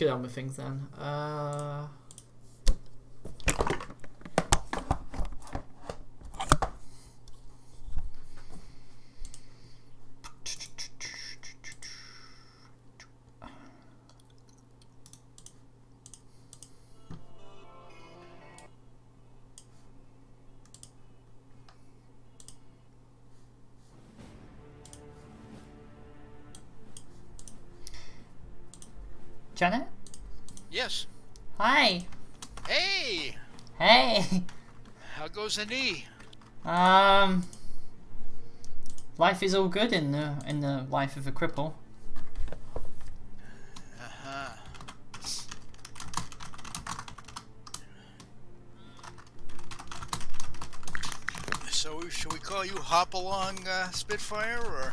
get on with things then. Janet? Yes. Hi. Hey. Hey. How goes the knee? Life is all good in the life of a cripple. So should we call you Hop Along Spitfire or?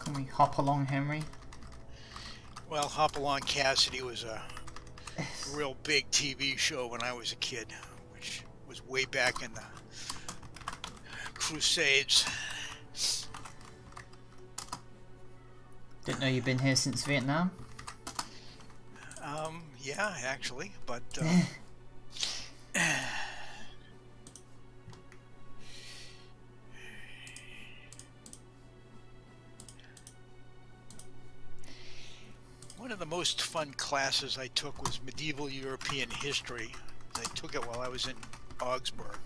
Can we hop along, Henry? Well, Hop Along Cassidy was a real big TV show when I was a kid, which was way back in the Crusades. Didn't know you'd been here since Vietnam. Yeah, actually, but one of the most fun classes I took was medieval European history. I took it while I was in Augsburg.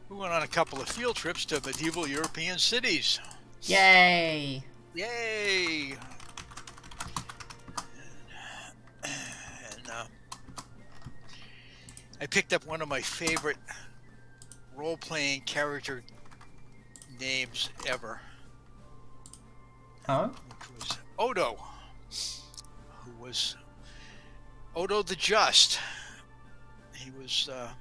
We went on a couple of field trips to medieval European cities. Yay! Yay! I picked up one of my favorite role-playing character names ever. Oh? Which was Odo, who was Odo the Just. He was a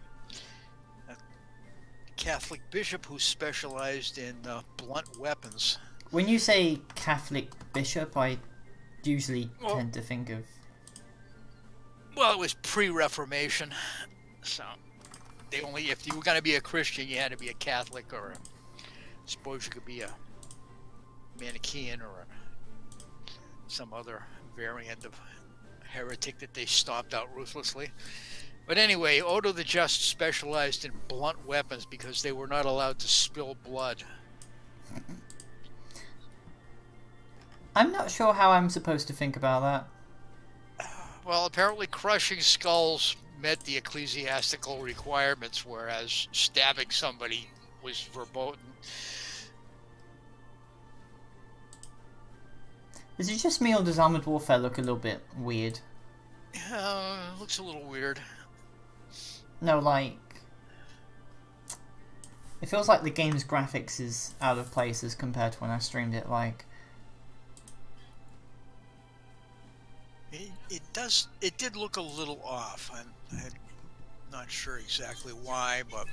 Catholic bishop who specialized in blunt weapons. When you say Catholic bishop, I usually tend to think of... Well, it was pre-Reformation, so they only, if you were going to be a Christian, you had to be a Catholic, or I suppose you could be a Manichaean or some other variant of heretic that they stomped out ruthlessly. But anyway, Odo the Just specialized in blunt weapons because they were not allowed to spill blood. I'm not sure how I'm supposed to think about that. Well, apparently crushing skulls met the ecclesiastical requirements, whereas stabbing somebody was verboten. Is it just me, or does Armored Warfare look a little bit weird? Looks a little weird. No, like... It feels like the game's graphics is out of place as compared to when I streamed it, like... It did look a little off. I'm not sure exactly why, but...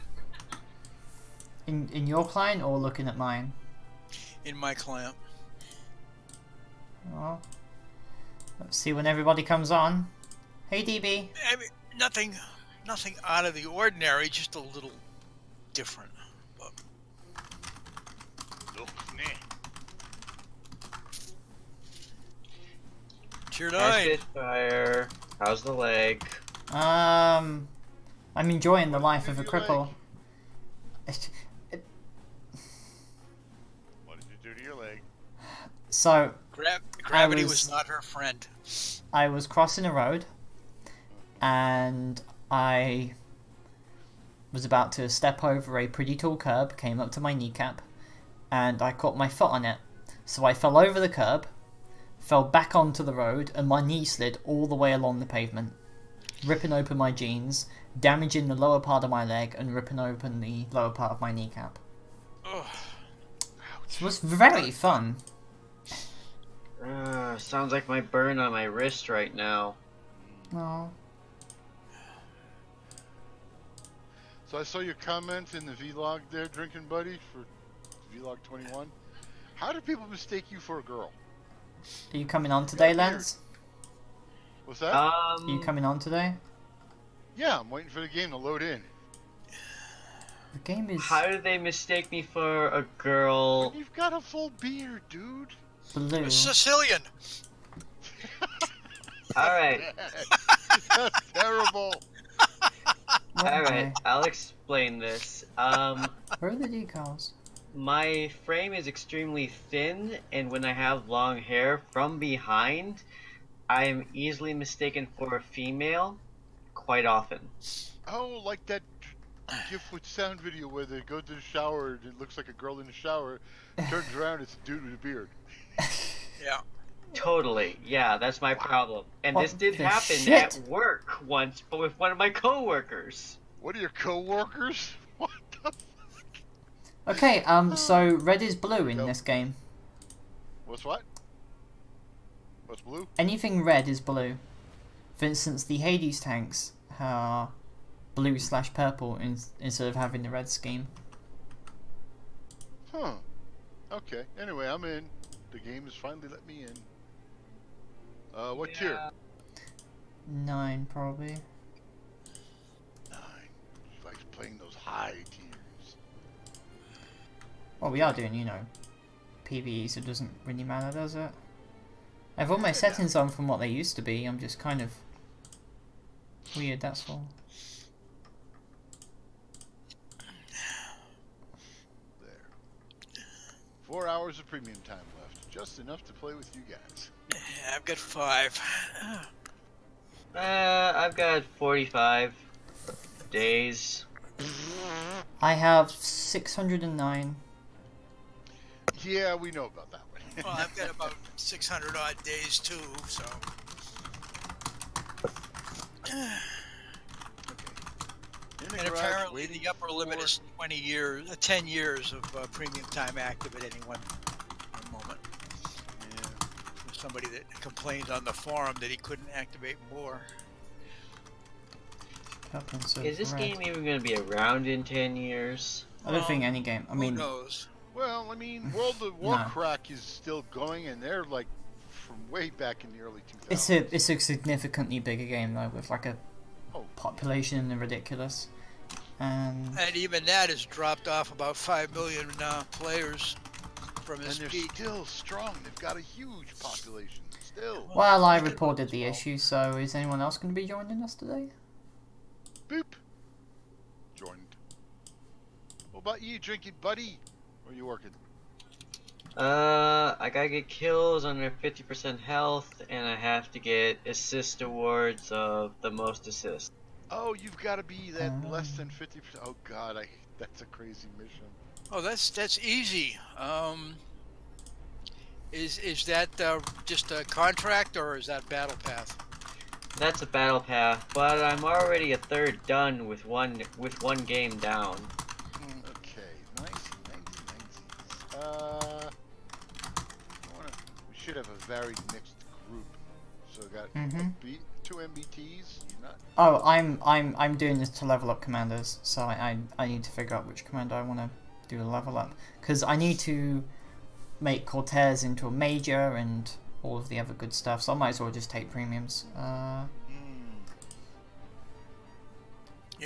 In your client, or looking at mine? In my client. Well, let's see when everybody comes on. Hey, DB. I mean, nothing out of the ordinary, just a little different. But... Oh, man. Tier 9. Spitfire. How's the leg? I'm enjoying the life of a cripple. What did you do to your leg? So... Gravity was not her friend. I was crossing a road, and I was about to step over a pretty tall curb, came up to my kneecap, and I caught my foot on it. So I fell over the curb, fell back onto the road, and my knee slid all the way along the pavement, ripping open my jeans, damaging the lower part of my leg, and ripping open the lower part of my kneecap. Ugh. It was very fun. Sounds like my burn on my wrist right now. No. So I saw your comment in the vlog there, Drinking Buddy, for vlog 21. How do people mistake you for a girl? Are you coming on today, Lance? What's that? Are you coming on today? Yeah, I'm waiting for the game to load in. The game is How did they mistake me for a girl? You've got a full beard, dude. blue. You're Sicilian. Alright, That's terrible. alright, I'll explain this. Where are the decals? My frame is extremely thin, and when I have long hair from behind, I am easily mistaken for a female quite often. Oh, like that GIF with sound video where they go to the shower and it looks like a girl in the shower, turns around, it's a dude with a beard. Yeah. Totally, yeah, that's my problem. And What this did the happen shit? at work once, but with one of my coworkers. What are your co-workers? What the? Okay, so red is blue in Go. this game. What's what? What's blue? Anything red is blue. For instance, the Hades tanks are blue/purple instead of having the red scheme. Huh. Okay. Anyway, I'm in. The game has finally let me in. What tier? 9 probably. 9. She likes playing those high tiers. Well, we are doing, you know, PvE, so it doesn't really matter, does it? I have all my settings on from what they used to be. I'm just kind of weird, that's all. There. 4 hours of premium time left. Just enough to play with you guys. Yeah, I've got 5. I've got 45 days. I have 609. Yeah, we know about that one. Well, I've got about 600 odd days too, so. And apparently the upper limit is 20 years, 10 years of premium time active at any one moment. Yeah. There's somebody that complains on the forum that he couldn't activate more. Is this game even going to be around in 10 years? I don't think any game. I mean, who knows? Well, I mean, World of Warcraft is still going, and they're like from way back in the early 2000s. it's a significantly bigger game though, with like a population and ridiculous. And even that has dropped off about 5 million players from its And they're peak. still strong. They've got a huge population still. well, I reported the issue. So is anyone else going to be joining us today? Boop. Joined. What about you, drinking buddy? Where are you working? I gotta get kills under 50% health, and I have to get assist awards of the most assists. Oh, you've got to be that less than 50%. Oh God, that's a crazy mission. Oh, that's easy. Is that just a contract or is that battle path? That's a battle path, but I'm already a third done with one game down. Okay, nice. We should have a varied mixed group. So we got 2 MBTs. You're not. Oh, I'm doing this to level up commanders. So I need to figure out which commander I want to do a level up, because I need to make Cortez into a major and all of the other good stuff. So I might as well just take premiums. Yeah,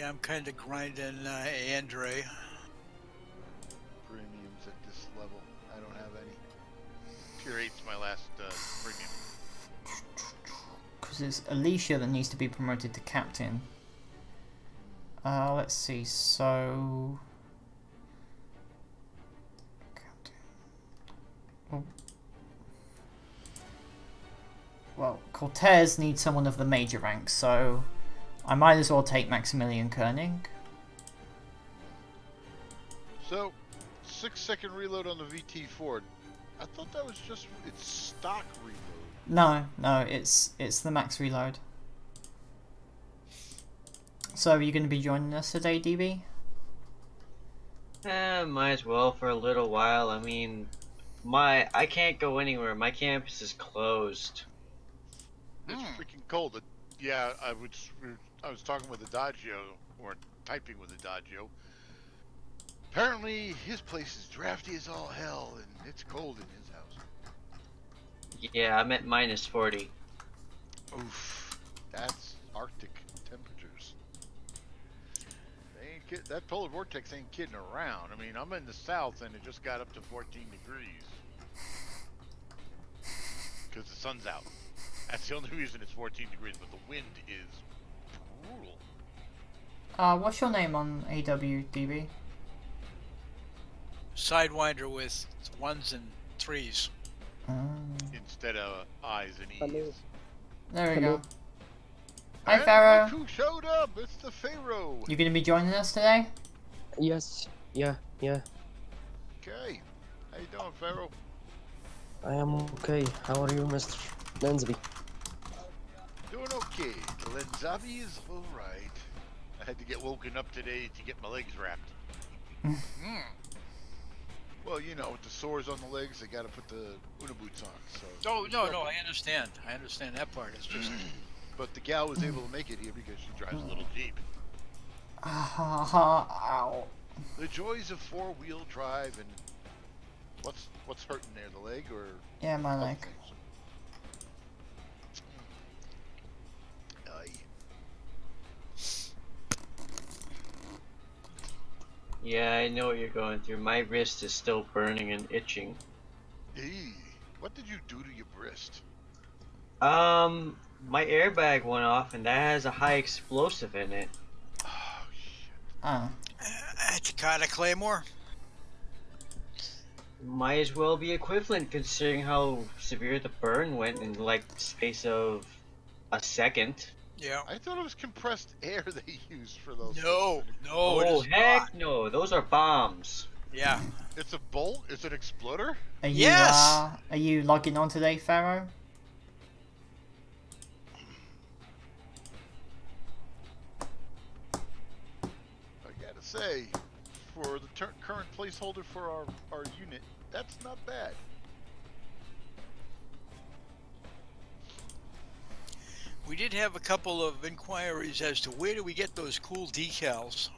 I'm kind of grinding Andre. Premiums at this level. I don't have any. Tier 8's my last premium. Because it's Alicia that needs to be promoted to captain. Let's see. So. Well, Cortez needs someone of the major rank, so I might as well take Maximilian Koenig. So, 6-second reload on the VT4. I thought that was just its stock reload. No, it's the max reload. So, are you going to be joining us today, DB? Might as well for a little while. I mean, I can't go anywhere. My campus is closed. It's freaking cold. Yeah, I was talking with the Dodgio, or typing with the Dodgio. Apparently, his place is drafty as all hell, and it's cold in his house. Yeah, I'm at minus 40. Oof, that's Arctic temperatures. They ain't that polar vortex ain't kidding around. I mean, I'm in the south and it just got up to 14 degrees. Because the sun's out. That's the only reason it's 14 degrees, but the wind is brutal. What's your name on AWDB? Sidewinder with 1s and 3s. Instead of I's and E's. Hello. There we Hello. go. Hi, And Pharaoh. look who showed up? It's the Pharaoh. You gonna be joining us today? Yes. Yeah. Okay. How you doing, Pharaoh? I am okay. How are you, Mr. Lensby? Doing okay. The Lenzabi is alright. I had to get woken up today to get my legs wrapped. Well, you know, with the sores on the legs, they gotta put the Una boots on. So. Oh, no, I understand. I understand that part. It's just... But the gal was able to make it here because she drives a little Jeep. Ow. The joys of four-wheel drive and what's hurting there, the leg or Yeah, my other leg. things? Yeah, I know what you're going through. My wrist is still burning and itching. What did you do to your wrist? My airbag went off and that has a high explosive in it. Oh shit! It's kind of Claymore. Might as well be equivalent considering how severe the burn went in like the space of a second. Yeah. I thought it was compressed air they used for those. No, things. no. it Oh is heck not. no, those are bombs. Yeah. It's a bolt. It's an exploder. Are you, Yes! are you logging on today, Pharaoh? I gotta say, for the current placeholder for our unit, that's not bad. We did have a couple of inquiries as to where do we get those cool decals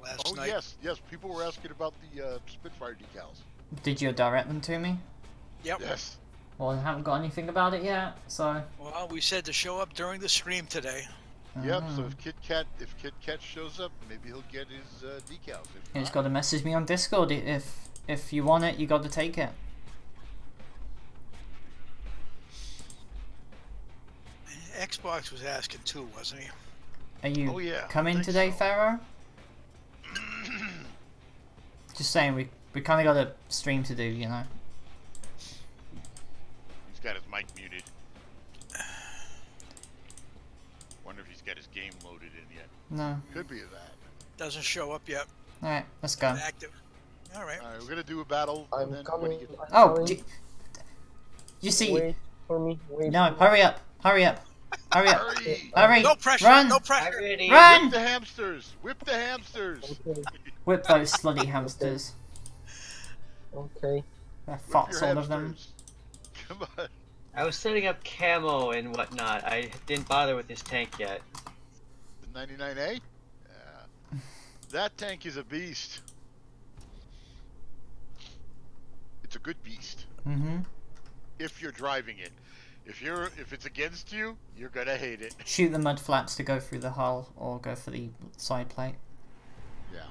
last Oh night. yes, people were asking about the Spitfire decals. Did you direct them to me? Yep. Yes. Well, I haven't got anything about it yet, so... Well, we said to show up during the stream today. Yep. So if Kit Kat shows up, maybe he'll get his decals. If You just not, got to message me on Discord. If you want it, you got to take it. Xbox was asking too, wasn't he? Are you Oh, yeah, I coming think today, so. Pharaoh? Just saying, we kind of got a stream to do, you know. he's got his mic muted. Wonder if he's got his game loaded in yet. No. Could be that. Doesn't show up yet. All right, let's go. Active. All right. All right, we're gonna do a battle. I'm and then coming. when he gets... Oh, coming. you see? Wait for me. Wait. No, hurry up! Hurry up! Hurry up! Hurry! Hurry! No pressure. Run! No I'm pressure. ready. Run! Whip the hamsters! Whip the hamsters! Okay. Whip those slutty hamsters. Okay. They're Whip farts, your all of them. hamsters. Come on. I was setting up camo and whatnot. I didn't bother with this tank yet. The 99A? Yeah. That tank is a beast. It's a good beast. Mm-hmm. If you're driving it. If it's against you, you're gonna hate it. Shoot the mud flaps to go through the hull, or go for the side plate. Yeah.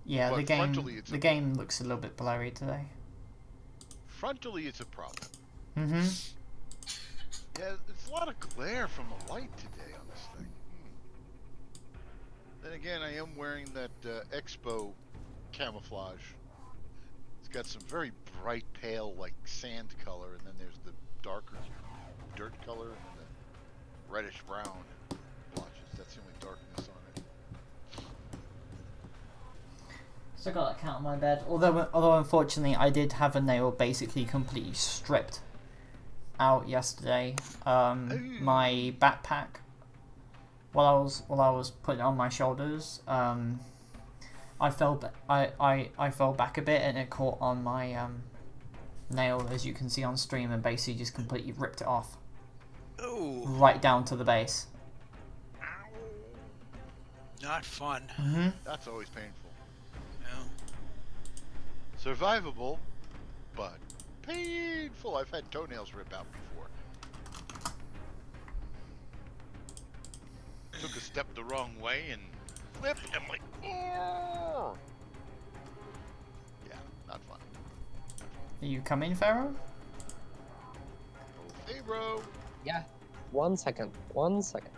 Yeah, But the game. frontally, it's The a- game looks a little bit blurry today. Frontally, it's a problem. Mm-hmm. Yeah, it's a lot of glare from the light today on this thing. Then again, I am wearing that Expo camouflage. It's got some very bright, pale, like sand color, and then there's the darker dirt color, and then the reddish brown blotches. That's the only darkness on it. So I got that cat on my bed. Although unfortunately, I did have a nail basically completely stripped out yesterday. My backpack, while I was putting it on my shoulders, I fell back a bit and it caught on my nail, as you can see on stream, and basically just completely ripped it off Ooh. right down to the base. Not fun. Mm-hmm. That's always painful. Yeah. Survivable, but painful. I've had toenails rip out before. Took a step the wrong way and flip. And I'm like, oh. Yeah, not fun. Are you coming, Pharaoh? Hey, bro. Yeah. 1 second. 1 second.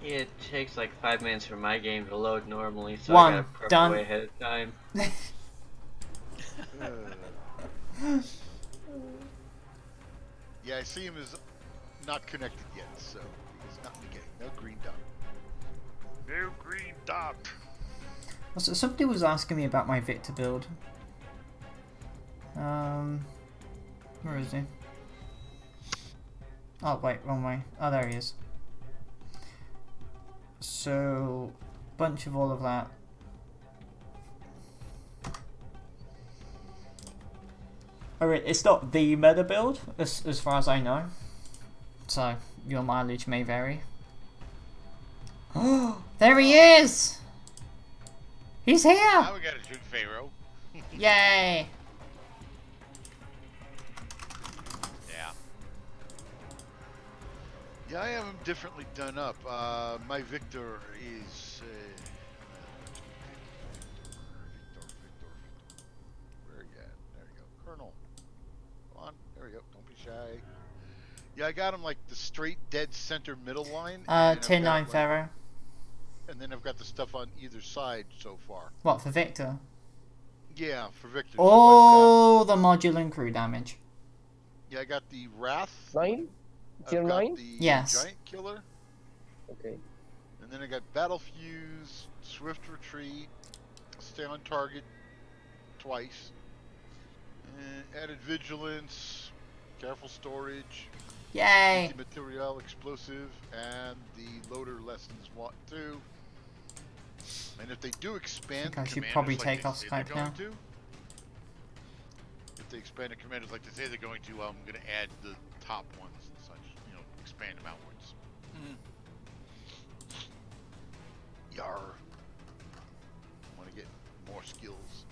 It takes like 5 minutes for my game to load normally, so One, I gotta prep done. way ahead of time. Yeah, I see him as not connected yet, so he's not in the game. No green dot. No green dot. Also, somebody was asking me about my Victor build. Where is he? Oh wait, wrong way. Oh, there he is. So, bunch of all of that. Alright, it's not the meta build, as far as I know. So, your mileage may vary. Oh, there he is! He's here! Now we gotta shoot Pharaoh. Yay! Yeah. Yeah, I have him differently done up. My Victor is... Victor. Where are you at? There you go. Colonel. Come on. There we go. Don't be shy. Yeah, I got him like the straight dead center middle line. and I've Tier got, 9 like- Pharaoh. And then I've got the stuff on either side so far. What, for Victor? Yeah, for Victor. Oh, the modular and crew damage. Yeah, I got the Wrath. 9? Tier I've got 9? the Yes. Giant Killer. Okay. And then I got Battle Fuse, Swift Retreat, Stay on Target twice, added Vigilance, Careful Storage, Yay! Material Explosive, and the Loader Lessons 2. And if they do expand I think I should commanders probably like take they off say Skype they're going now. to, if they expand the commanders like they say they're going to, I'm going to add the top ones and such, you know, expand them outwards. Yar. I want to get more skills.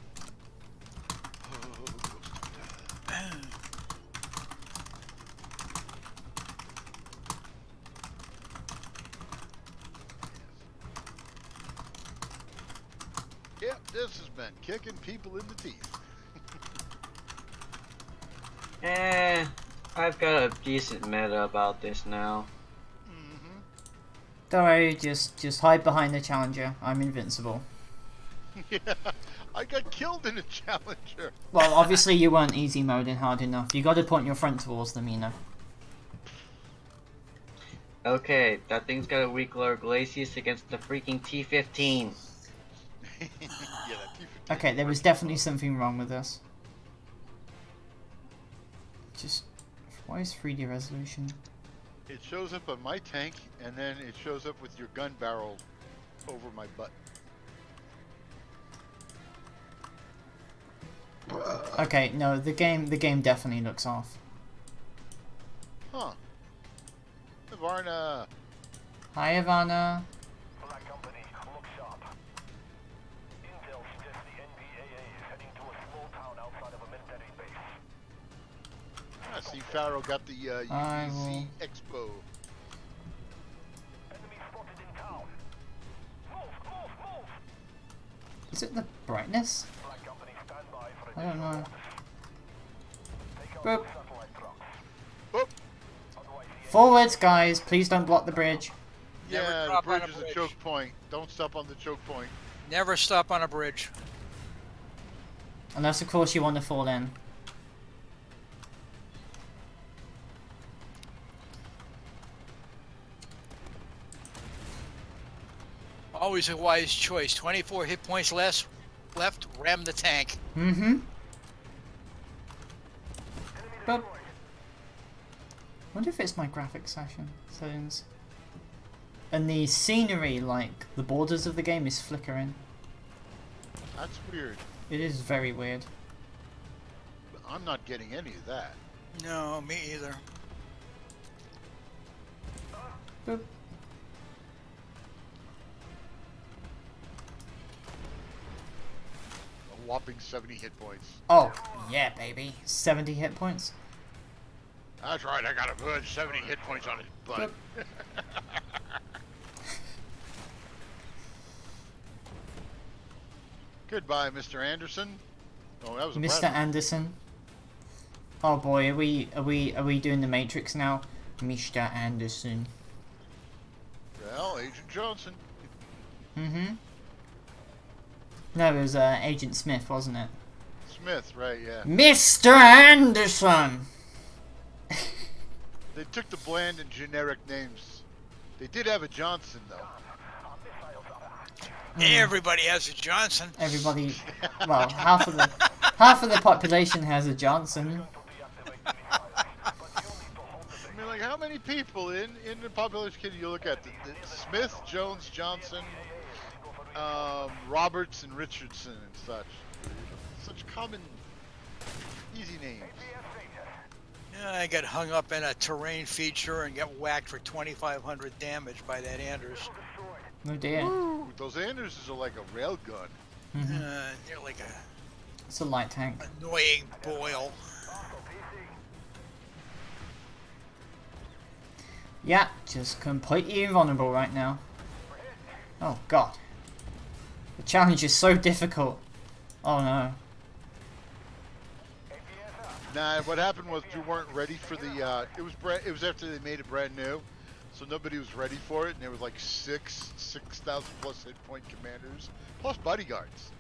Oh, ghost hunter. Yep, this has been kicking people in the teeth. I've got a decent meta about this now. Don't worry, just hide behind the challenger. I'm invincible. Yeah, I got killed in a challenger. Well, obviously you weren't easy mode in hard enough. You gotta point your front towards them, you know. Okay, that thing's got a weak lower glacis against the freaking T-15. Yeah, that T-15. Okay, there was definitely something wrong with this. Just... why is 3D resolution? It shows up on my tank, and then it shows up with your gun barrel over my butt. Okay, no, the game definitely looks off. Huh. Varna. Hi, Ivana. Black Company, look sharp. Intel suggests the NPAA is heading to a small town outside of a military base. I see Pharaoh got the I UEC will- Expo. Enemy spotted in town. Move! Is it the brightness? Black Company, stand by for I don't know. take out Boop. satellite trucks. Boop. Otherwise, the Forwards, guys. Please don't block the bridge. Never Yeah, the drop on bridge a is a bridge. choke point. Don't stop on the choke point. Never stop on a bridge. Unless, of course, you want to fall in. Always a wise choice. 24 hit points left, ram the tank. Mm-hmm. But... wonder if it's my graphics settings. And the scenery, like, the borders of the game is flickering. That's weird. It is very weird. I'm not getting any of that. No, me either. Boop. A whopping 70 hit points. Oh, yeah, baby. 70 hit points. That's right, I got a good 70 hit points on his butt. Goodbye, Mr. Anderson. Oh, that was a Mr. Bradley. Anderson. Oh boy, are we doing the Matrix now? Mr. Anderson. Well, Agent Johnson. Mm-hmm. No, it was Agent Smith, wasn't it? Smith, right, yeah. Mr. Anderson! They took the bland and generic names. They did have a Johnson, though. Everybody has a Johnson. Everybody, well, half of the population has a Johnson. I mean, like, how many people in the population can you look at? The Smith, Jones, Johnson, Roberts, and Richardson and such. Such common, easy names. Yeah, I got hung up in a terrain feature and got whacked for 2,500 damage by that Anders. Oh dear. Ooh, those Anderses are like a rail gun. Mm-hmm. They're like a It's a light tank. annoying boil. Yeah, just completely invulnerable right now. Oh god. The challenge is so difficult. Oh no. Nah, what happened was you weren't ready for the. It was after they made it brand new, so nobody was ready for it, and there was like 6,000 plus hit point commanders, plus bodyguards.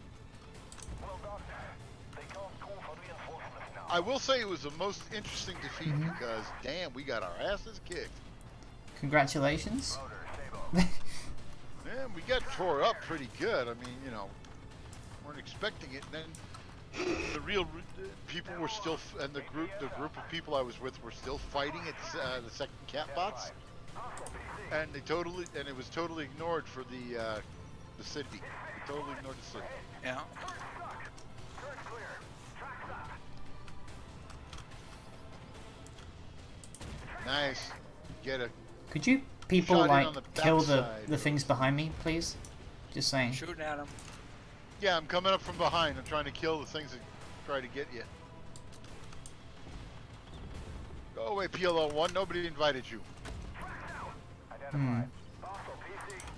I will say it was the most interesting defeat because damn, we got our asses kicked. Congratulations. Man, we got tore up pretty good. I mean, you know, weren't expecting it, and then the real people were still, and the group of people I was with were still fighting at the second cat bots, and it was totally ignored for the city. They totally ignored the city. Yeah. Nice. Get a Could you people Shot in like on the kill the backside. things behind me, please? Just saying. Shooting at him. Yeah, I'm coming up from behind. I'm trying to kill the things that try to get you. Go away, PLO1. Nobody invited you. Hmm.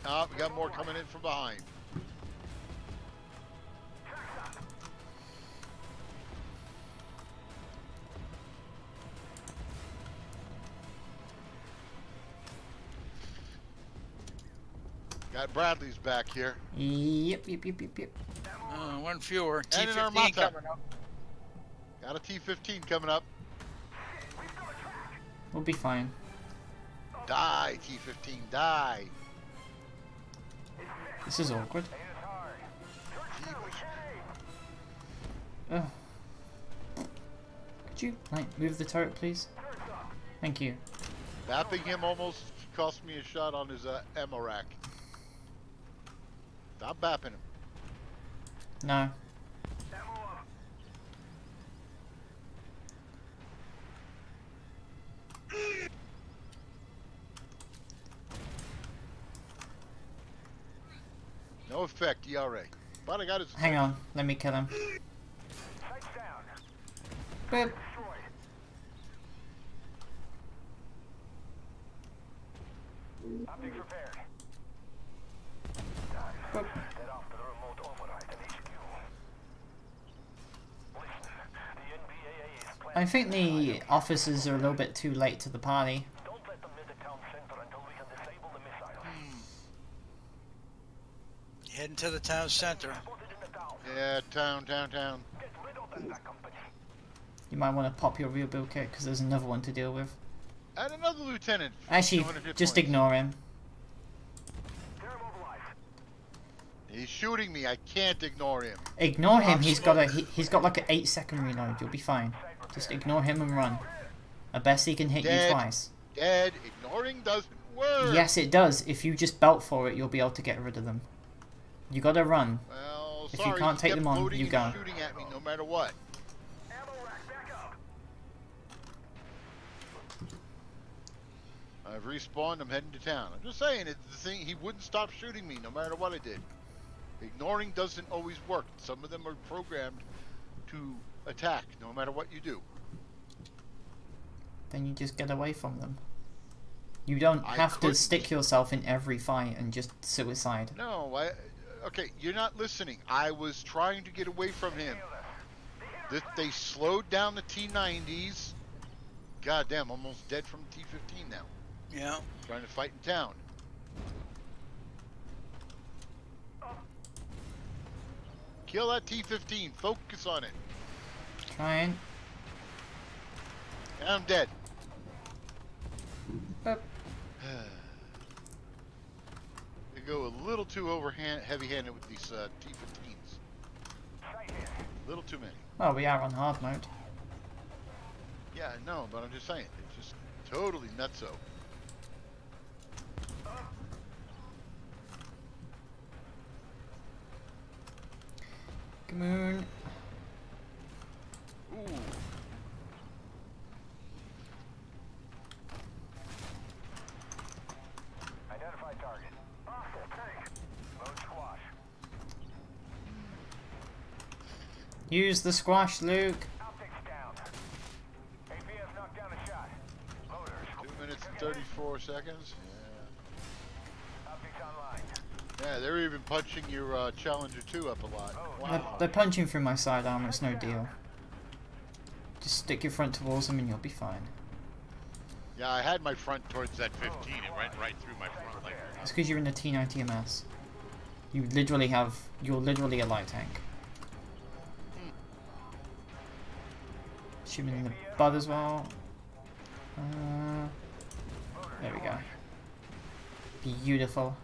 Ah, we got more coming in from behind. Got Bradley's back here. Yep. One fewer. And an T-15 Armata. coming up. Got a T-15 coming up. We'll be fine. Die, T-15, die. This is awkward. Ugh. Could you like move the turret, please? Thank you. Bapping him almost cost me a shot on his ammo rack. Stop bapping him. No. No effect, ERA. But I got his. Hang on. Let me kill him. Boop. Optics repaired. Boop. Head off to the remote override at HQ. Listen, the NBAA is planning. I think the officers are a little bit too late to the party. Don't let them hit the town center until we can disable the missiles. Heading to the town center. Spotted in the town. Yeah, town. Get rid of that back company. You might want to pop your real build kit because there's another one to deal with. And another lieutenant. Actually, 200 hit just points. ignore him. They're mobilized. He's shooting me. I can't ignore him. Ignore him. He's got like an 8-second reload. You'll be fine. Just ignore him and run. I bet he can hit Dead. you twice. Dead. Ignoring doesn't work. Yes, it does. If you just belt for it, you'll be able to get rid of them. You gotta run. Well, If you sorry, can't he take kept them on, loading you and go. shooting at me no matter what. Ammo rack back up. I've respawned. I'm heading to town. I'm just saying, it's the thing. He wouldn't stop shooting me no matter what I did. Ignoring doesn't always work. Some of them are programmed to attack no matter what you do. Then you just get away from them. You don't I have to couldn't. stick yourself in every fight and just suicide. No, Okay, you're not listening. I was trying to get away from him. They slowed down the T-90s. Goddamn, almost dead from T-15 now. Yeah. Trying to fight in town. Kill that T-15. Focus on it. Trying. And I'm dead. Boop. They go a little too heavy-handed with these T-15s. A little too many. Well, we are on hard mode. Yeah, no, but I'm just saying, it's just totally nutso. Come on. Ooh. Identify target. Hostile tank. Load squash. Use the squash, Luke. Optics down. APS knocked down a shot. Loaders. 2 minutes and 34 seconds. Optics online. Yeah, they're even punching your Challenger 2 up a lot. Wow. They're punching through my side armor, it's no deal. Just stick your front towards them and you'll be fine. Yeah, I had my front towards that 15. It went right through my front like It's because you're in the T90 MS. You're literally a light tank. Shoot him in the butt as well. There we go. Beautiful.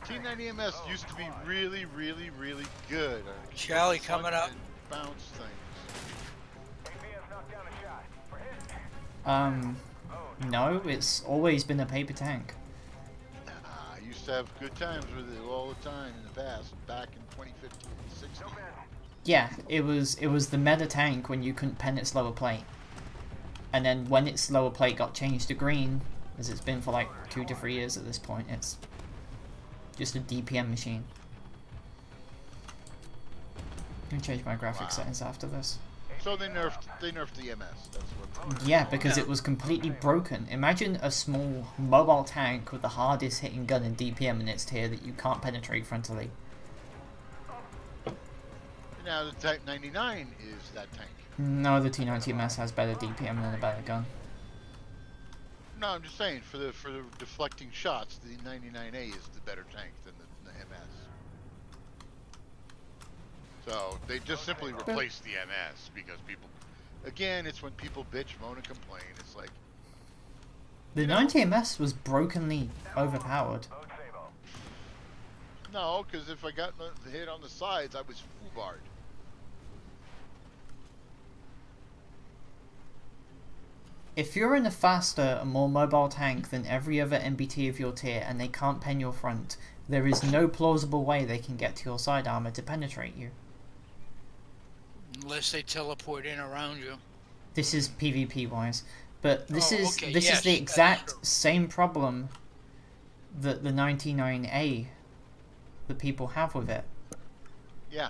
T90 MS used to be really, really, really good. Charlie coming up. Bounce things. APS knocked down a shot. No, it's always been a paper tank. I used to have good times with it all the time in the past, back in 2015 and 16. Yeah, it was the meta tank when you couldn't pen its lower plate. And then when its lower plate got changed to green, as it's been for like 2 to 3 years at this point, it's just a DPM machine. I'm gonna change my graphics settings after this. So they nerfed the MS. That's what. Yeah, because it was completely broken. Imagine a small mobile tank with the hardest hitting gun in DPM in its tier that you can't penetrate frontally. Now the Type 99 is that tank. No, the T90 MS has better DPM and a better gun. No, I'm just saying for the deflecting shots, the 99A is the better tank than the MS. So they just simply replaced the MS because people, again, it's when people bitch, moan, and complain. It's like the 90 MS was brokenly overpowered. no, because if I got the hit on the sides, I was foobarred. If you're in a faster and more mobile tank than every other MBT of your tier and they can't pen your front, there is no plausible way they can get to your side armor to penetrate you. Unless they teleport in around you. This is PvP wise, but this is okay, this yes, is the that's exact true. same problem that the 99A that people have with it. Yeah,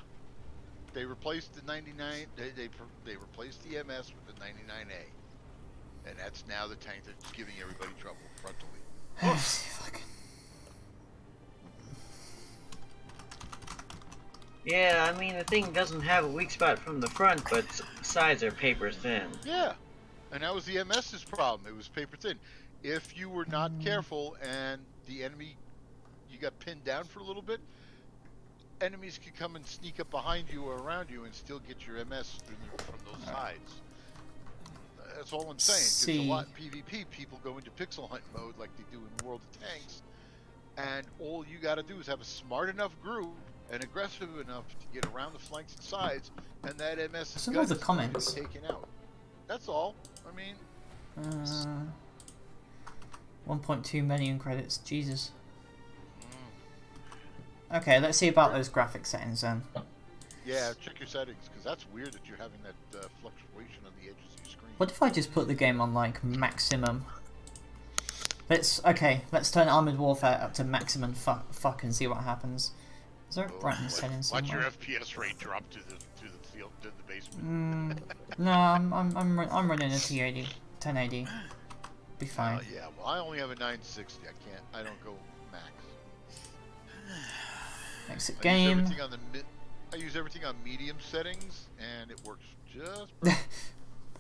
they replaced the 99. They replaced the MS with the 99A, and that's now the tank that's giving everybody trouble frontally. Fucking. Yeah, I mean, the thing doesn't have a weak spot from the front, but sides are paper thin. Yeah, and that was the MS's problem. It was paper thin. If you were not careful and the enemy, you got pinned down for a little bit, enemies could come and sneak up behind you or around you and still get your MS from those sides. That's all I'm saying. Because a lot in PvP, people go into pixel hunt mode like they do in World of Tanks, and all you got to do is have a smart enough group and aggressive enough to get around the flanks and sides, and that MS Some of the comments taken out. That's all. I mean, 1.2 million credits. Jesus. Okay, let's see about those graphic settings then. yeah, check your settings because that's weird that you're having that fluctuation on the edges of your screen. What if I just put the game on like maximum? Let's turn Armored Warfare up to maximum fuck and see what happens. Is there a brightness setting somewhere? Watch your FPS rate drop to the field, to the basement. No, I'm running a 1080. Be fine. Yeah, well, I only have a 960. I don't go max. Exit I use game. everything on I use everything on medium settings, and it works just perfect.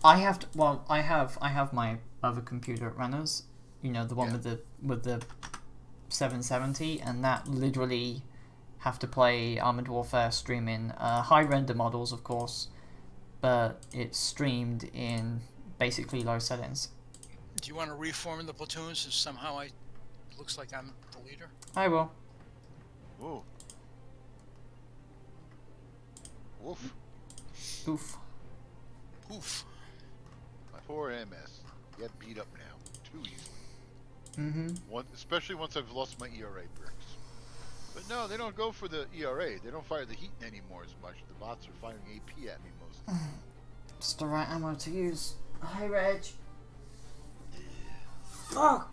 I have to, well, I have my other computer at runners. You know, the one Yeah. with the 770, and that literally have to play Armored Warfare streaming high render models, of course, but it's streamed in basically low settings. Do you want to reform in the platoon since somehow it looks like I'm the leader? I will. Ooh. Woof. Oof. Oof. My poor MS. Get beat up now. Too easily. Mm-hmm. Especially once I've lost my ERA bricks. But no, they don't go for the ERA. They don't fire the heat anymore as much. The bots are firing AP at me most of the time. It's the right ammo to use. Hi, Reg. Fuck!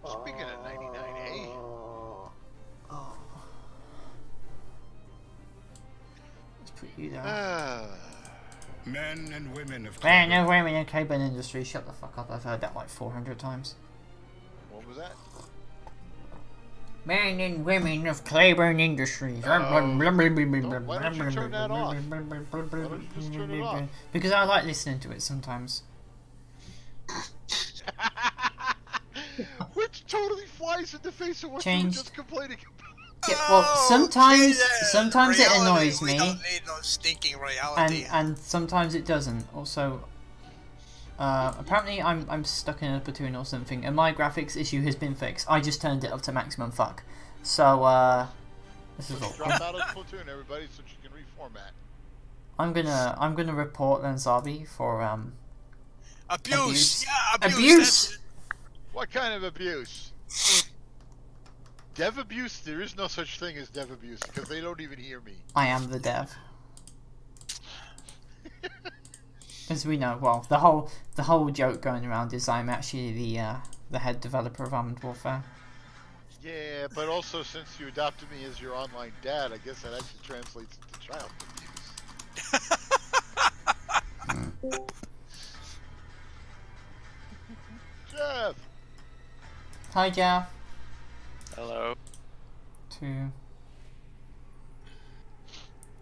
Speaking of 99A, Let's put you down. Men and women of Man, no women in cabin industry. Shut the fuck up. I've heard that like 400 times. what was that? Men and women of Claiborne Industries. Why don't you turn that off? Why don't you just turn it off? Because I like listening to it sometimes. Which totally flies in the face of what you were Changed. just complaining about. Yeah, well, sometimes it Reality. annoys We me, don't need no stinking reality. and sometimes it doesn't. Also, apparently I'm stuck in a platoon or something, and my graphics issue has been fixed. I just turned it up to maximum fuck. So this is all. Drop out of the platoon, everybody, so you can reformat. I'm gonna report Lenzabi for Abuse. Abuse. Yeah, abuse. Abuse. That's it. What kind of abuse? Dev abuse? There is no such thing as dev abuse because they don't even hear me. I am the dev. As we know, well, the whole joke going around is I'm actually the head developer of Armored Warfare. Yeah, but also since you adopted me as your online dad, I guess that actually translates into child abuse. Jeff! Hi, Jeff. Hello. 2.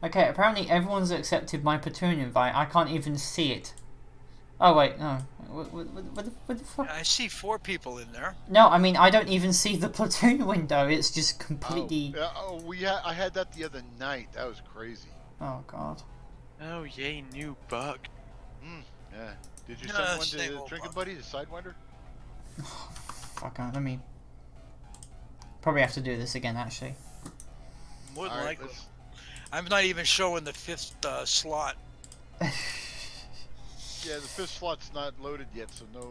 Okay, apparently everyone's accepted my platoon invite. I can't even see it. Oh wait, no. What the fuck? I see 4 people in there. No, I mean I don't even see the platoon window. It's just completely. I had that the other night. That was crazy. Oh god. Oh yay, new bug. Yeah. Did you No, send one stay to woke Drinking up. Buddy, the Sidewinder? Fuck. Let me. Probably have to do this again, actually. More than All right, likely. I'm not even showing the 5th slot. yeah, the 5th slot's not loaded yet, so no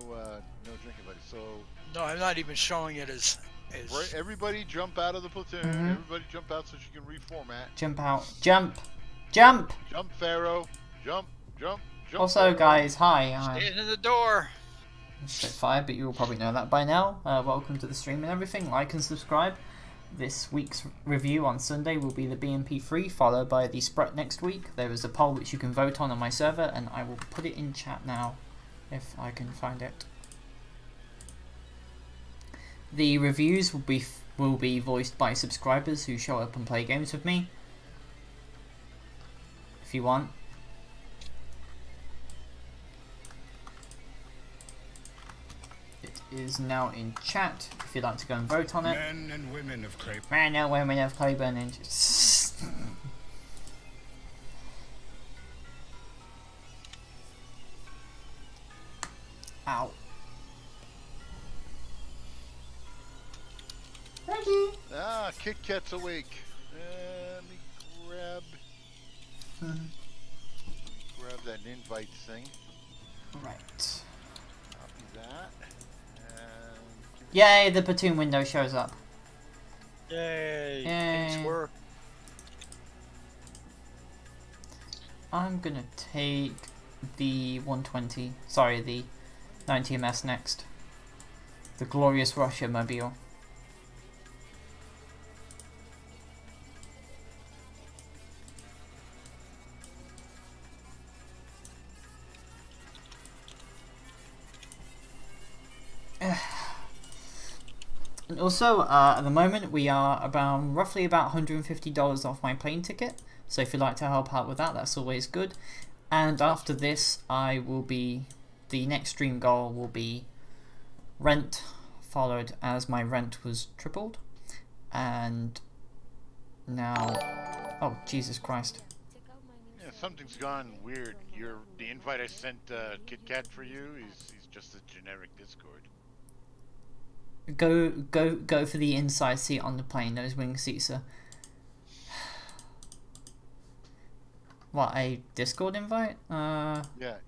Drinking Buddy. So No, I'm not even showing it as. right, everybody jump out of the platoon. Mhm. Everybody jump out so you can reformat. Jump out. Jump. Jump. Jump, Pharaoh. Jump, jump, jump. Also, Pharaoh. guys, hi. Stand in the door. Spitfire, but you'll probably know that by now. Welcome to the stream and everything. Like and subscribe. This week's review on Sunday will be the BMP3, followed by the Sprite next week. There is a poll which you can vote on my server, and I will put it in chat now, if I can find it. The reviews will be voiced by subscribers who show up and play games with me. If you want. It is now in chat if you'd like to go and vote on it. Men and women of Clay. Man, no women of Claiborne and ow. Thank you. Ah, Kit Kat's awake. Let me grab that invite thing. Right. Copy that. And Yay, the platoon window shows up. Yay. Yay. Things work. I'm gonna take the 120, sorry, the 90 MS next. The Glorious Russia Mobile. And also, at the moment, we are roughly about $150 off my plane ticket. So if you'd like to help out with that, that's always good. And after this, the next stream goal will be rent, followed as my rent was tripled. And now, oh Jesus Christ. Yeah, something's gone weird. The invite I sent Kit Kat for you is just a generic Discord. Go for the inside seat on the plane. Those wing seats are. What, a Discord invite? Yeah,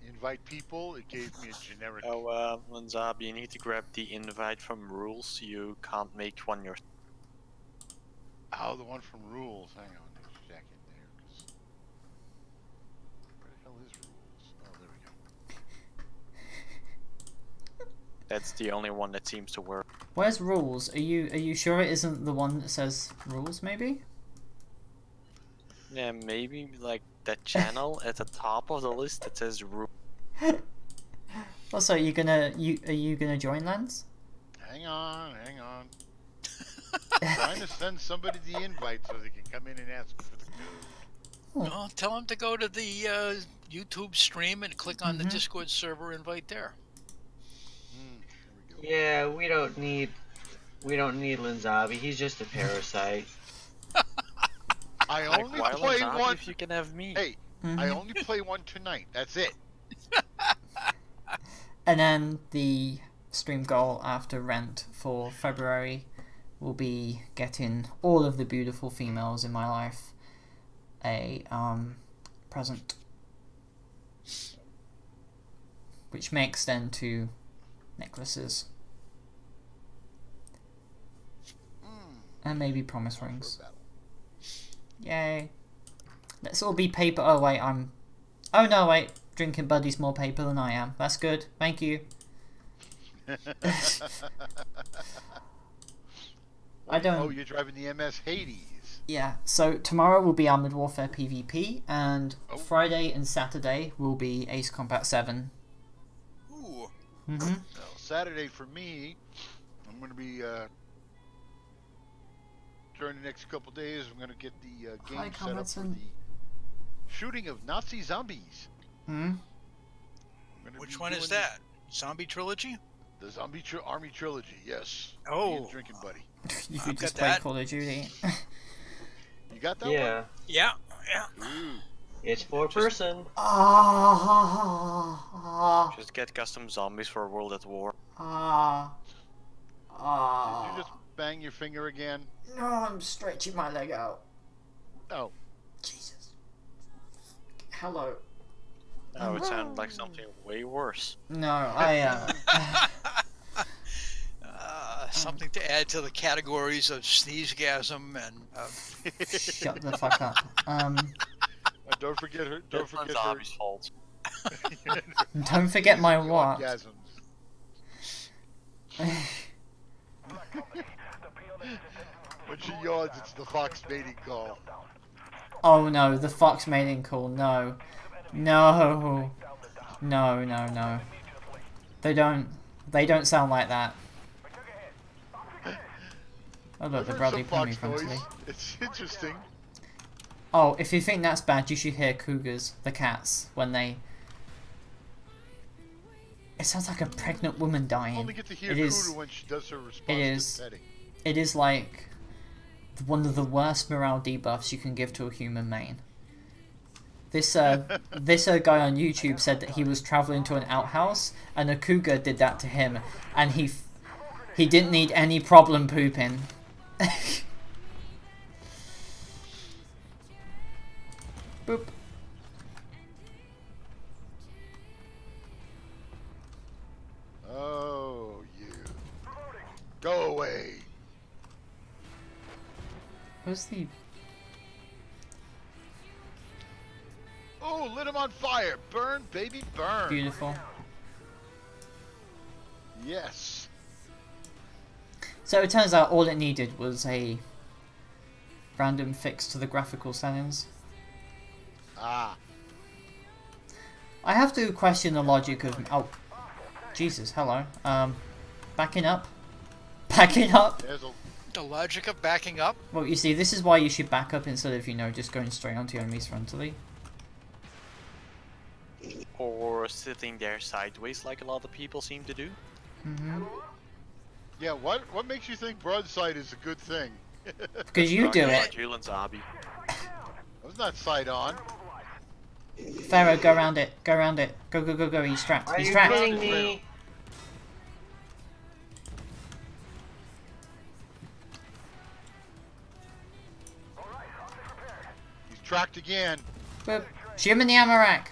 invite people. It gave me a generic. Oh, Lanzab, you need to grab the invite from rules. You can't make one yourself. Oh, the one from rules. Hang on, let's check in there. 'Cause where the hell is rules? Oh, there we go. That's the only one that seems to work. Where's rules? Are you sure it isn't the one that says rules? Maybe. Yeah, maybe like that channel at the top of the list that says rules. Also, are you gonna join, Lance? Hang on. Trying to send somebody the invite so they can come in and ask for the code. No, tell them to go to the YouTube stream and click on the Discord server invite there. There we go. Yeah, we don't need Linzabi. He's just a parasite. I Like, only why play Lanzab one. if you can have me. Hey, I only play one tonight. That's it. And then the stream goal after rent for February will be getting all of the beautiful females in my life a present, which may extend to necklaces and maybe promise rings. Yay! Let's all be paper. Oh wait, oh no, wait. Drinking Buddy's more paper than I am. That's good. Thank you. I don't. Oh, you're driving the MS Hades. Yeah. So tomorrow will be Armored Warfare PvP, and Friday and Saturday will be Ace Combat 7. Ooh. Mm-hmm. So Saturday for me, I'm going to be during the next couple days. I'm going to get the game set up for the shooting of Nazi zombies. Hmm. Which one is that? Zombie Trilogy? The Zombie Army Trilogy, yes. Oh. Me and Drinking Buddy. You I've could just got play that. Call of Duty. You got that Yeah, Yeah. one? Ooh. it's 4-person. Just get custom zombies for World at War. Did you just bang your finger again? No, I'm stretching my leg out. Oh. Jesus. Hello. Oh, it sounded like something way worse. No, Something to add to the categories of sneezegasm and. Shut the fuck up. Don't forget her. Don't That's forget Lanzab's fault. Don't forget my what? orgasms. When she yawns, it's the fox mating call. Oh no, the fox mating call. No. No. No, no, no. They don't sound like that. Oh look, the I've heard Bradley some Pony fox from noise. today. It's interesting. Oh, if you think that's bad, you should hear cougars, the cats, when they... It sounds like a pregnant woman dying. I only get to hear It is- Kudu when she does her response is- to petting. It is like one of the worst morale debuffs you can give to a human main. This guy on YouTube said that he was traveling to an outhouse and a cougar did that to him, and he didn't need any problem pooping. Boop. Oh, you. Go away. Where's the... Oh, lit him on fire. Burn, baby, burn. Beautiful. Yes. So it turns out all it needed was a random fix to the graphical settings. Ah. I have to question the logic of... Oh, Jesus, hello. Backing up. Backing up. There's a The logic of backing up. Well, you see, this is why you should back up instead of, you know, just going straight onto your enemies frontally. Or sitting there sideways like a lot of people seem to do. Mm-hmm. yeah. What makes you think broadside is a good thing? Because you do it. Churchill and Zabi. I was not side on. Pharaoh, go around it. Go around it. Go, go, go, go. He's trapped. Are He's you trapped. kidding me? He's tracked again. Boop. Shoot him in the ammo rack.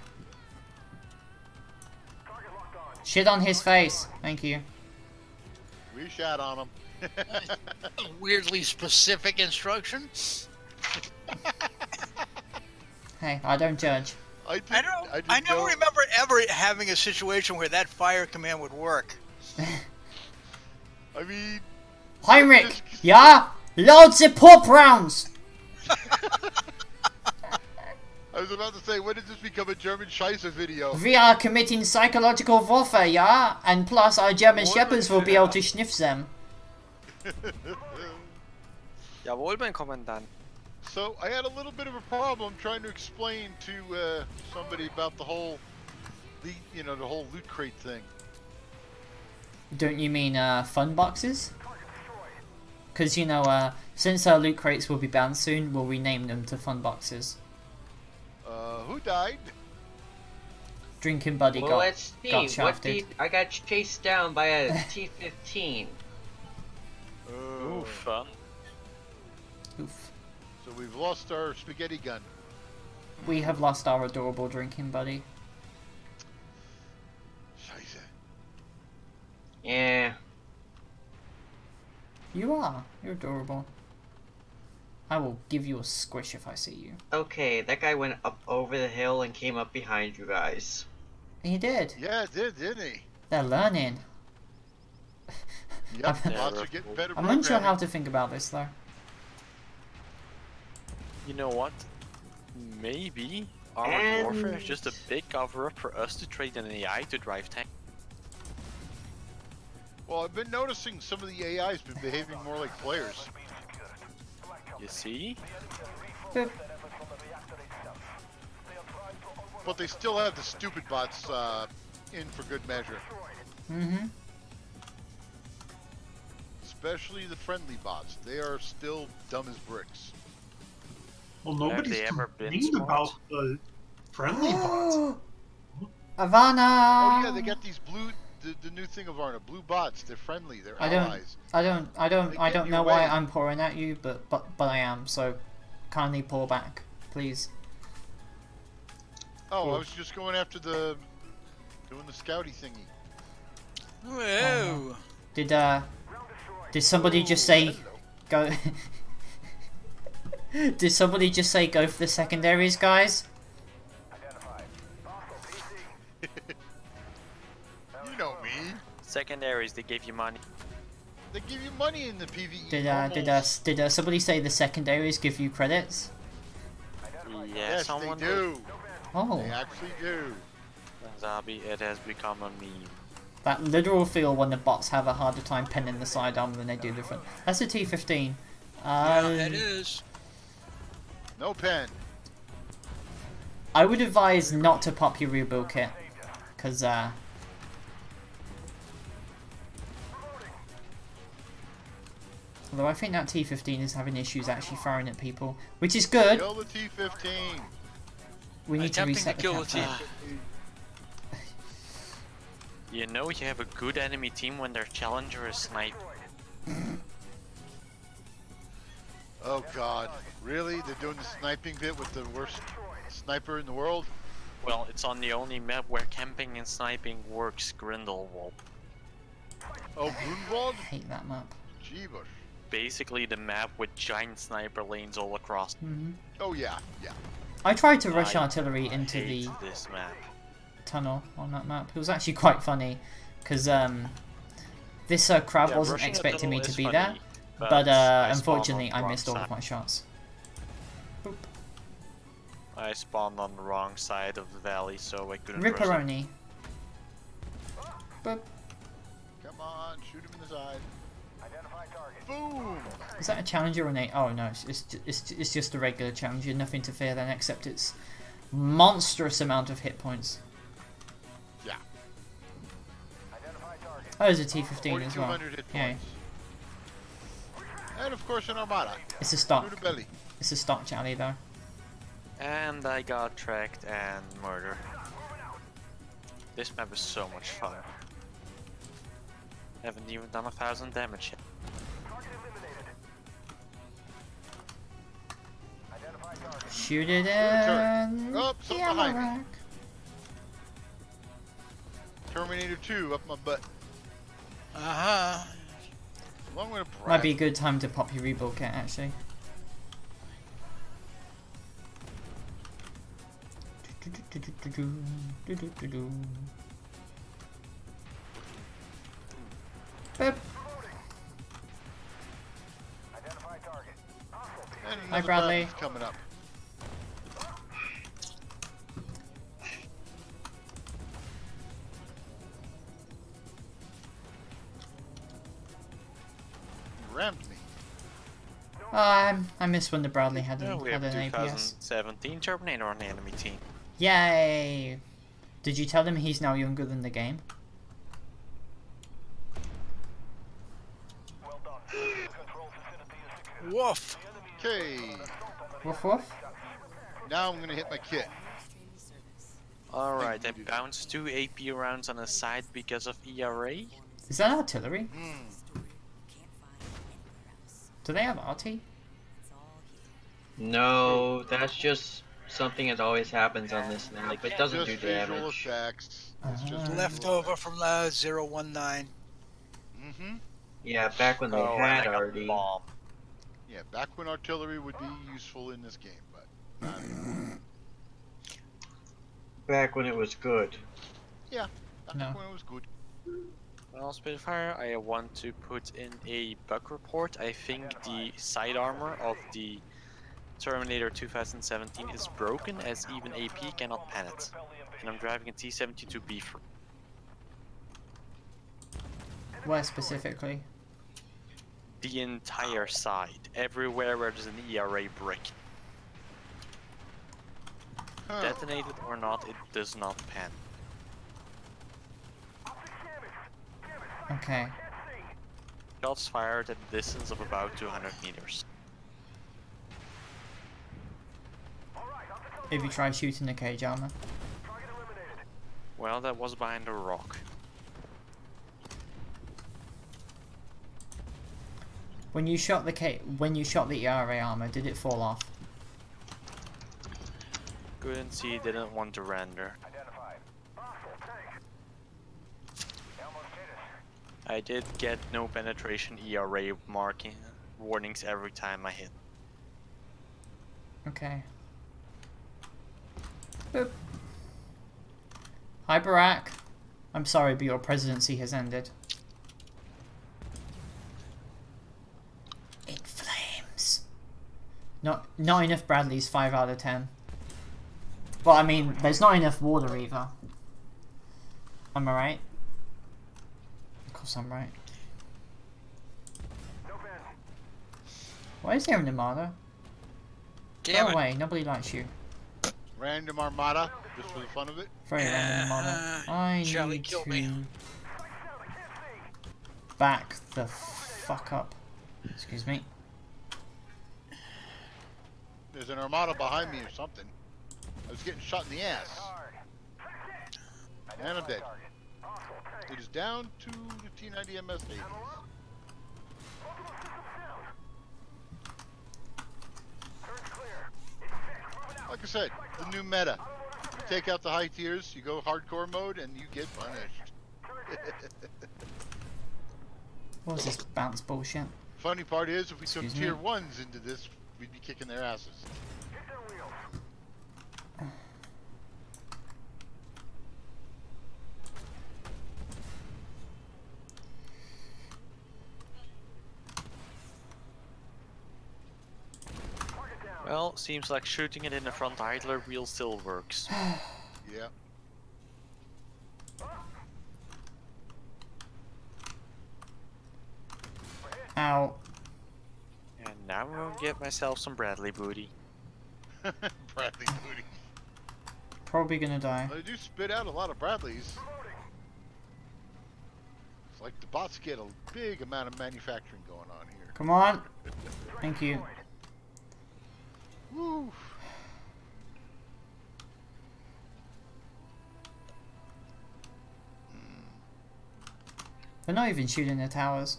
Shit on his face. Thank you. We shot on him. Weirdly specific instruction. Hey, I don't judge. I I never remember ever having a situation where that fire command would work. I mean, Heinrich! Ja? Load the pop rounds! I was about to say, when did this become a German Scheisse video? We are committing psychological warfare, yeah? And plus our German shepherds will be able to sniff them. Jawohl, mein Kommandant. So I had a little bit of a problem trying to explain to somebody about the whole, the whole loot crate thing. Don't you mean fun boxes? Because, you know, since our loot crates will be banned soon, we'll rename them to fun boxes. Who died? Drinking buddy Well, got let's see. shafted. I got chased down by a T-15. Ooh, fun. Oof. So we've lost our spaghetti gun. We have lost our adorable drinking buddy. Scheisse. Yeah. You are. You're adorable. I will give you a squish if I see you. Okay, that guy went up over the hill and came up behind you guys. He did. Yeah, it did, didn't he? They're learning. Yep, I'm- lots are getting better. I'm unsure how programming. to think about this though. You know what? Maybe armored And- warfare is just a big cover-up for us to trade an AI to drive tanks. Well, I've been noticing some of the AI's been behaving more like players. You see? Boop. But they still have the stupid bots in for good measure. Mm-hmm. Especially the friendly bots. They are still dumb as bricks. Well, nobody's they ever been complaining smart? about the friendly bots. Ivana! Oh yeah, they got these blue, the new thing of Varna, blue bots. They're friendly. They're I allies. don't They get know in your why way. I'm pouring at you, but I am, so kindly pour back, please. Oh, Cool. I was just going after doing the scouty thingy. Whoa. Did somebody just say go Did somebody just say go for the secondaries, guys? You know me. Secondaries, they gave you money. They give you money in the PvE. Did somebody say the secondaries give you credits? Yeah, Yes, someone they do. Oh, They actually do. Zabi, it has become a meme. that literal feel when the bots have a harder time penning the sidearm than they do the front. That's a T-15. Yeah, it is. No pen. I would advise not to pop your rebuild kit, because although I think that T-15 is having issues actually firing at people, which is good. Kill the T-15. We need to Attempting reset to the kill the countdown. team. You know you have a good enemy team when their challenger is sniped. Oh god. Really? They're doing the sniping bit with the worst sniper in the world? Well, it's on the only map where camping and sniping works, Grindelwald. Oh, Grunwald? I hate that map. Jeebus. Basically the map with giant sniper lanes all across. Oh yeah, yeah. I tried to rush I artillery into the hate this map. tunnel on that map. It was actually quite funny, because this crab Yeah, wasn't rushing a expecting me tunnel to is be funny, there, but I spawned on unfortunately the I wrong missed all of side. my shots. Boop. I spawned on the wrong side of the valley, so I couldn't rush it. Ripperoni. Boop. Come on, shoot him in the side. Boom! Is that a challenger or an? Oh no, it's just a regular challenger. Nothing to fear then, except its monstrous amount of hit points. Yeah. Oh, there's a T-15 as well. 4,200 hit Yeah, points. And of course an armada. it's a stock. Through the belly. It's a stock chally though. And I got tracked and murdered. This map is so much fun. Haven't even done 1,000 damage yet. Shoot it turret. in. Oh, something behind me. rack. Terminator 2 up my butt. Uh-huh. Well, I'm gonna brag. Might be a good time to pop your rebuild kit actually. Boop. And Hi, another Bradley. Bradley's coming up. You rammed me. I missed when the Bradley had, Oh, we have an APS. 2017 Terminator on the enemy team. Yay! Did you tell him he's now younger than the game? Woof. Okay. Woof woof. Now I'm gonna hit my kit. Alright, I bounced 2 AP rounds on the side because of ERA. Is that artillery? Mm. Do they have RT? No, that's just something that always happens on this map. It doesn't Just do visual damage. effects. It's just Leftover from 019. Mm-hmm. Yeah, back when they Oh, and I had got RD. bomb. Yeah, back when artillery would be useful in this game, but not anymore. Back when it was good. Back No. when it was good. Well, Spitfire, I want to put in a bug report. I think the side armor of the Terminator 2017 is broken, as even AP cannot pan it. And I'm driving a T-72B for Where specifically? the entire side, everywhere where there's an ERA brick. Huh. Detonated or not, it does not pan. Okay. Shots fired at a distance of about 200 meters. If you try shooting the cage armor. Well, that was behind a rock. When you shot the ERA armor, did it fall off? Couldn't see, didn't want to render. I did get no penetration ERA marking warnings every time I hit. Okay. Boop. Hi Barack. I'm sorry, but your presidency has ended. In flames. Not enough Bradley's 5 out of 10. But I mean, there's not enough water either. Am I right? Of course I'm right. Why is there an Armada? Damn Go it. away, nobody likes you. Random armada, just for the fun of it. Very random Armada. I Charlie need killed to me. back the fuck up. Excuse me. There's an armada behind me or something. I was getting shot in the ass. And I'm dead. It is down to the T90 MS 80s. Like I said, the new meta. You take out the high tiers, you go hardcore mode, and you get punished. What was this bounce bullshit? Funny part is, if we took Excuse me? tier 1s into this, we'd be kicking their asses. Well, seems like shooting it in the front idler wheel still works. Yeah. Ow. And now I'm gonna get myself some Bradley booty. Bradley booty. Probably gonna die. They do spit out a lot of Bradleys. It's like the bots get a big amount of manufacturing going on here. Come on. Thank you. Woo. They're not even shooting the towers.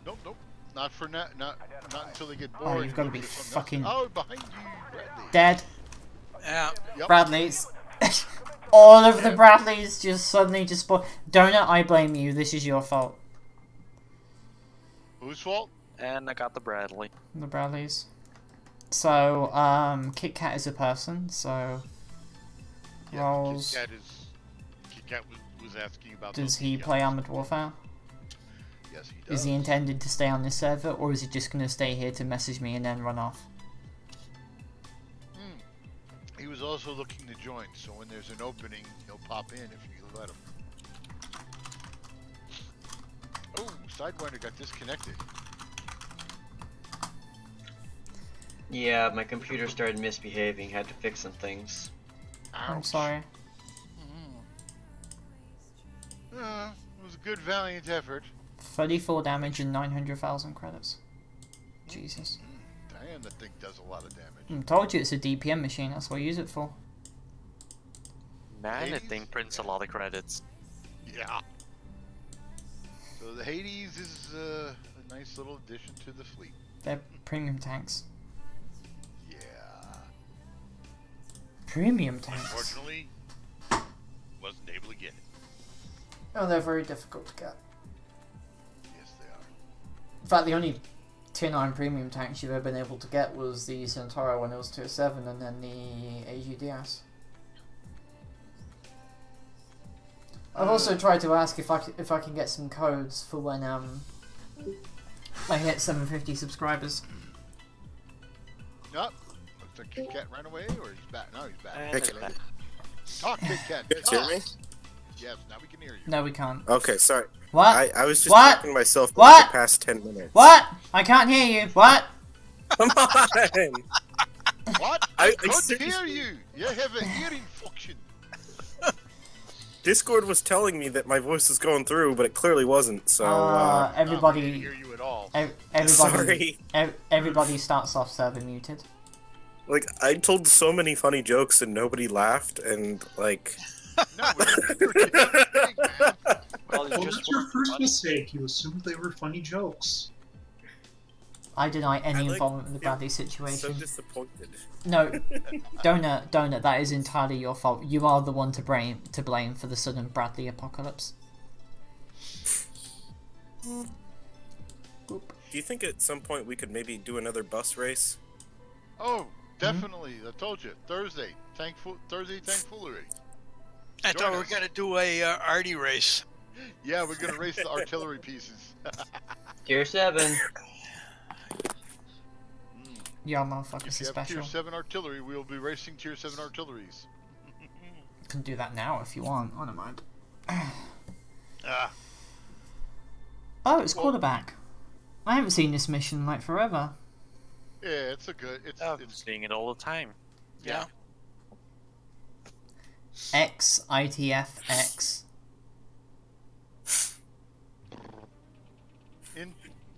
Nope, nope. Not for now. Not until they get bored. Oh, you've got to and be look for something fucking else. Oh, behind you, Bradley. dead. Yeah. Yep. Bradleys. All of the Bradleys just suddenly just spawn. Donut, I blame you. This is your fault. Whose fault? And I got the Bradley. The Bradleys. So, Kit Kat is a person, so... Yeah, Rolls... Kit Kat was asking about. Does those he videos. play Armored Warfare? Yes, he does. Is he intended to stay on this server, or is he just going to stay here to message me and then run off? He was also looking to join, so when there's an opening, he'll pop in if you let him. Oh, Sidewinder got disconnected. Yeah, my computer started misbehaving. Had to fix some things. I'm Ouch. sorry. It was a good, valiant effort. 34 damage and 900,000 credits. Jesus. Damn, that thing does a lot of damage. I told you it's a DPM machine, that's what I use it for. Man, that Hades? thing prints a lot of credits. Yeah. So the Hades is a nice little addition to the fleet. They're premium tanks. Yeah. Premium tanks? Unfortunately, wasn't able to get it. Oh, they're very difficult to get. Yes, they are. In fact, the only tier 9 premium tanks you've ever been able to get was the Centauro when it was tier 7, and then the AGDS. I've also tried to ask if I can get some codes for when I hit 750 subscribers. Yup. Looks like Kit Kat ran away, or he's back. No, he's back. And it's back. Talk, Kit Kat. You guys hear me? Yes, now we can hear you. No, we can't. Okay, sorry. What? I was just What? talking to myself for What? like the past 10 minutes. What? I can't hear you. What? Come on! What? I I couldn't seriously- hear you. You have a hearing function. Discord was telling me that my voice was going through, but it clearly wasn't, so, No, we everybody, didn't hear you at all. everybody, Sorry. everybody starts off server muted. like, I told so many funny jokes and nobody laughed, and, like... No, we were kidding, man. Well, Well, that's your first mistake. You assumed they were funny jokes. I deny any I, like, involvement in the feel Bradley so situation. disappointed. No, Donut, that is entirely your fault. You are the one to blame for the sudden Bradley apocalypse. Do you think at some point we could maybe do another bus race? Oh, definitely. I told you. Thursday Tankfoolery. I Join thought we were us. gonna do a arty race. Yeah, we're gonna race the artillery pieces. Tier 7. Yeah, motherfuckers If are you have special. tier 7 artillery, we will be racing tier 7 artilleries. You can do that now if you want. I don't mind. Ah, Oh, it's Well- quarterback. I haven't seen this mission like forever. yeah, it's a good. I'm It's seeing it all the time. Yeah. X ITF X.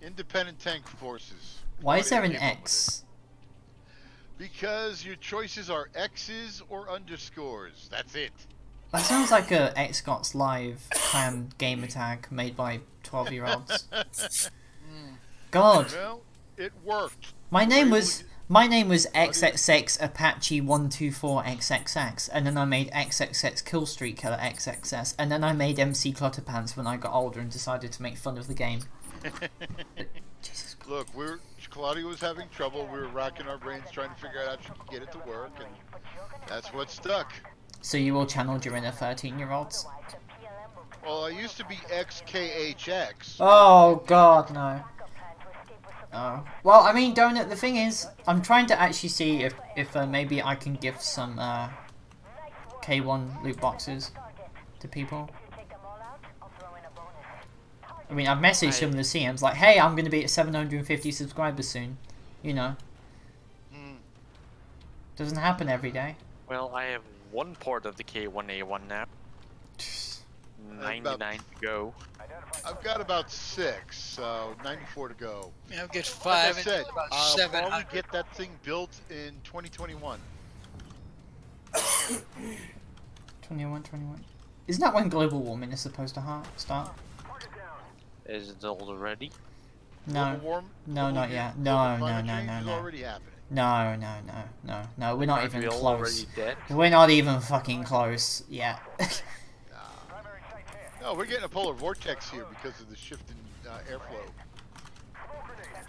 independent tank forces. Why is there an Nobody came up with X? it. Because your choices are X's or underscores. That's it. That sounds like a Xbox Live clan gamer tag made by 12-year-olds. God, Well, it worked. my name was Able XXX Apache 124XXX, and then I made XXX Killstreak Killer XXS, and then I made MC Clutterpants when I got older and decided to make fun of the game. Jesus Christ. Look, Claudia was having trouble. We were racking our brains trying to figure out how she could get it to work, and that's what stuck. So you all channeled your inner 13-year-olds? Well, I used to be XKHX. Oh God, no. Oh. Well, I mean, Donut, the thing is, I'm trying to actually see if maybe I can give some K1 loot boxes to people. I mean, I've messaged some of the CMs like, hey, I'm going to be at 750 subscribers soon. You know. Doesn't happen every day. Well, I have one port of the K1A1 now. 99 to go. I've got about 6, so 94 to go. Yeah, I'll get 5 Like I and said, about I'll 700. probably get that thing built in 2021. 21. Isn't that when global warming is supposed to start? Is it already? No. No, not yet. No. Already happening. No, we're not Aren't even we all close. already dead? We're not even fucking close yet. No, we're getting a polar vortex here because of the shift in airflow.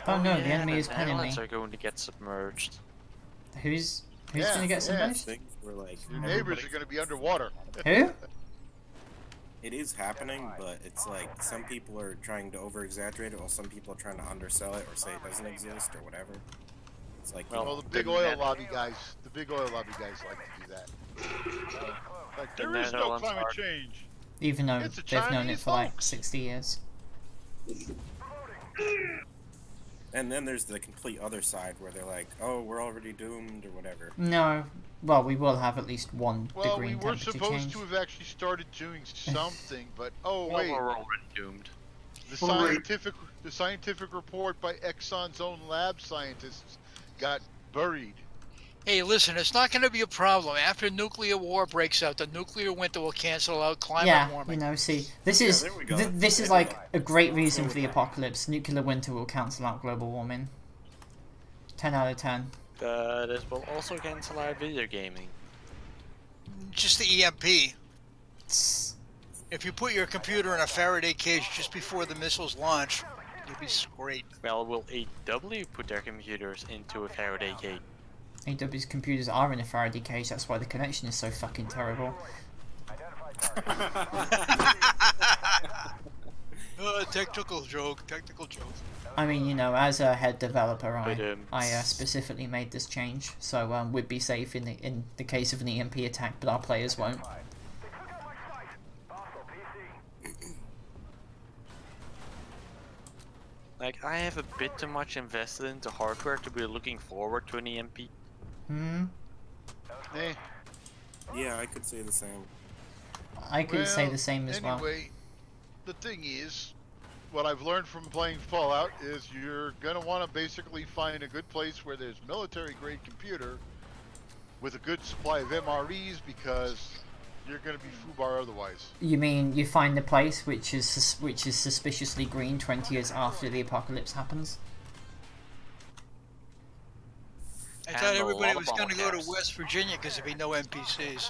Oh no, the Yeah, enemy is penning me. Netherlands are going to get submerged. Who's gonna get submerged? Things were like Your neighbors are going to be underwater. Who? It is happening, but it's like some people are trying to over-exaggerate it, while some people are trying to undersell it or say it doesn't exist or whatever. It's like, Well, the big oil lobby guys, like to do that. Like, there is no climate change. Even though It's a they've known it Chinese for like hoax. 60 years. and then there's the complete other side where they're like, oh, we're already doomed or whatever. No. Well, we will have at least 1 Well, degree we in were temperature supposed change. to have actually started doing something, but oh Well, wait, we're already doomed. the scientific report by Exxon's own lab scientists got buried. Hey, listen, it's not going to be a problem. After nuclear war breaks out, the nuclear winter will cancel out climate warming. You know, see, this is there we go. this is like a great reason for the apocalypse. Nuclear winter will cancel out global warming. 10 out of 10. But it will also cancel out video gaming. Just the EMP. If you put your computer in a Faraday cage just before the missiles launch, you'll be great. Well, will AW put their computers into a Faraday cage? AW's computers are in a Faraday cage, that's why the connection is so fucking terrible. Technical joke. I mean, you know, as a head developer, I specifically made this change, so we'd be safe in the case of an EMP attack, but our players won't. Like, I have a bit too much invested into hardware to be looking forward to an EMP. Yeah, I could say the same. I could say the same as well. Anyway, the thing is, what I've learned from playing Fallout is you're gonna want to basically find a good place where there's military-grade computer with a good supply of MREs, because you're gonna be foobar otherwise. You mean you find the place which is suspiciously green 20 years after the apocalypse happens? I thought everybody was going to go to West Virginia because there'd be no NPCs.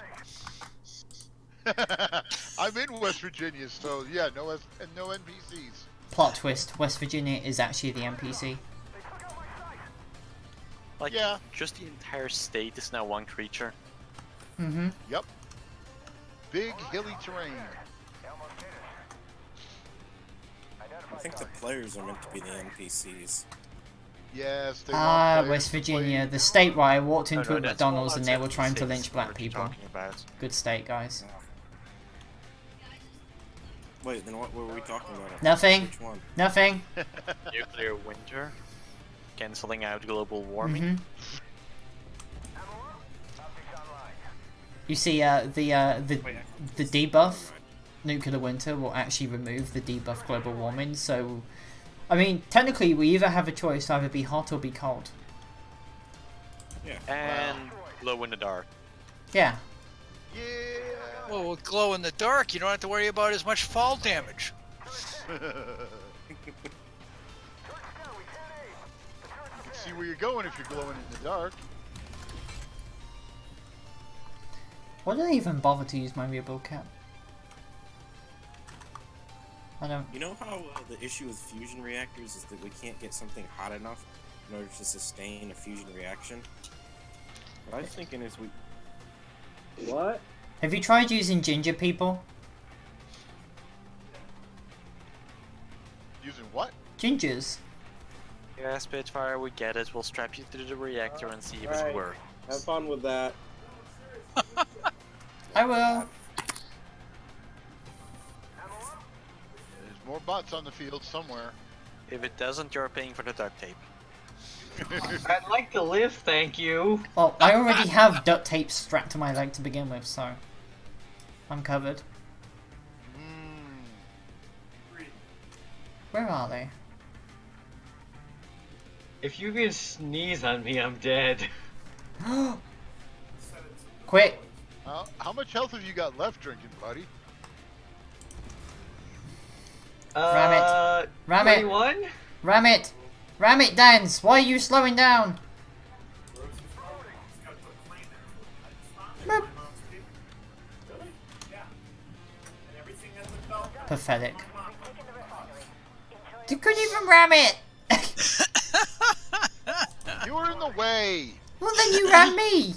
I'm in West Virginia, so yeah, no NPCs. Plot twist, West Virginia is actually the NPC. Like, Yeah. just the entire state is now one creature. Yep. Big hilly terrain. I think the players are meant to be the NPCs. Yes, they Ah, want players West to play. Virginia, the state where I walked into No, a that's McDonald's Fallout and they were trying to 76 lynch black what you're people. talking about. Good state, guys. Wait, then what were we talking about? Nothing. Which one? Nothing. Nuclear winter, cancelling out global warming. You see, the debuff, nuclear winter, will actually remove the debuff global warming. So, I mean, technically, we either have a choice to either be hot or be cold. Yeah. And glow in the dark. Yeah. Yeah. Well, with glow in the dark, you don't have to worry about as much fall damage. You can see where you're going if you're glowing in the dark. Why do they even bother to use my rebuild cap? I don't. You know how the issue with fusion reactors is that we can't get something hot enough in order to sustain a fusion reaction? What I was thinking is we... What? Have you tried using ginger people? Using what? Gingers. Yeah, Spitfire, we get it. We'll strap you to the reactor and see if it Alright. works. Have fun with that. I will. There's More bots on the field somewhere. If it doesn't, you're paying for the duct tape. I'd like to live, thank you. Well, I already have duct tape strapped to my leg to begin with, so I'm covered. Where are they? If you can sneeze on me, I'm dead. Quick! How much health have you got left drinking, buddy? Ram it. Ram it. 21? Ram it! Ram it, Dance! Why are you slowing down? Boop. Pathetic. You couldn't even ram it! You were in the way! Well then you ram me!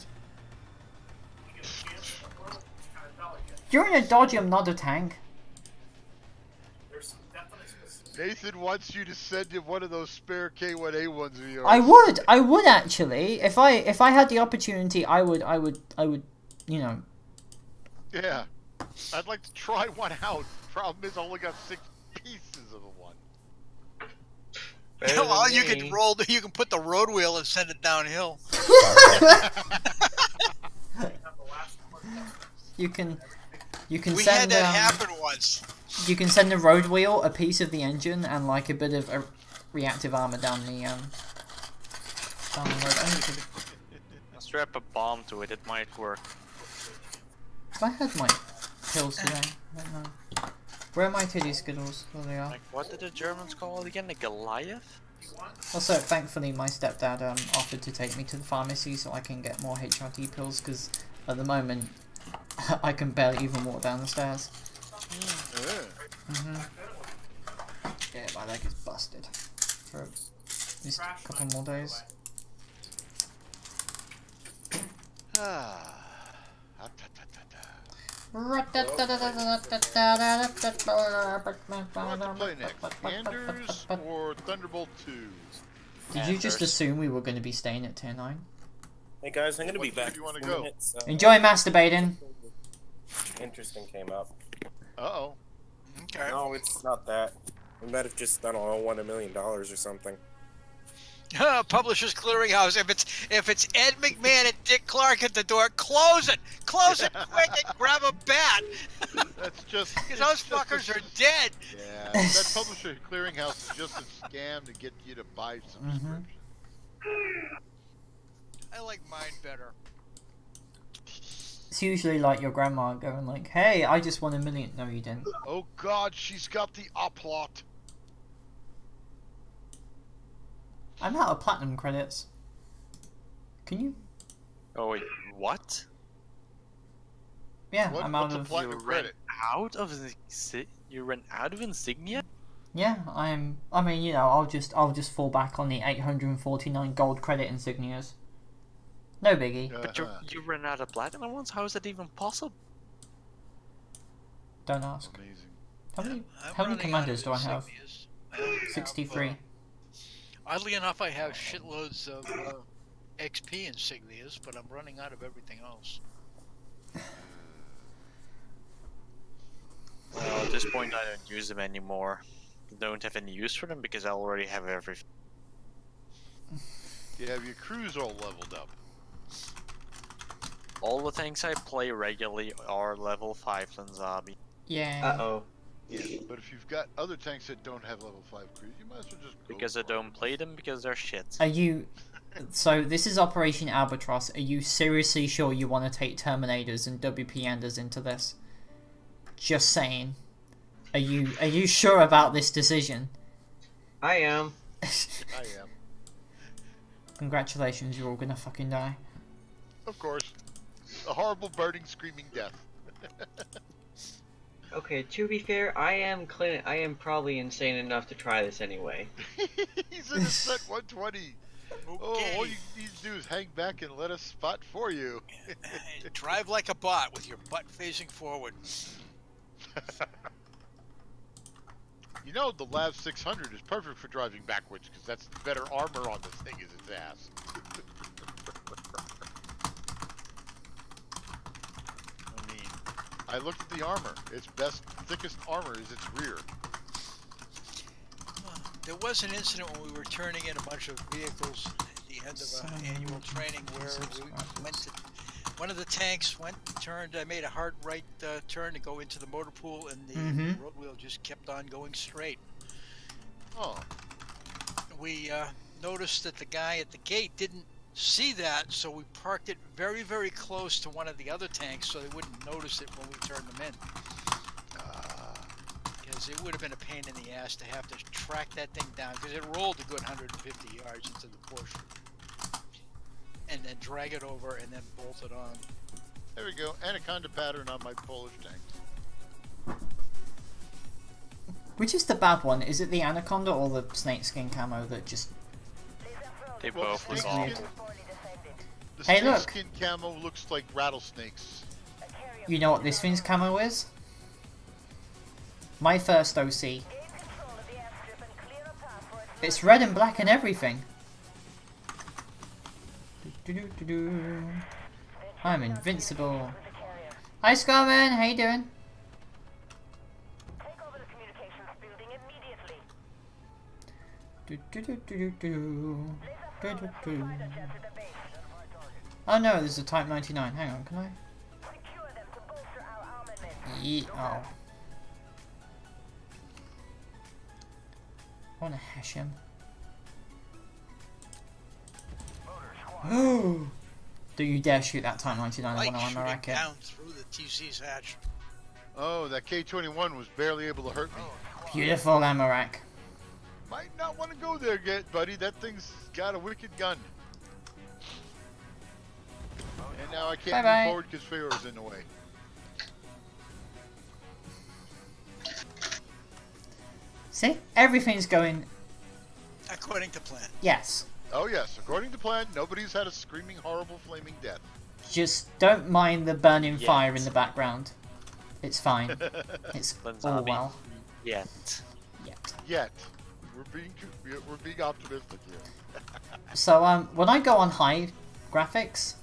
You're in a dodgy, I'm not a tank. Nathan wants you to send him one of those spare K1A ones of yours. I would actually. If I had the opportunity, I would, you know. Yeah. I'd like to try one out. Problem is I only got 6 pieces of one. Well, you can you can put the road wheel and send it downhill. You can We send had that happen once. You can send the road wheel, a piece of the engine, and like a bit of reactive armor down the road. Strap a bomb to it, it might work. Have I had my pills today? I don't know. Where are my titty skittles? There they are. Like, what did the Germans call it again? A Goliath? Also, thankfully, my stepdad offered to take me to the pharmacy so I can get more HRT pills, because at the moment, I can barely even walk down the stairs. Yeah, my leg is busted for at least a couple more days. What to play next? Anders or Thunderbolt 2? Did you just assume we were going to be staying at tier 9? Hey guys, I'm gonna be back. Do you want to in go? minutes, Enjoy masturbating. Interesting came up. Uh-oh. Okay. No, it's not that. We might have just, I don't know, won $1 million or something. Publishers Clearinghouse. If it's Ed McMahon and Dick Clark at the door, close it quick and grab a bat. That's just because those fuckers are dead. Yeah, that Publisher Clearinghouse is just a scam to get you to buy subscriptions. I like mine better. It's usually like your grandma going like, "Hey, I just won $1 million." No, you didn't. Oh God, she's got the oplot. I'm out of platinum credits. Can you? Oh wait, what? Yeah, I'm out of platinum credit. Out of you ran out of insignia? Yeah, I mean, you know, I'll just fall back on the 849 gold credit insignias. No biggie. But you ran out of platinum ones? How is that even possible? Don't ask. Amazing. How many commanders do I have? 63. Oddly enough, I have shitloads of XP insignias, but I'm running out of everything else. Well, at this point, I don't use them anymore. Don't have any use for them because I already have everything. You have your crews all leveled up. All the tanks I play regularly are level 5 Lanzabi. Yeah. Uh-oh. Yeah, but if you've got other tanks that don't have level 5 crews, you might as well just go Because I don't play them because they're shit. Are you... So, this is Operation Albatross. Are you seriously sure you want to take Terminators and WP Enders into this? Just saying. Are you sure about this decision? I am. I am. Congratulations, you're all gonna fucking die. Of course. A horrible, burning, screaming death. Okay, to be fair, I am probably insane enough to try this anyway. He's in a set 120. Okay. Oh, all you need to do is hang back and let us spot for you. Drive like a bot with your butt facing forward. You know, the Lav 600 is perfect for driving backwards because that's better armor on this thing is its ass. I mean, I looked at the armor. Its best, thickest armor is its rear. There was an incident when we were turning in a bunch of vehicles at the end of an annual training where we went to one of the tanks turned. I made a hard right turn to go into the motor pool, and the road wheel just kept on going straight. Oh. We noticed that the guy at the gate didn't see that, so we parked it very, very close to one of the other tanks so they wouldn't notice it when we turned them in. Because it would have been a pain in the ass to have to track that thing down, because it rolled a good 150 yards into the bush. And then drag it over and then bolt it on. There we go. Anaconda pattern on my Polish tank. Which is the bad one? Is it the anaconda or the snakeskin camo that just... They Well, both the look snakeskin- awful. The Hey, look. snakeskin camo looks like rattlesnakes. You know what this thing's camo is? My first OC. It's red and black and everything. I'm invincible. Hi Scarman, how you doing? Oh no, there's a Type 99. Hang on, can I? Oh. I wanna hash him. Oh! Do you dare shoot that Type 99 Like when I'm on the shooting racket? down through the TC's hatch. Oh, that K-21 was barely able to hurt me. Beautiful ammo rack. Might not want to go there yet, buddy. That thing's got a wicked gun. And now I can't Bye-bye. move forward because Pharaoh's in the way. See? Everything's going... According to plan. Yes. Oh yes, according to plan, nobody's had a screaming, horrible, flaming death. Just don't mind the burning Yet. fire in the background. It's fine. It's all Zombie. well. Yet. Yet, we're being optimistic here. So when I go on high graphics,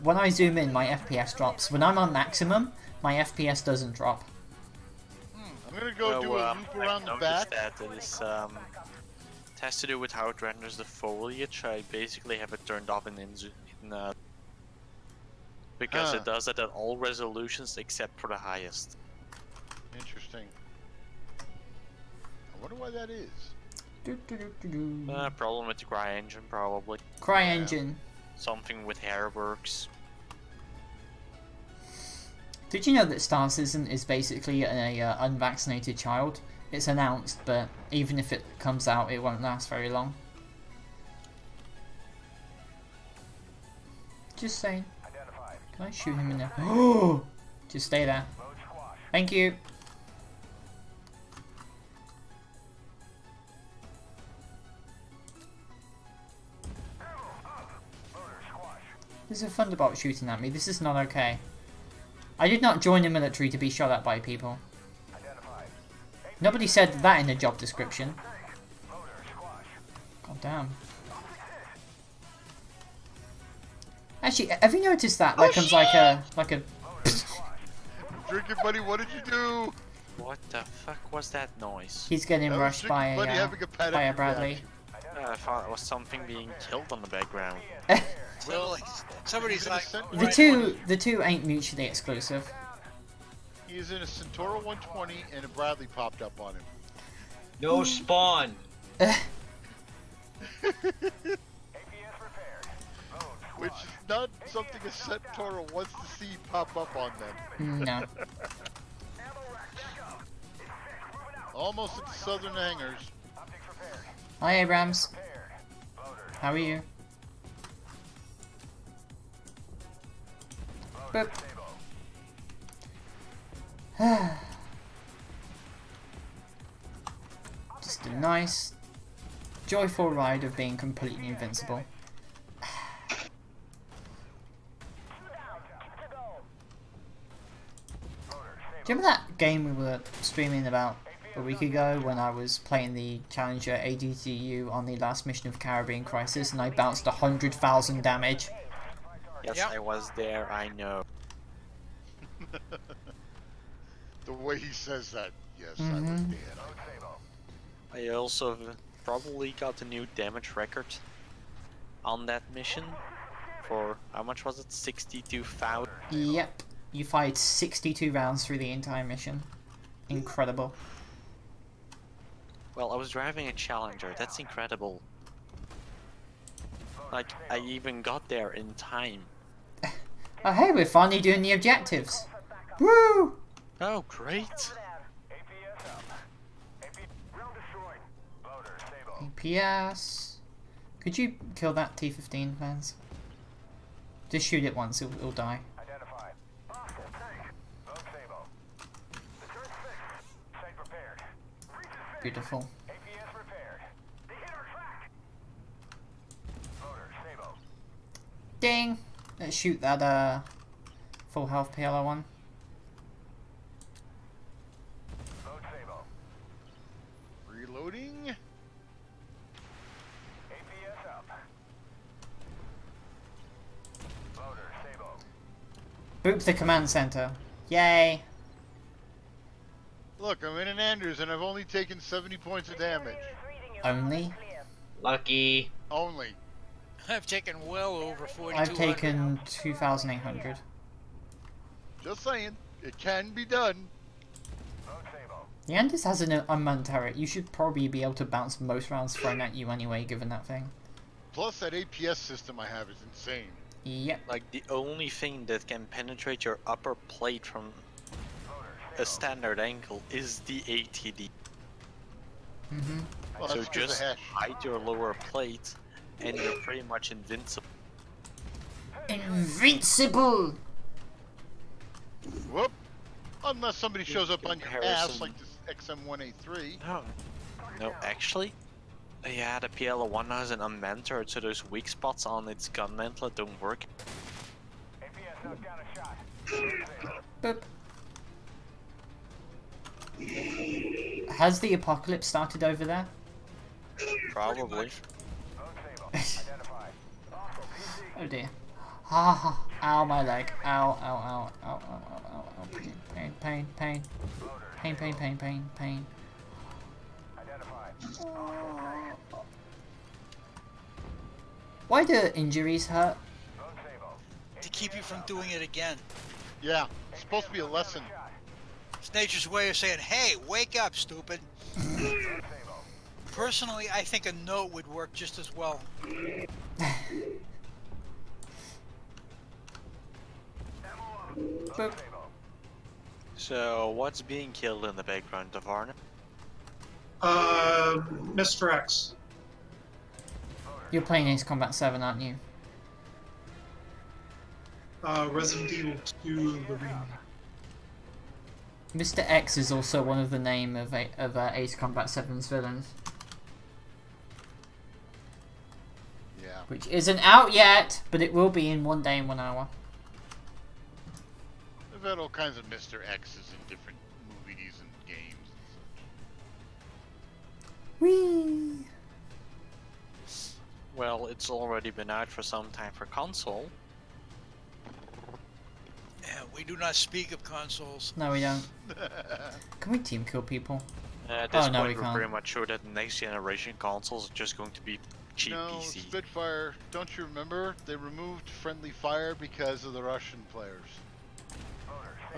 when I zoom in, my FPS drops. When I'm on maximum, my FPS doesn't drop. I'm gonna go do a loop around the back. That it is, it has to do with how it renders the foliage. I basically have it turned off because it does it at all resolutions except for the highest. Interesting. I wonder why that is. Problem with the CryEngine, probably. CryEngine. Something with hairworks. Did you know that Star Citizen is basically a unvaccinated child? It's announced, but even if it comes out, it won't last very long. Just saying. Can I shoot him in the... Oh! Just stay there. Thank you. There's a Thunderbolt shooting at me. This is not okay. I did not join the military to be shot at by people. Nobody said that in the job description. God damn. Actually, have you noticed that there comes like a Drinking buddy, what did you do? What the fuck was that noise? He's getting That was rushed Drinking by Buddy having a panic a Bradley. I thought it was something being killed on the background. Well, somebody's like, The two ain't mutually exclusive. He is in a Centauro 120 and a Bradley popped up on him. No spawn. Which is not something a Centauro wants to see pop up on them. No. Almost at the southern hangars. Hi Abrams. How are you? Boop. Just a nice, joyful ride of being completely invincible. Do you remember that game we were streaming about a week ago when I was playing the Challenger ADTU on the last mission of Caribbean Crisis and I bounced 100,000 damage? Yes, Yep. I was there, I know. The way he says that, yes, I was dead. I also probably got a new damage record on that mission for, how much was it? 62,000. Yep. You fired 62 rounds through the entire mission. Incredible. Well, I was driving a Challenger, that's incredible. Like, I even got there in time. Oh hey, we're finally doing the objectives. Woo! Oh, great! APS. Could you kill that T-15, Vance? Just shoot it once, it'll die. Beautiful. Ding! Let's shoot that full health PLO one. Reloading. Boop the command center. Yay! Look, I'm in an Anders and I've only taken 70 points of damage. Only? Lucky. Only. I've taken well over 4,200. I've taken 2,800. Just saying, it can be done. The Anders has an unmanned turret. You should probably be able to bounce most rounds thrown at you anyway, given that thing. Plus that APS system I have is insane. Yep. Like, the only thing that can penetrate your upper plate from a standard angle is the ATD. Mm-hmm. Well, So that's just the hash. hide your lower plate and you're pretty much invincible. Invincible! Whoop. Unless somebody shows up on your ass Comparison. like this XM1A3. No, actually, yeah, the PL1 has an unmanned turret, so those weak spots on its gun mantlet don't work. Boop. Has the apocalypse started over there? Probably. Oh dear. Ha ha. Ow, my leg. Ow, ow, ow, ow, ow, ow, ow, ow. Pain, pain, pain, pain. Pain, pain, pain, pain, pain. Why do injuries hurt? To keep you from doing it again. Yeah, it's supposed to be a lesson. It's nature's way of saying, hey, wake up, stupid. Personally, I think a note would work just as well. Boop. So, what's being killed in the background of Arne? Mr. X. You're playing Ace Combat 7, aren't you? Resident Evil 2, the remake. Mr. X is also one of the name of Ace Combat 7's villains. Yeah. Which isn't out yet, but it will be in 1 day and 1 hour. I've had all kinds of Mr. X's in different movies and games and such. Whee! Well, it's already been out for some time for console. Yeah, we do not speak of consoles. No, we don't. Can we team kill people? At this Oh, no, we point, we're can't. pretty much sure that the next generation consoles are just going to be cheap No, PC. Spitfire, don't you remember? They removed friendly fire because of the Russian players.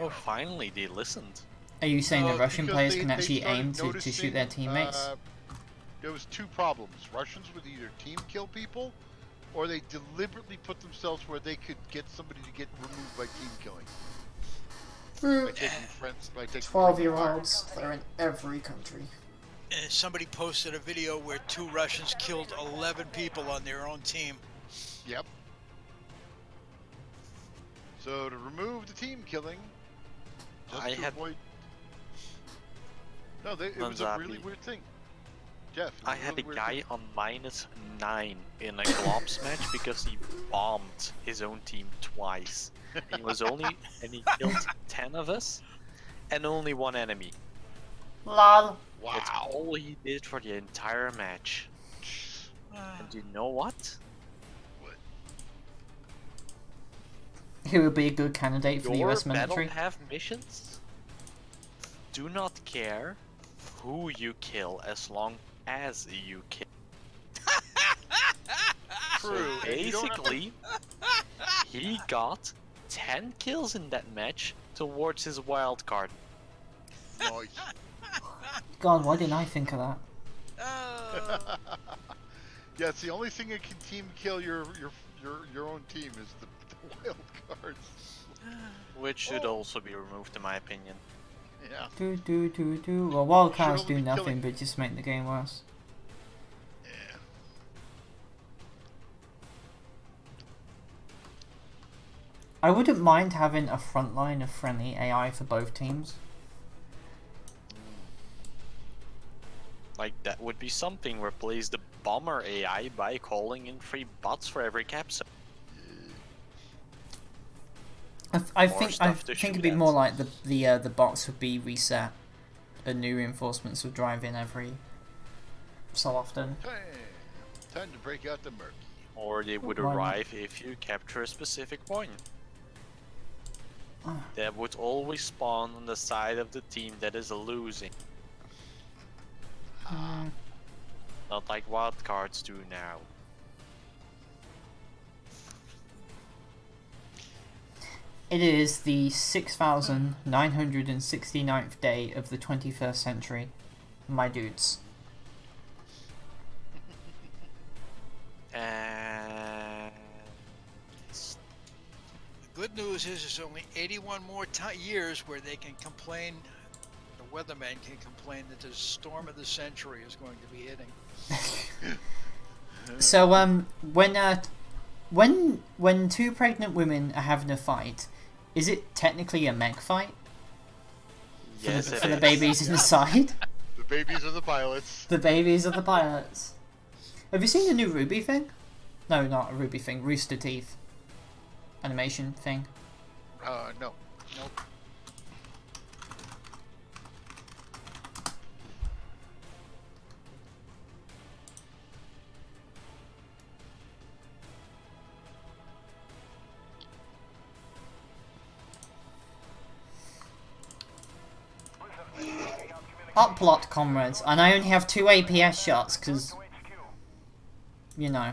Oh, finally, they listened. Are you saying the Uh, Russian because players they- can they actually started aim to shoot their noticing, teammates? There was two problems. Russians would either team kill people, or they deliberately put themselves where they could get somebody to get removed by team killing. By taking friends, by taking 12-year-olds, they're in every country. Somebody posted a video where 2 Russians killed 11 people on their own team. Yep. So to remove the team killing, just I to had- avoid. No, it was a really Manzapi. weird thing. Jeff, it I was a had a really weird guy thing. on -9 in a globs match because he bombed his own team twice. He was only and he killed 10 of us and only 1 enemy. LOL. That's Wow. all he did for the entire match. And you know what? He would be a good candidate for the Your US battle military. path missions do not care who you kill as long as you kill. True. So basically, he got 10 kills in that match towards his wild card. Nice. God, why didn't I think of that? Yeah, it's the only thing that can team kill your own team is the wild cards. Which should also be removed in my opinion. Yeah. Well, wildcards Should do only be nothing killing- but just make the game worse. Yeah. I wouldn't mind having a front line of friendly AI for both teams. Like, that would be something. Replace the bomber AI by calling in 3 bots for every capsule. I More think stuff to it'd shoot be at. more like the bots would be reset, and new reinforcements would drive in every so often. Time to break out the murky. Or they would Why not? arrive if you capture a specific point. That would always spawn on the side of the team that is losing. Not like wildcards do now. It is the 6,969th day of the 21st century, my dudes. And The good news is there's only 81 more years where they can complain, the weathermen can complain that the storm of the century is going to be hitting. So when two pregnant women are having a fight, is it technically a meg fight? yes, For the babies inside? The babies are the pilots. The babies of the pilots. Have you seen the new Ruby thing? No, not a Ruby thing. Rooster Teeth animation thing. No. Nope. Upplot, comrades, and I only have 2 APS shots because, you know.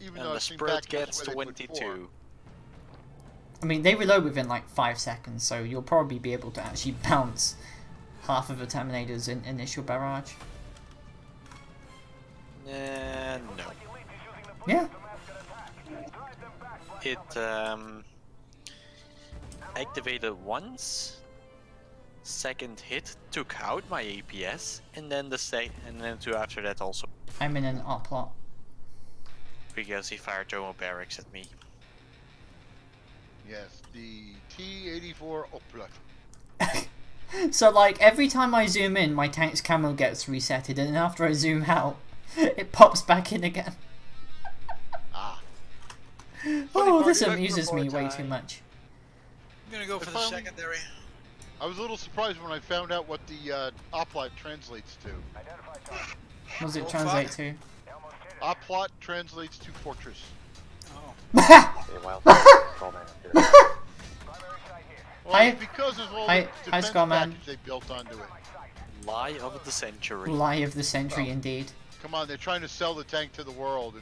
Even and though the I've seen spread back gets where they put 22. I mean, they reload within like 5 seconds, so you'll probably be able to actually bounce half of the Terminator's initial barrage. No. Yeah. It activated once. Second hit took out my APS, and then two after that also, I'm in an upplot. because he fired Jomo barracks at me. Yes, the T-84 Oplat. So like every time I zoom in, my tank's camo gets resetted, and then after I zoom out, it pops back in again. Ah. Oh, part this is amuses me report way time. too much. I'm gonna go for the Finally- secondary. I was a little surprised when I found out what the Oplat translates to. What does it Oh, translate fuck. to? Oplat translates to fortress. Oh. Well, Hi- it's because of all hi- the hi, defense Scarman. package they built onto it. Lie of the century. Lie of the century, indeed. Come on, they're trying to sell the tank to the world,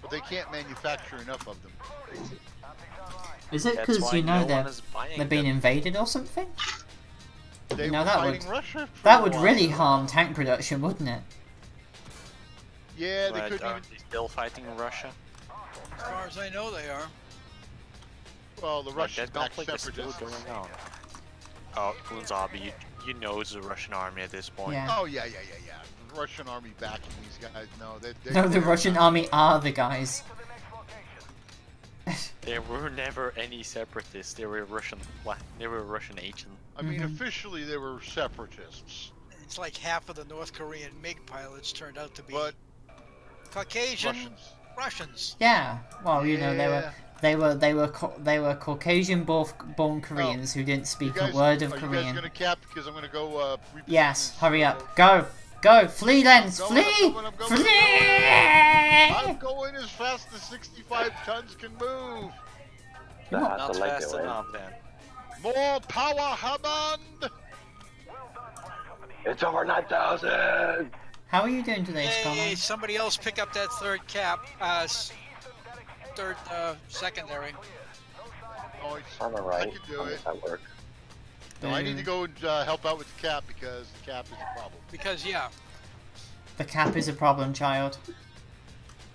but they can't manufacture enough of them. Is it That's because why you know no one is buying they're being them. invaded or something? They No, were that fighting would- Russia for That a would while. really harm tank production, wouldn't it? Yeah, they But couldn't are even. they still fighting Russia? As far as I know, they are. Well, the Like, Russians that backed conflict is still separatists. going on. Oh, Kunzabi, you know it's the Russian army at this point. Yeah. Oh yeah. The Russian army backing these guys. No, they. No, the Russian army are the guys. There were never any separatists. They were Russian. They were Russian agents. I mean, officially they were separatists, It's like half of the North Korean MiG pilots turned out to be but Caucasian Russians. Russians. Yeah. Well, you know Yeah. they were Caucasian-born Koreans who didn't speak You guys, a word of are you Korean. guys gonna cap? Because I'm gonna go. Yes. Hurry up. Go. Go. Flee, Lens. I'm Flee. going, I'm going. Flee. I'm going as fast as 65 tons can move. Not fast enough then. More power, Hammond! It's over 9,000! How are you doing today, Hey, Scotland? somebody else pick up that third cap. Third secondary. Oh, On the right. I can do How it. does that work? No, I need to go and help out with the cap because the cap is a problem. Because yeah. The cap is a problem, child.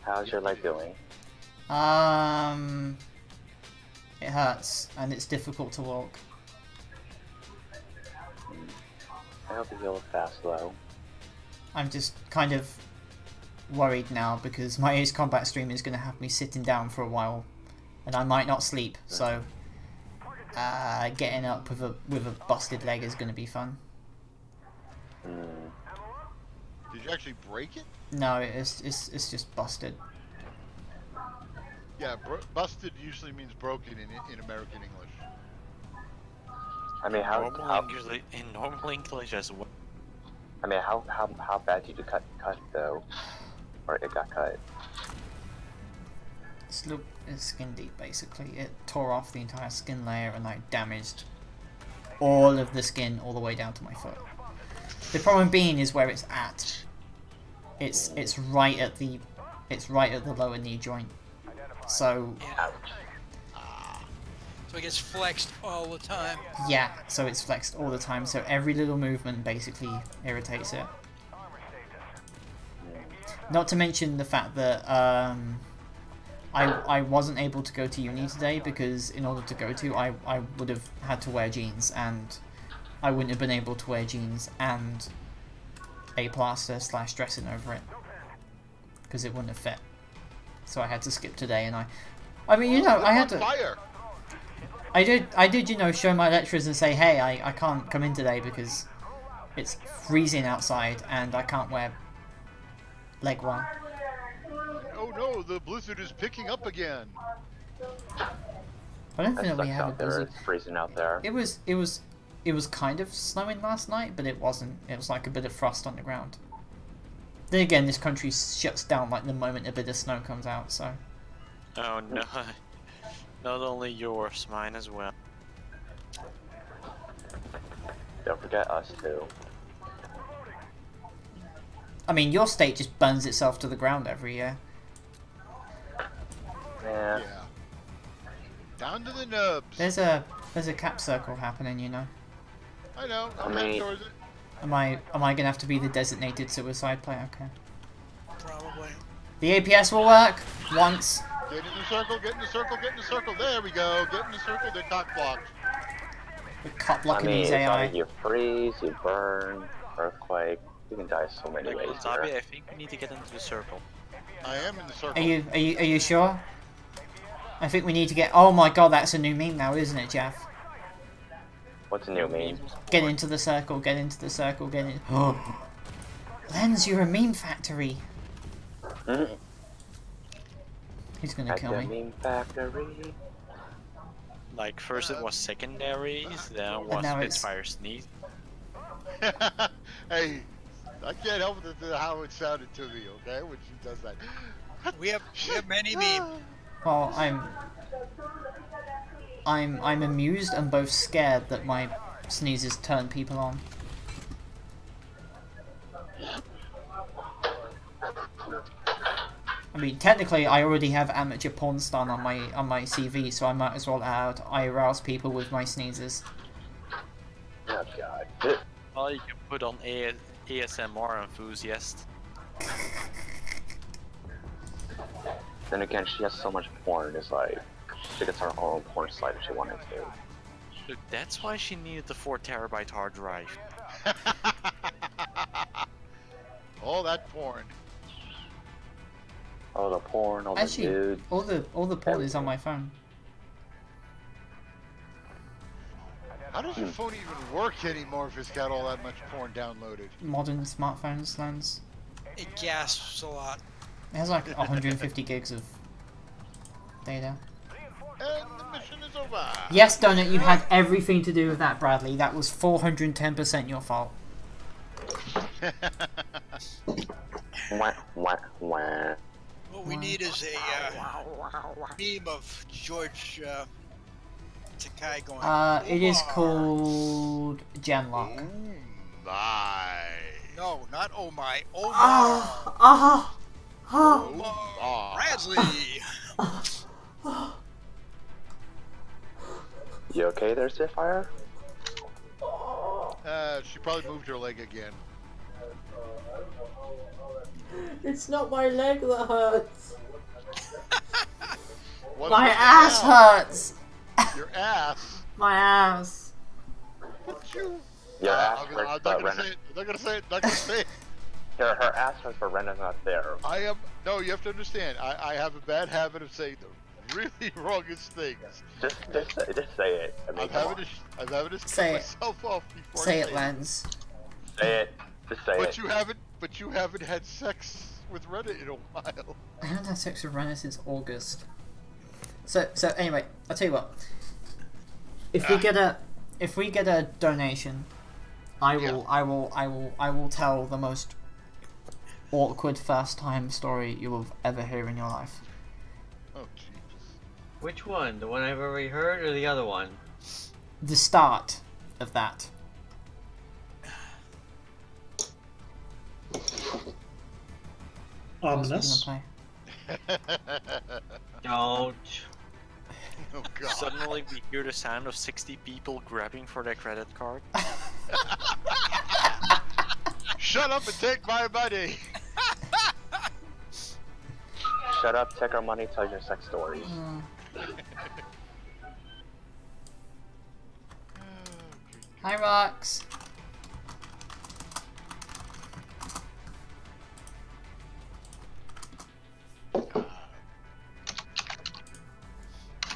How's your leg doing? It hurts, and it's difficult to walk. I hope you heal fast though. I'm just kind of worried now because my Ace Combat stream is going to have me sitting down for a while, and I might not sleep. So, getting up with a busted leg is going to be fun. Did you actually break it? No, it's just busted. Yeah, busted usually means broken in American English. I mean, how in normal English as well. I mean, how bad did you cut though, or it got cut? It's skin deep basically. It tore off the entire skin layer and like damaged all of the skin all the way down to my foot. The problem being is where it's at. It's right at the lower knee joint. So So it gets flexed all the time. yeah, so it's flexed all the time. So every little movement basically irritates it. Not to mention the fact that I wasn't able to go to uni today because in order to go to I would have had to wear jeans, and I wouldn't have been able to wear jeans and a plaster / dressing over it because it wouldn't have fit. So I had to skip today, and I mean, you know, I had to. Fire. I did, you know, show my lecturers and say, hey, I can't come in today because it's freezing outside and I can't wear leg one. Oh no, the blizzard is picking up again. I don't think that we have a blizzard. It's freezing out there. It was kind of snowing last night, but it wasn't. It was like a bit of frost on the ground. Then again, this country shuts down like the moment a bit of snow comes out, so. Oh no. Not only yours, mine as well. Don't forget us too. I mean, your state just burns itself to the ground every year. Yeah. Down to the nubs. There's a cap circle happening, you know. I know. I'm heading towards it. Am I gonna have to be the designated suicide player? Okay. Probably. The APS will work once. Get in the circle, get in the circle, get in the circle. There we go. Get in the circle. They're cock blocked. We're cock blocking these it's AI. either you freeze, you burn, earthquake. You can die so many ways Tabi, here. I think we need to get into the circle. I am in the circle. Are you sure? I think we need to get. Oh my god, that's a new meme now, isn't it, Jeff? What's a new meme? Get into the circle. Get into the circle. Get in. Oh, Lens, you're a meme factory. He's gonna At kill the me. meme factory. Like first it was secondaries, then it was now it's- Spitfire sneeze. Hey, I can't help how it sounded to me. Okay, when she does that. We have many memes. Well, I'm amused and both scared that my sneezes turn people on. I mean, technically, I already have amateur porn star on my CV, so I might as well add I arouse people with my sneezes. Oh god. Well, you can put on ASMR enthusiast. Then again, she has so much porn. It's like she gets her own porn site if she wanted to. Look, that's why she needed the 4 terabyte hard drive. All that porn. All the porn, all the Actually, nudes. all the porn is on my phone. How does your phone even work anymore if it's got all that much porn downloaded? Modern smartphones, Lens. It gasps a lot. It has like 150 gigs of data. And the mission is over. Yes, Donut, you had everything to do with that, Bradley. That was 410% your fault. Wah, wah, wah. What we need is a meme of George Takai going. It is called Genlock. my. No, not oh my. Oh Ah! my. Ah! Oh, Bradley. You okay there, Spitfire? she probably moved her leg again. It's not my leg that hurts. What My about ass your hurts. Your ass? My ass. What you? Your ass I'm hurts, not but gonna Ren. say it. I'm not gonna say it. Not gonna say it. Her ass hurts, but Rena's not there. I am. No, you have to understand. I have a bad habit of saying the really wrongest things. Just say it. I mean, I'm having to Say cut it. myself off before Say I it, Lens. Say it. Just say But it. you haven't had sex with Reddit in a while. I haven't had sex with Renna since August. So anyway, I'll tell you what. If we get a donation, I will tell the most awkward first time story you will ever hear in your life. Oh Jesus. Which one? The one I've already heard or the other one? The start of that. Ominous. Don't. Oh God. Suddenly we hear the sound of 60 people grabbing for their credit card. Shut up and take my money. Shut up, take our money, tell your sex stories. Hi, Rox.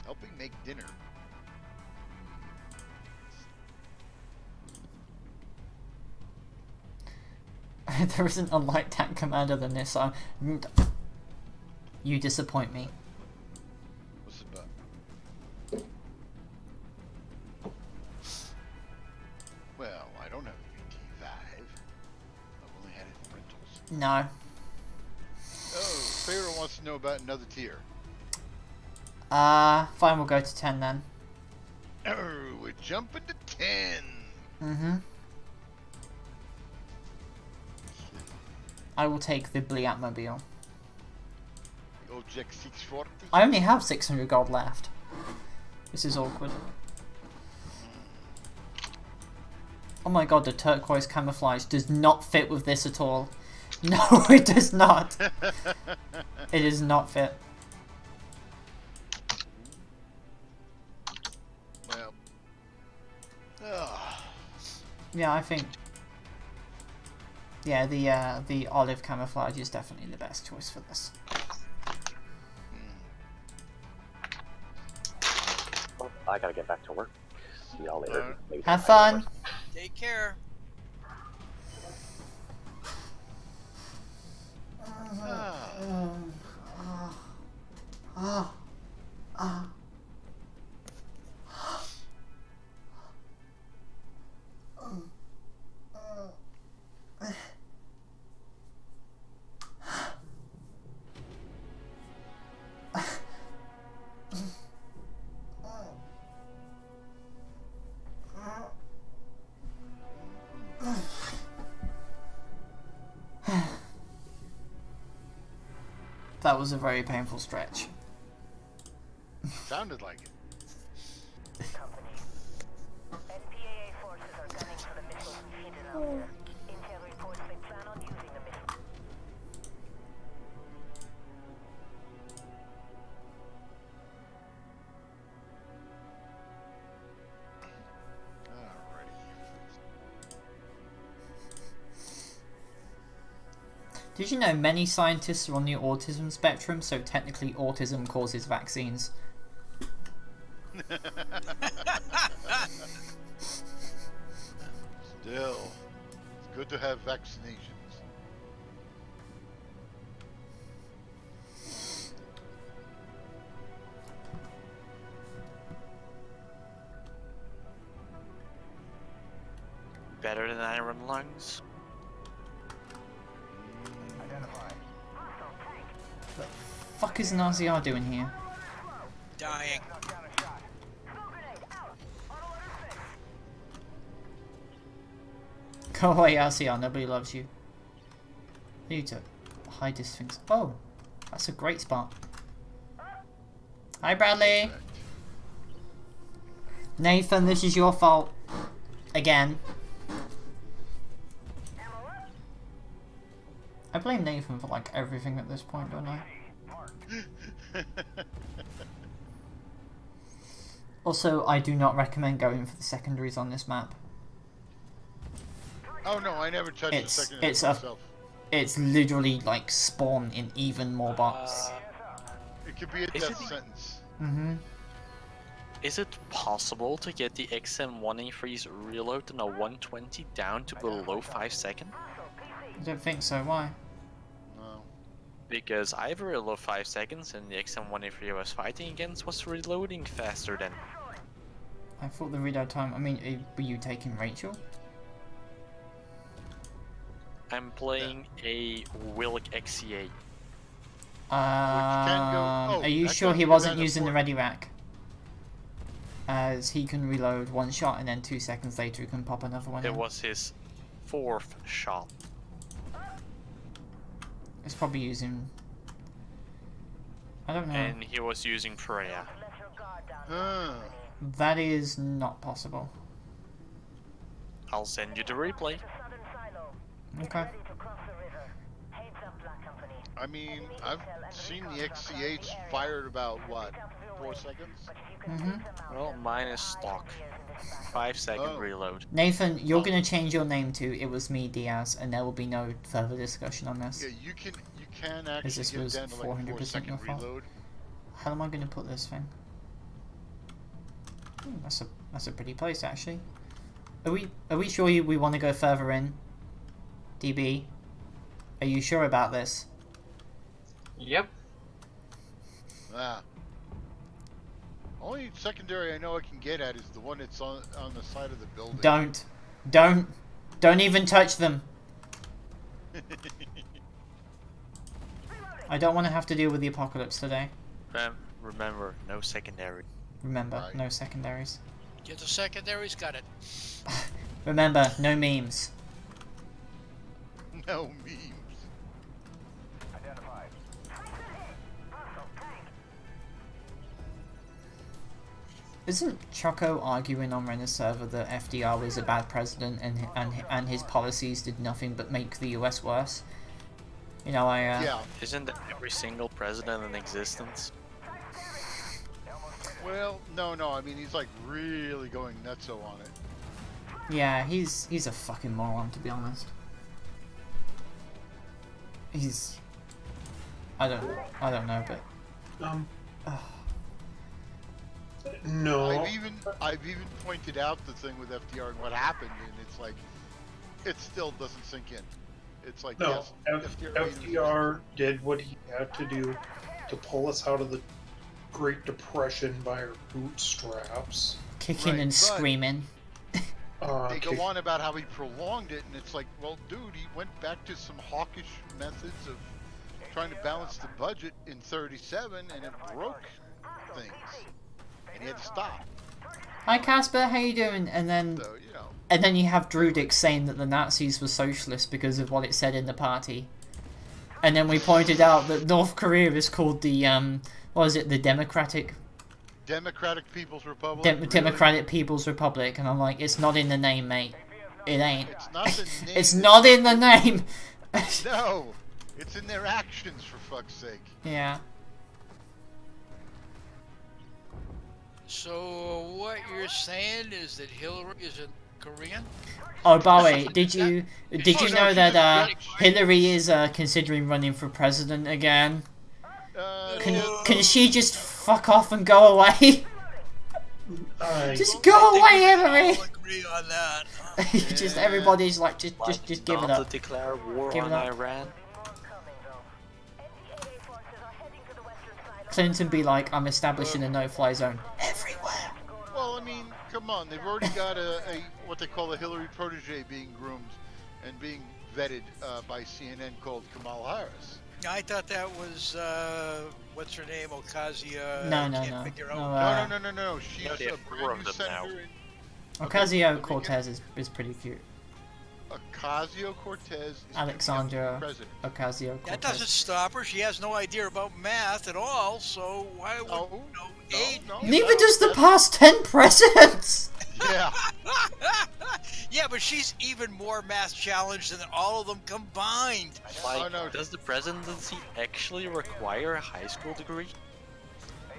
Helping make dinner. There isn't a light tank commander than this. You disappoint me. What's it about? Well, I don't have a VT5. I've only had it in rentals. No. Oh, Pharaoh wants to know about another tier. Fine, we'll go to 10 then. Oh, we're jumping to 10. Mm-hmm. I will take the Bliatmobile. The old Jack 640. I only have 600 gold left. This is awkward. Oh my god, the turquoise camouflage does not fit with this at all. No, it does not. It does not fit. Well. Yeah, I think. Yeah, the olive camouflage is definitely the best choice for this. Well, I gotta get back to work. See y'all later. Have fun. Take care. That was a very painful stretch. Sounded like it. NPAA forces are gunning for the missiles we feed out there. Intel reports they plan on using the missile. Did you know many scientists are on the autism spectrum, so technically autism causes vaccines? Still, it's good to have vaccinations. Better than iron lungs. What the fuck is an RCR doing here? Dying. Go away, RCR. Nobody loves you. I need to hide this thing. Oh, that's a great spot. Hi, Bradley. Nathan, this is your fault. Again. I blame Nathan for like everything at this point, don't I? Also, I do not recommend going for the secondaries on this map. Oh no, I never touched the secondaries myself. It's literally like spawn in even more bots. It could be a death sentence. Mm-hmm. Is it possible to get the XM1A3's reload in a 120 down to below 5 seconds? I don't think so, why? No. Because I have a reload 5 seconds and the XM1A3 I was fighting against was reloading faster than... I thought the reload time, I mean, were you taking Rachel? I'm playing a Wilk XCA. Are you sure he wasn't using the ready rack? As he can reload one shot and then 2 seconds later he can pop another one in. It was his 4th shot. It's probably using... I don't know. And he was using Freya. That is not possible. I'll send you the replay. Okay. I mean, I've seen the XCH fired about, what, 4 seconds? Mm-hmm. Well, mine is stock. 5-second reload. Nathan, you're gonna change your name to It Was Me, Diaz, and there will be no further discussion on this. Yeah, you can actually get down to like 4-second reload. How am I gonna put this thing? Ooh, that's a pretty place actually. Are we sure we want to go further in? DB, are you sure about this? Yep. Ah. Only secondary I know I can get at is the one that's on the side of the building. Don't even touch them. I don't want to have to deal with the apocalypse today. Remember, no secondary. Remember, Right. no secondaries. Get the secondaries, got it. Remember, no memes. No memes. Isn't Choco arguing on Renner's server that FDR was a bad president and his policies did nothing but make the US worse? You know, Yeah. Isn't every single president in existence? Well, no. I mean, he's like really going nutso on it. Yeah, he's a fucking moron, to be honest. He's... I don't know, but... No. I've even pointed out the thing with FDR and what happened, and it's like, it still doesn't sink in. It's like, No, yes, FDR did what he had to do to pull us out of the Great Depression by our bootstraps. Kicking and screaming. They go on about how he prolonged it, and it's like, well, dude, he went back to some hawkish methods of trying to balance the budget in 37, and it broke things, and he had to stop. Hi Casper, how you doing? And then, So, you know. and then you have Drudic saying that the Nazis were socialists because of what it said in the party. And then we pointed out that North Korea is called the what is it? The Democratic People's Republic. Democratic People's Republic, and I'm like, it's not in the name, mate. It ain't. It's not the name. It's not in the name. No, it's in their actions, for fuck's sake. Yeah. So what you're saying is that Hillary is a Korean? Oh, by the way, did you know that she's Hillary is considering running for president again? Can she just fuck off and go away? Just go away, Hillary. Agree on that. Just everybody's like, just give it up. To declare war Give it on up. Iran. Clinton be like, I'm establishing a no-fly zone everywhere. Well, I mean, come on, they've already got a what they call a Hillary protege being groomed and being vetted by CNN called Kamala Harris. I thought that was what's her name, Ocasio. No. No. She's they a have four brand of new them now. senator. Ocasio-Cortez is pretty cute. Ocasio-Cortez is Alexandra president. Ocasio-Cortez. That doesn't stop her. She has no idea about math at all, so why would age? Neither does the past 10 presidents! Yeah. Yeah, but she's even more math challenged than all of them combined. Like, does the presidency actually require a high school degree?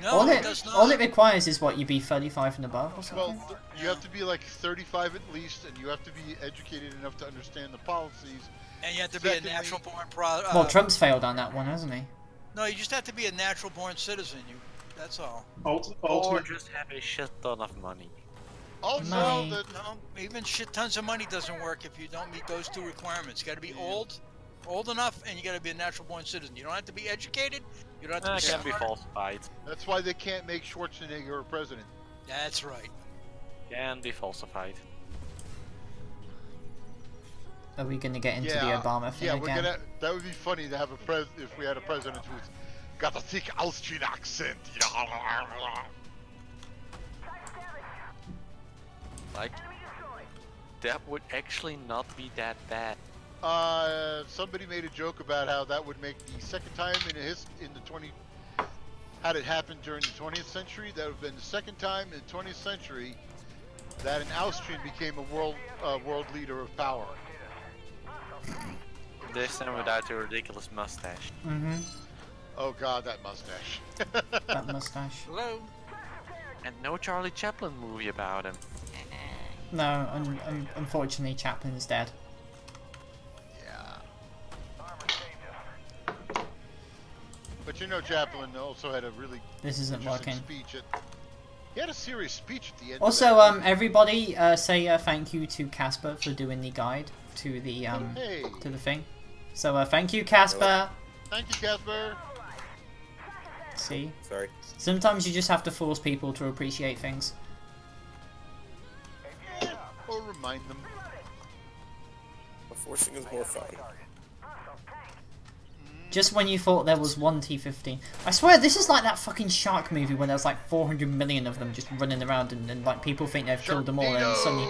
No, all it does not. All it requires is what, you be 35 and above or something? Well, you have to be like 35 at least, and you have to be educated enough to understand the policies. And you have to be a natural born well, Trump's failed on that one, hasn't he? No, you just have to be a natural born citizen. That's all. Or just have a shit ton of money. Also, no, even shit tons of money doesn't work if you don't meet those two requirements. You got to be old enough, and you got to be a natural born citizen. You don't have to be educated. You don't have to Can't be falsified. That's why they can't make Schwarzenegger a president. That's right. Can be falsified. Are we gonna get into the Obama thing again? Yeah, that would be funny to have if we had a president who's got a thick Austrian accent. Like, that would actually not be that bad. Somebody made a joke about how that would make the second time had it happened during the 20th century, that would have been the second time in the 20th century that an Austrian became a world leader of power. This time without a ridiculous mustache. Mm-hmm. Oh god, that mustache. That mustache. Hello. And no Charlie Chaplin movie about him. No, unfortunately Chaplin's dead. But you know, Chaplin also had a really interesting speech. He had a serious speech at the end. Also, everybody, say thank you to Casper for doing the guide to the to the thing. So thank you, Casper. Thank you, Casper. See? Sorry. Sometimes you just have to force people to appreciate things. Or remind them. But forcing is more fun. Just when you thought there was one T-15. I swear, this is like that fucking shark movie where there's like 400 million of them just running around and like people think they've killed them all and suddenly...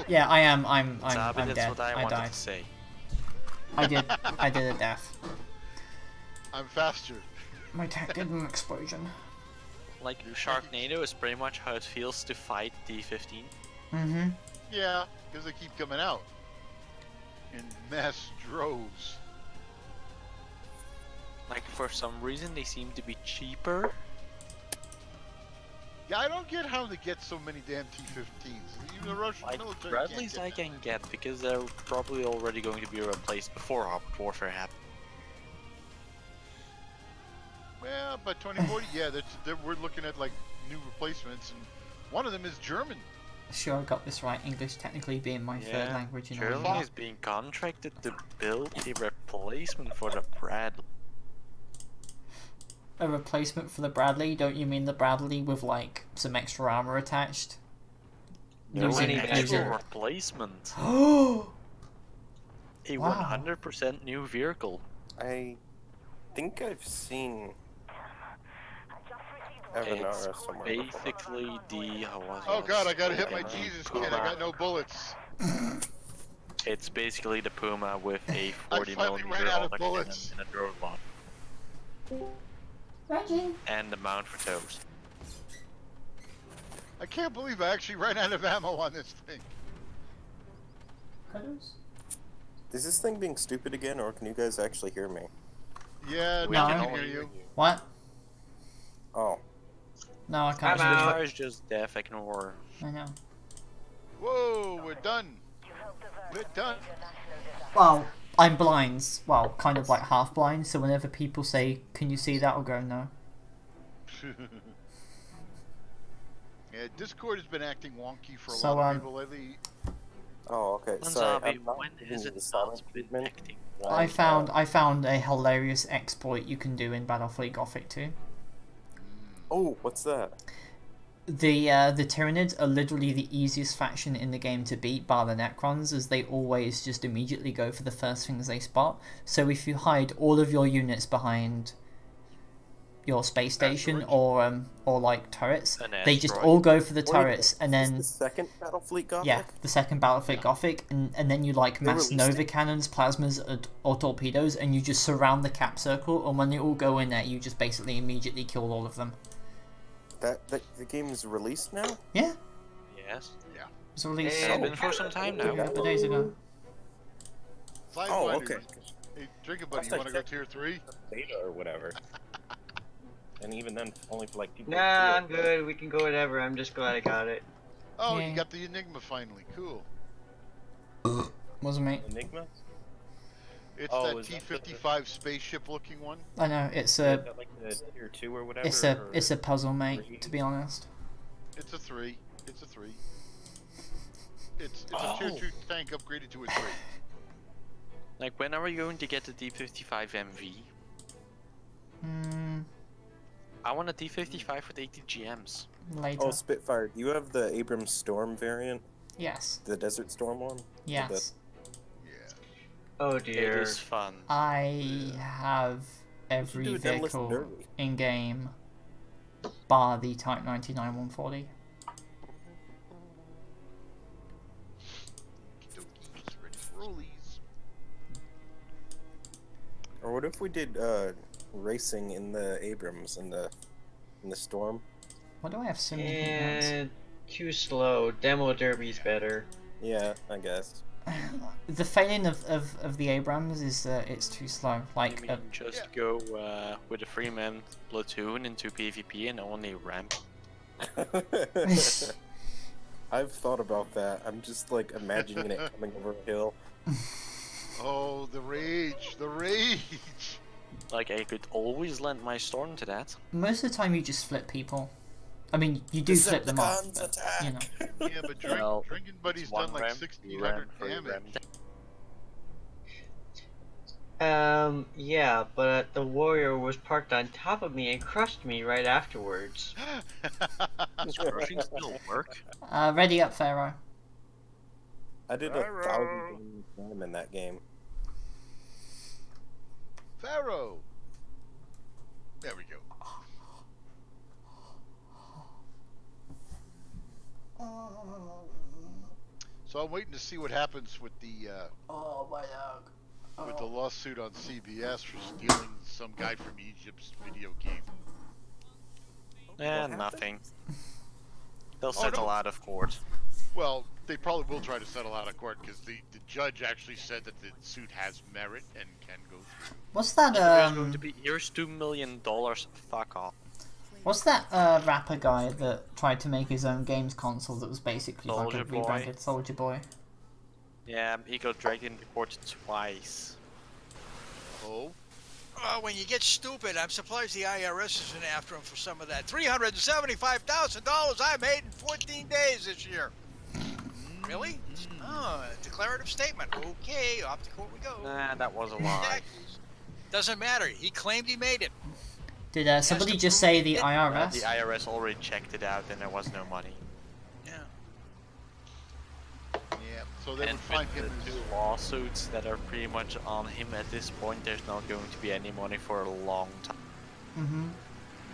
Yeah, I'm dead. What I died. To say. I did a death. I'm faster. My tech did an explosion. Like, Sharknado is pretty much how it feels to fight T-15. Mm-hmm. Yeah, because they keep coming out. In mass droves. Like, for some reason they seem to be cheaper. Yeah, I don't get how they get so many damn T-15s. Even the Russian military Bradleys I can get because they're probably already going to be replaced before warfare happens. Well, by 2040, yeah, we're looking at like new replacements, and one of them is German. Sure, I got this right. English technically being my third language. In Germany is being contracted to build a replacement for the Bradley. A replacement for the Bradley? Don't you mean the Bradley with like some extra armor attached? No, an actual replacement. Oh! A 100% new vehicle. I think I've seen It's basically the... Oh god, I gotta hit my Jesus kid, I got no bullets. It's basically the Puma with a I 40mm ran out of bullets. and a drone bomb. And the mount for toes. I can't believe I actually ran out of ammo on this thing. Is this thing being stupid again, or can you guys actually hear me? Yeah, no, I can hear you. What? Oh. No, I can't. Spitfire is just deaf, ignore. I know. Whoa, we're done. We're done. Well, I'm blind. Well, kind of like half blind, so whenever people say, can you see that, I'll go, no. Yeah, Discord has been acting wonky for a lot of people lately. Oh, okay. Sorry, when is it not been acting? I found a hilarious exploit you can do in Battlefield Gothic 2. Oh, what's that? The Tyranids are literally the easiest faction in the game to beat, bar the Necrons, as they always just immediately go for the first things they spot. So if you hide all of your units behind your space station or like turrets. An They just asteroid. all go for the Wait, turrets, and is then the second Battlefleet Gothic? yeah, the second Battlefleet Gothic, and then you like They mass released Nova it? cannons, plasmas, or torpedoes, and you just surround the cap circle, and when they all go in there, you just basically immediately kill all of them. That the game is released now? Yeah, Yes. Yeah. it was released It's been for some time a now. couple days ago. Flag Oh, finders. okay. Hey, Drinking Buddy, you want to go tier 3? Beta or whatever. And even then, only for like people. Nah, I'm good. We can go whatever. I'm just glad I got it. Oh, Yeah. you got the Enigma finally. Cool. Wasn't me. Enigma? It's Oh, that is that T-55 spaceship looking one. I know it's Is a that like the tier 2 or whatever? it's a puzzle, mate. To be honest. It's a 3. It's a 3. It's a tier 2 tank upgraded to a 3. Like, when are we going to get the D55 MV? I want a D55 with 80 GMs. Later. Oh, Spitfire. Do you have the Abrams Storm variant? Yes. The Desert Storm one? Yes. Yeah. Oh It dear. is fun. I have every do a Deadlift vehicle Derby. in game, bar the Type 99 140. Dokies, ready for rollies. Or what if we did racing in the Abrams in the Storm? Why do I have so many heat And too slow. Demo Derby's better. Yeah, I guess. The failing of the Abrams is that it's too slow. You Like, mean just go with a 3-man platoon into PvP and only ramp? I've thought about that. I'm just like imagining it coming over a hill. Oh, the rage. The rage. Like, I could always lend my storm to that. most of the time you just flip people. I mean, you do flip them off, Decepticons but, attack! you know. Yeah, but Well, Drinking Buddy's It's one done like ramp, 1,600 for damage. Yeah, but the warrior was parked on top of me and crushed me right afterwards. Does crushing still work? Ready up, Pharaoh. I did 1,000 damage in that game. Pharaoh. There we go. So I'm waiting to see what happens with the Oh, my dog. with the lawsuit on CBS for stealing some guy from Egypt's video game. Nothing. They'll Oh, settle no. out of court. Well, they probably will try to settle out of court because the judge actually said that the suit has merit and can go through. What's that, There's going to be, here's $2 million, fuck off. what's that, rapper guy that tried to make his own games console that was basically like a Soulja Boy. rebranded Soldier Boy? Yeah, he got dragged into court twice. Oh, When you get stupid, I'm surprised the IRS isn't after him for some of that. $375,000 I made in 14 days this year. Really? Oh, a declarative statement. Okay, off to court we go. Nah, that was a lie. Doesn't matter. He claimed he made it. Did somebody just say the IRS? The IRS already checked it out and there was no money. Yeah. yeah. So they And would find with him the as two lawsuits that are pretty much on him at this point, there's not going to be any money for a long time. Mm-hmm.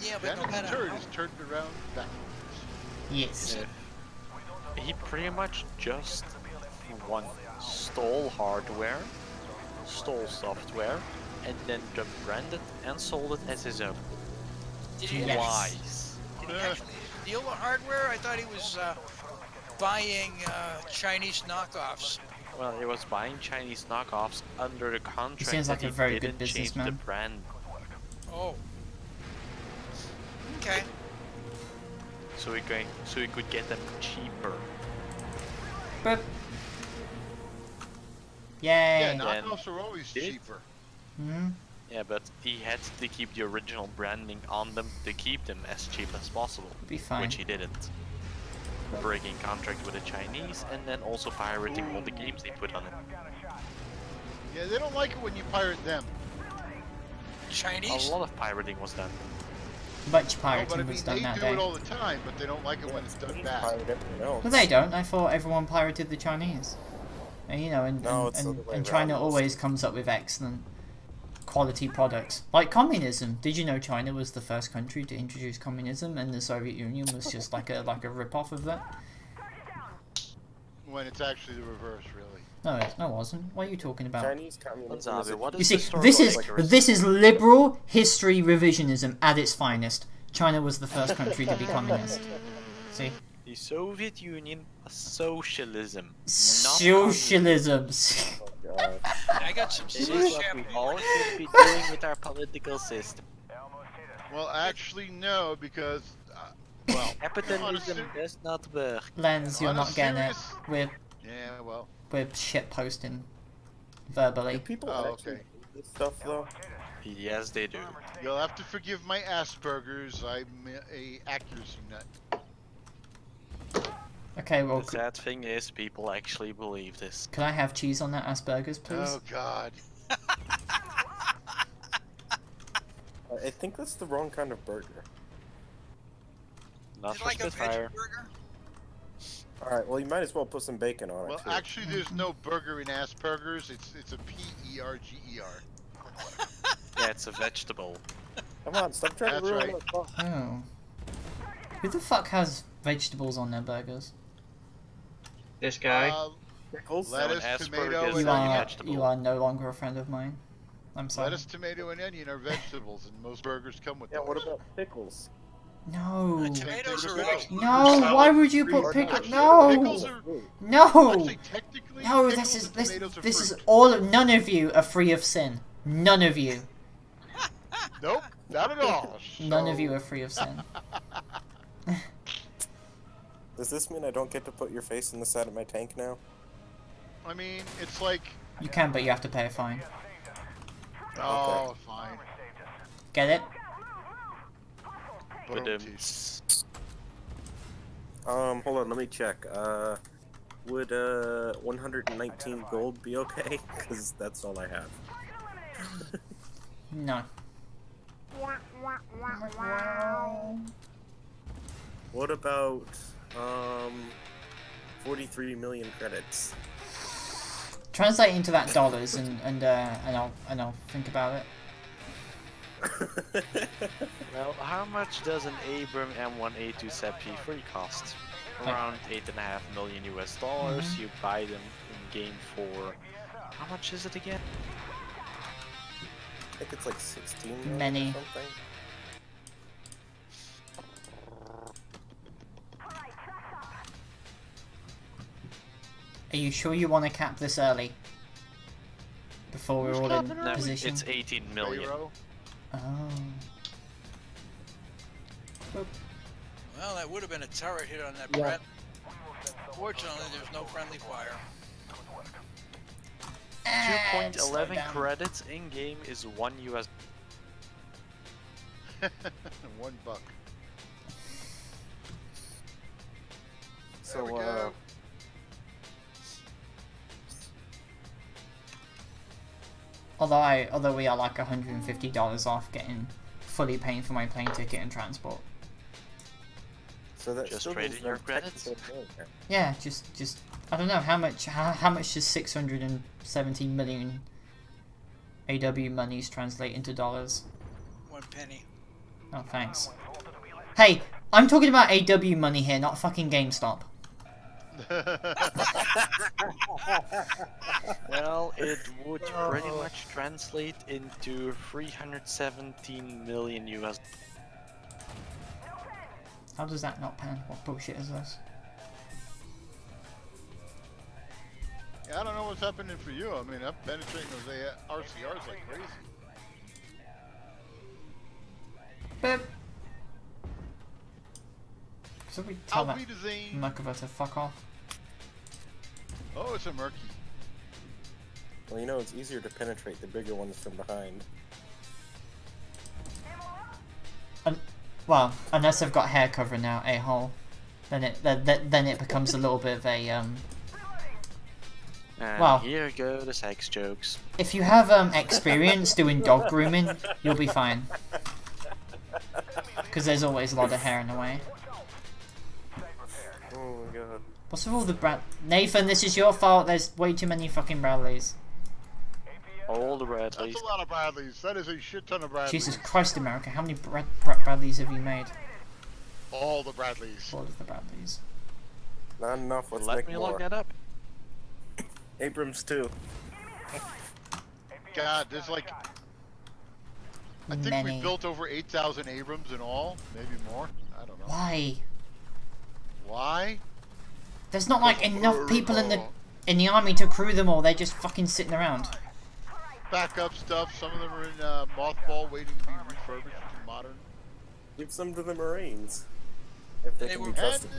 Yeah, but no that matter turd how... is turned around backwards. Yes. He pretty much just stole hardware, stole software, and then branded and sold it as his own. Did he Yes. Twice. Did he actually steal the hardware? I thought he was buying Chinese knockoffs. Well, he was buying Chinese knockoffs under the contract. seems like that a he very good didn't change the businessman. brand. Oh. Okay. So he could get them cheaper. Boop. Yay. Yeah, Then knockoffs are always did- cheaper. Hmm. Yeah, but he had to keep the original branding on them to keep them as cheap as possible, Be fine. which he didn't. Breaking contract with the Chinese and then also pirating all the games they put on it. Yeah, they don't like it when you pirate them. Chinese? A lot of pirating was done. Much No, pirating but I mean, was done they that do day. it all the time, but they don't like it when it's done bad. Pirate everything else. Well, they don't. I thought everyone pirated the Chinese. And, you know, No, it's the other way and China around. always comes up with excellent quality products. Like communism. Did you know China was the first country to introduce communism, and the Soviet Union was just like a rip-off of that? When it's actually the reverse, really. No, it wasn't. What are you talking about? Chinese communism. You see, this is liberal history revisionism at its finest. China was the first country to be communist. See? The Soviet Union was socialism. Socialism. I got some It is what we champagne. all should be doing with our political system. Well, actually, no, because well, Capitalism does not work. Lens, you're not getting it. We're well, shit posting verbally. Do people Oh, actually okay. do this stuff though? Yes, they do. You'll have to forgive my Asperger's. I'm a accuracy nut. Okay, well, The sad thing is, people actually believe this. can I have cheese on that Asperger's, please? Oh God. I think that's the wrong kind of burger. Not Is it for like a Spitfire. veggie burger? Alright, well you might as well put some bacon on Well, it too. actually, there's no burger in Asperger's. It's a P-E-R-G-E-R. Yeah, it's a vegetable. Come on, stop trying That's to ruin right. the thought. Oh. Who the fuck has vegetables on their burgers? This guy. Pickles? Lettuce, Asperger's tomato, is and a onion. vegetable. You are no longer a friend of mine. I'm sorry. Lettuce, tomato, and onion are vegetables, and most burgers come with Yeah, those. what about pickles? No. Tomatoes are No, why would you put pickles? Actually, No. pickles are, No. actually, technically, No, pickles this is and this tomatoes are this is fruit. all. None of you are free of sin. None of you. Nope, not at all. None of So- you are free of sin. Does this mean I don't get to put your face in the side of my tank now? I mean, it's like, You can, but you have to pay a fine. oh, fine. Get it? With them. Hold on, let me check. Would 119 gold be okay? Because that's all I have. No. What about 43 million credits? Translate into that dollars and I'll think about it. Well, how much does an Abram M1A2 ZP3 cost? Around 8.5 million US dollars. You buy them in game for how much is it again? I think it's like 16 million Many. or something. Are you sure you want to cap this early? Before we're all in No, position? it's 18 million. Pharaoh. Oh. Well, that would have been a turret hit on that Brett. Fortunately, there's no friendly fire. 2.11 credits in game is 1 US. $1. There we So, go. Although we are like $150 off getting fully paying for my plane ticket and transport. so that Just still trade means in your they're credits? technically millionaire. Yeah, just I don't know how much does 670 million AW monies translate into dollars? 1 penny. Oh, thanks. Hey, I'm talking about AW money here, not fucking GameStop. Well, it would pretty much translate into 317 million US. How does that not pan? What bullshit is this? Yeah, I don't know what's happening for you. I mean, I'm penetrating those RCRs like crazy. Beep. So we tell that Zane. Muckova to fuck off. Oh, it's a murky. Well, you know, it's easier to penetrate the bigger ones from behind. Well, unless they've got hair cover now, a-hole. Then it becomes a little bit of a And Well. here go the sex jokes. If you have experience doing dog grooming, you'll be fine. Because there's always a lot of hair in the way. Oh my god. What's with all the Nathan, this is your fault. There's way too many fucking Bradleys. All the Bradleys. That's a lot of Bradleys. That is a shit ton of Bradleys. Jesus Christ, America! How many Bradleys have you made? All the Bradleys. All of the Bradleys. Not enough. Let's Let make me more. look that up. Abrams too. God, there's like... I think Many. we built over 8,000 Abrams in all. Maybe more. I don't know. Why? Why? There's not like enough people in the army to crew them all. They're just fucking sitting around. Backup stuff. Some of them are in mothball waiting to be refurbished to modern. Give some to the Marines. If they, They can were- be trusted.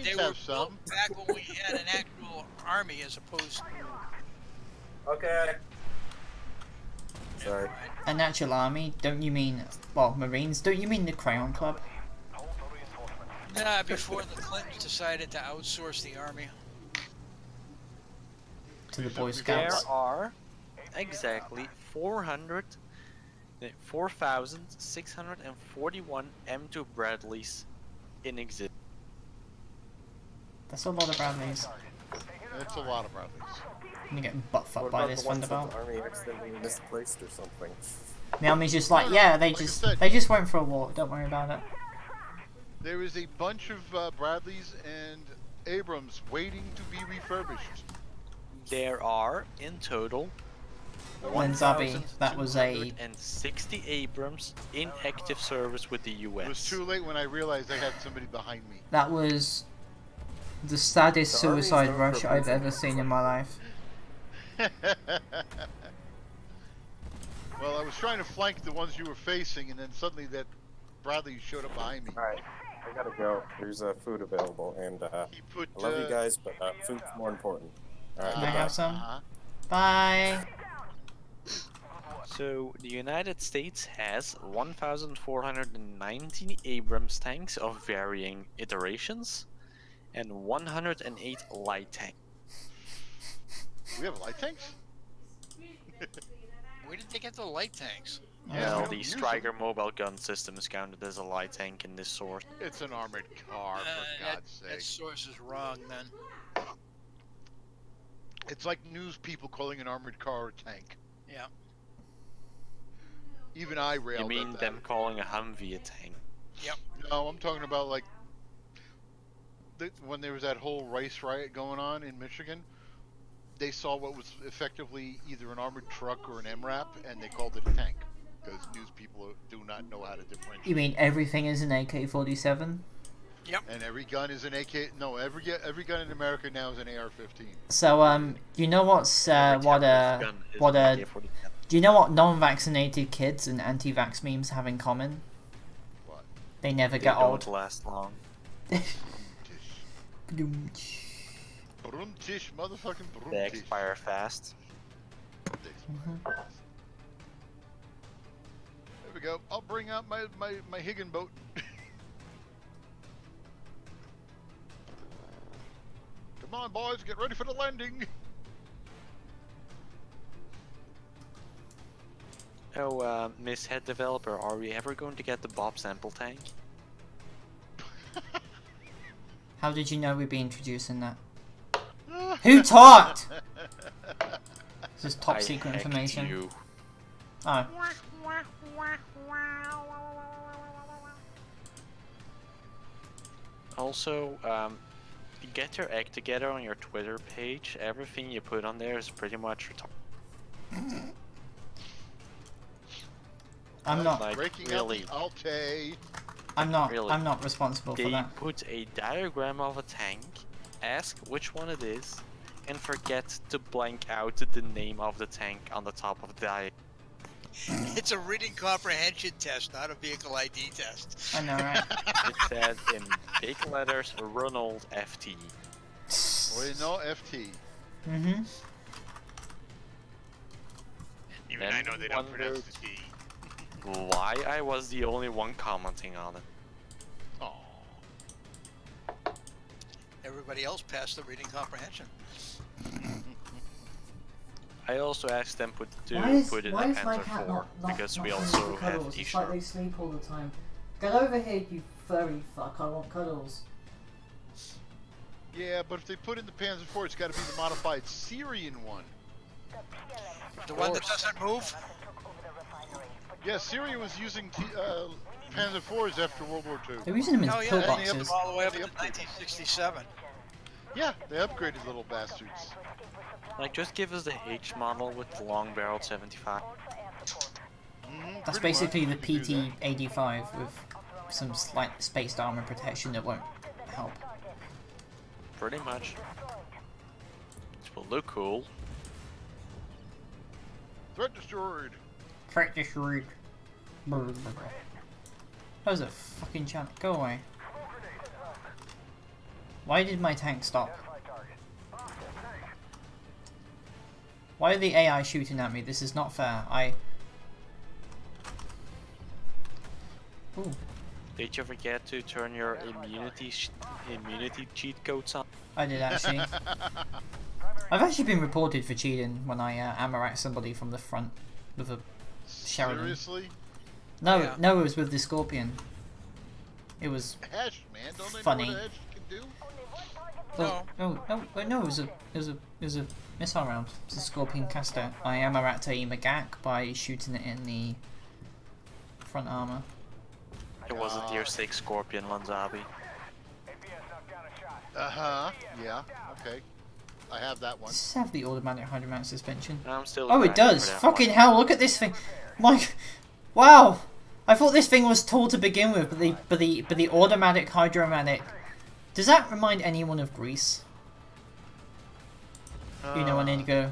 They were have some. built back when we had an actual army as opposed to... Okay. Sorry. An actual army? Don't you mean, well, Marines? Don't you mean the Crayon Club? Nah, before the Clintons decided to outsource the army. To the Boy There Scouts? are exactly 4,641 M2 Bradleys in existence. That's a lot of Bradleys. It's a lot of Bradleys. I'm getting butt fucked What by about this the ones that Thunderbolt. the army accidentally misplaced or something? The army's just like, yeah, they like I just said- went for a walk. Don't worry about it. There is a bunch of Bradleys and Abrams waiting to be refurbished. There are in total When Zabi, that was a 1,260 Abrams in active service with the US. It was too late when I realized I had somebody behind me. that was the saddest The army's suicide known rush for I've losing ever seen in my life. Well, I was trying to flank the ones you were facing, and then suddenly that Bradley showed up behind me. Alright, I gotta go. There's food available, and He put. I love you guys, but food's more important. Alright, Can I goodbye. have some? Uh-huh. Bye! So the United States has 1,419 Abrams tanks of varying iterations and 108 light tanks. We have light tanks? Where did they get the light tanks? Yeah, we Well, don't the use Striker mobile gun system is counted as a light tank in this sort. It's an armored car, for God's That sake. source is wrong then. It's like news people calling an armored car a tank. Yeah. Even I railed You mean at them calling a Humvee a tank? Yep. that. No, I'm talking about like when there was that whole race riot going on in Michigan. They saw what was effectively either an armored truck or an MRAP, and they called it a tank because news people do not know how to differentiate. You mean everything is an AK-47? And every gun is an AK. No, every gun in America now is an AR-15. So, you know what's, Every Texas gun is an AK-47. do you know what non-vaccinated kids and anti-vax memes have in common? What? They never They get don't old. last long. Brumtish, motherfucking brumtish. They expire fast. There we go. I'll bring out my Higgin boat. Come on, boys, get ready for the landing. Oh, Miss Head Developer, are we ever going to get the Bob sample tank? How did you know we'd be introducing that? Who talked? This is top I secret hacked information. you. Oh. Also, get your act together on your Twitter page. Everything you put on there is pretty much retarded. I'm not. Like, Breaking really. out the Alte. I'm not. Really. I'm not responsible for They that. put a diagram of a tank, ask which one it is, and forget to blank out the name of the tank on the top of the diagram. It's a reading comprehension test, not a vehicle ID test. I know, right? It said in big letters, Ronald FT. Well, you know, FT. Mm-hmm. Even Then I know they don't pronounce wondered- the T. Why I was the only one commenting on it. Oh. Everybody else passed the reading comprehension. I also asked them to put in the Panzer IV because we also have It's issue. like they sleep all the time. Get over here, you furry fuck! I want cuddles. Yeah, but if they put in the Panzer IV, it's got to be the modified Syrian one. The one that doesn't move? Yeah, Syria was using Panzer IVs after World War II. They were using them Oh as yeah, and they pillboxes. all the way up to 1967. Yeah, they upgraded little bastards. Like, just give us the H model with the long barrel 75. That's Pretty basically much, the you can do that. PT-85 with some slight spaced armor protection that won't help. Pretty much. This will look cool. Threat destroyed. Threat destroyed. That was a fucking chant. Go away. Why did my tank stop? Why are the AI shooting at me? This is not fair. Ooh. Did you forget to turn your immunity cheat codes on? I did actually. I've actually been reported for cheating when I ammo-racked somebody from the front with a Sheridan. Seriously? No, Yeah. no, it was with the Scorpion. It was Hash, man. Don't they funny. know what a hash can do? Well, no, it was a missile round. It was a Scorpion caster. I ammo-racked a Magak by shooting it in the front armor. It was a tier 6 Scorpion Lanzabi. Uh-huh. Yeah. Okay. I have that one. Does this have the automatic hydromatic suspension? I'm still. Oh, it grinding does. for that Fucking one. hell! Look at this thing. Wow. I thought this thing was tall to begin with, but the automatic hydromatic. Does that remind anyone of Greece? You know, when Indigo.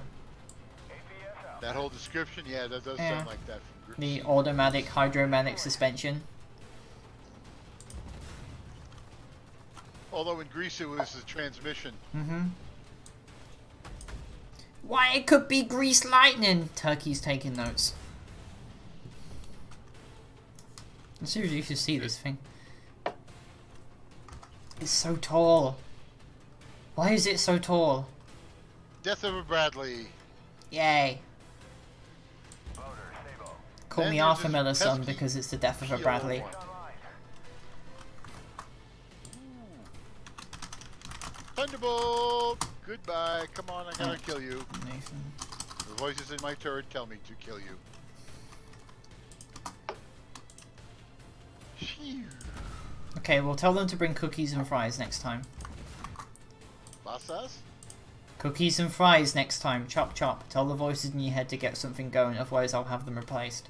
That whole description, yeah, that does Yeah. sound like that from The Greece. automatic hydromatic suspension. Although in Greece it was the transmission. Mm-hmm. Why, it could be Grease Lightning! Turkey's taking notes. Seriously, you should see this thing. It's so tall. Why is it so tall? Death of a Bradley. Yay. Call Then me there's Arthur this Miller's son pesky because it's the death of a PLO Bradley. one. Thunderbolt! Goodbye. Come on, I gotta kill you. Nathan. The voices in my turret tell me to kill you. Phew. Okay, we'll tell them to bring cookies and fries next time. Basas? Cookies and fries next time. Chop chop. Tell the voices in your head to get something going, otherwise I'll have them replaced.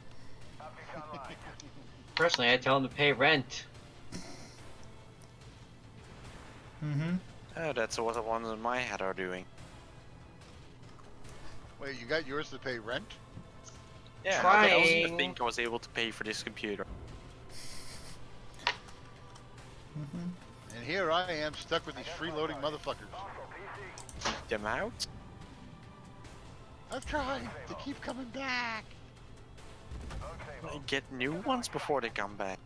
Personally, I tell them to pay rent. Mm-hmm. Oh, that's what the ones in my head are doing. Wait, you got yours to pay rent? Yeah, Trying. I also think I was able to pay for this computer. Mm-hmm. And here I am stuck with these freeloading motherfuckers. Keep them out. I've tried to keep coming back. Get new ones before they come back.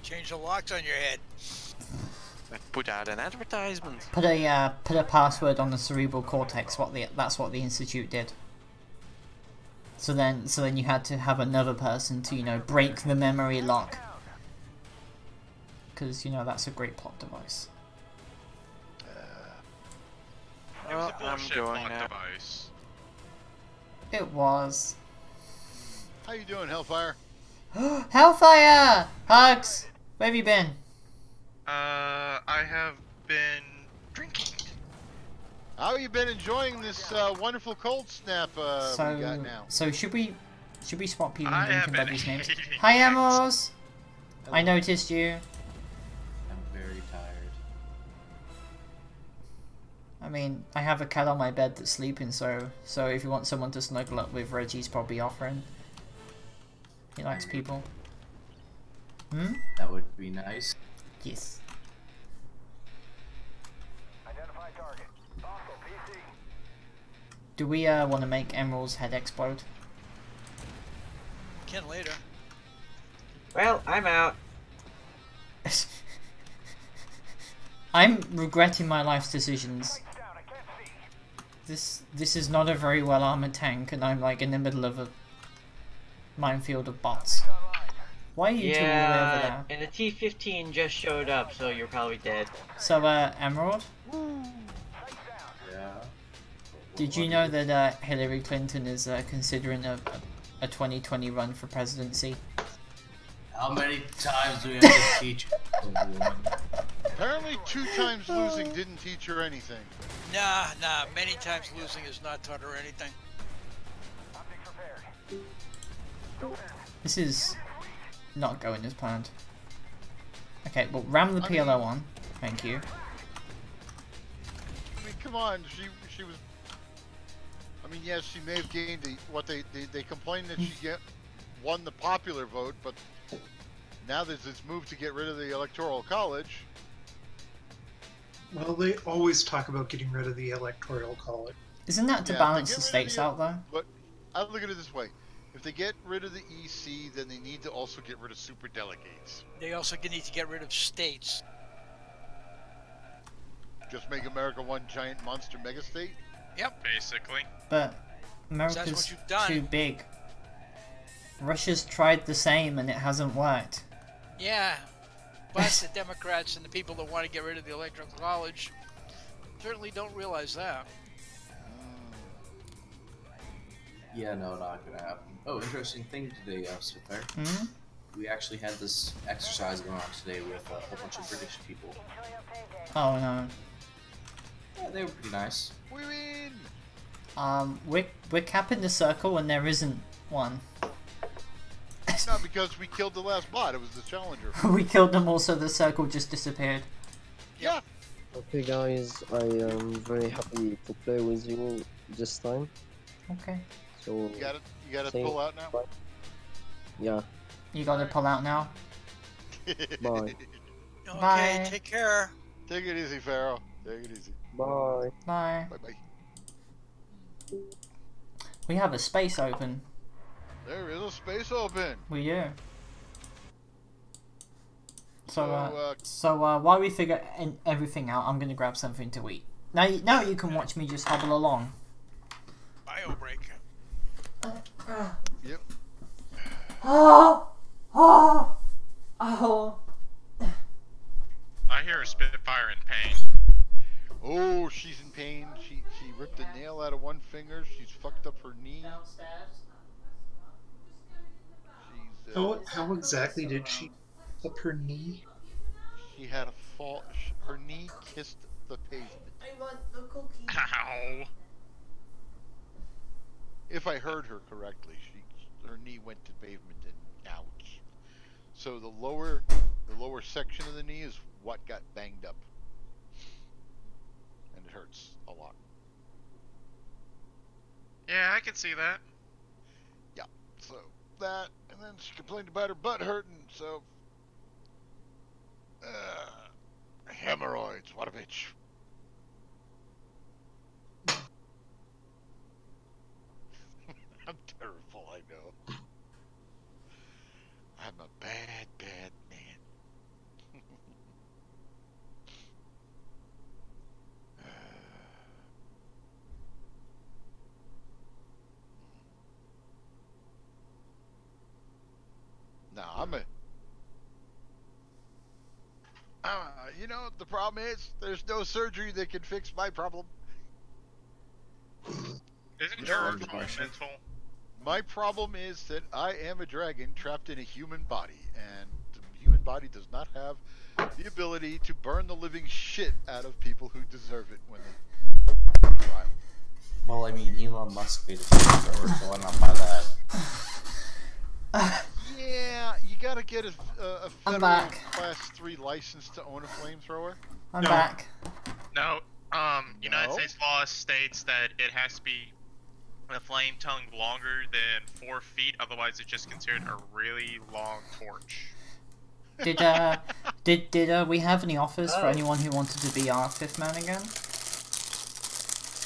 Change the locks on your head. Put out an advertisement. Put a password on the cerebral cortex. That's what the institute did. So then you had to have another person to, you know, break the memory lock. Because, you know, that's a great plot device. It was a I'm bullshit going plot now. device. It was. How you doing, Hellfire? Hellfire! Hugs! Where have you been? I have been drinking. How you been enjoying this wonderful cold snap we got now? So should we swap people I and have drink been everybody's names? hating Hi, it. Amos! I noticed you. I'm very tired. I mean, I have a cat on my bed that's sleeping, so if you want someone to snuggle up with, Reggie's probably offering. He likes people. Hmm? That would be nice. Yes. Do we want to make Emerald's head explode? Can later. Well, I'm out. I'm regretting my life's decisions. This is not a very well armored tank, and I'm like in the middle of a minefield of bots. Why are you two all the way over Yeah, there? and the T-15 just showed up, so you're probably dead. So, Emerald, Yeah. Did you know that Hillary Clinton is considering a 2020 run for presidency? How many times do we have to teach a woman? Apparently 2 times losing didn't teach her anything. Nah, many times losing has not taught her anything. This is not going as planned. Okay, well, ram the PLO on. Thank you. I mean, come on, she was... I mean, yes, she may have gained they complained that she won the popular vote, but now there's this move to get rid of the Electoral College. Well, they always talk about getting rid of the Electoral College. Isn't that to balance the states out, though? But I look at it this way. If they get rid of the EC, then they need to also get rid of superdelegates. They also need to get rid of states. Just make America one giant monster megastate? Yep. Basically. But America's too big. Russia's tried the same and it hasn't worked. Yeah, but the Democrats and the people that want to get rid of the Electoral College certainly don't realize that. Yeah, no, not gonna happen. Oh, interesting thing today, Spitfire. Hmm? We actually had this exercise going on today with a whole bunch of British people. Oh no. Yeah, they were pretty nice. We win! We're capping the circle and there isn't one. No, because we killed the last bot. It was the challenger. We killed them all, so the circle just disappeared. Yeah. Okay, guys, I am very happy to play with you this time. Okay. So you gotta pull out now. Bye. Yeah. You gotta pull out now. Bye. Okay, Bye. take care. Take it easy, Pharaoh. Take it easy. Bye. Bye. Bye-bye. We have a space open. There is a space open. We do. So while we figure everything out, I'm gonna grab something to eat. Now you can watch me just hobble along. Bio break. Yep. Oh! I hear a Spitfire in pain. Oh, she's in pain. She ripped a nail out of one finger. She's fucked up her knee. How exactly did she up her knee? She had a fall. Her knee kissed the pavement. I want the cookie. Ow. If I heard her correctly, her knee went to pavement and ouch. So the lower section of the knee is what got banged up, and it hurts a lot. Yeah, I can see that. Yeah. So that, and then she complained about her butt hurting. So hemorrhoids. What a bitch. I'm terrible, I know. I'm a bad, bad man. Nah, you know, the problem is, there's no surgery that can fix my problem. Isn't your mental? My problem is that I am a dragon trapped in a human body, and the human body does not have the ability to burn the living shit out of people who deserve it when they trial. Well, I mean, Elon Musk made a flamethrower, so why not buy that? Yeah, you gotta get a federal class 3 license to own a flamethrower. I'm back. No, United States law states that it has to be a flame tongue longer than 4 feet, otherwise it's just considered a really long torch. Did we have any offers for anyone who wanted to be our 5th man again?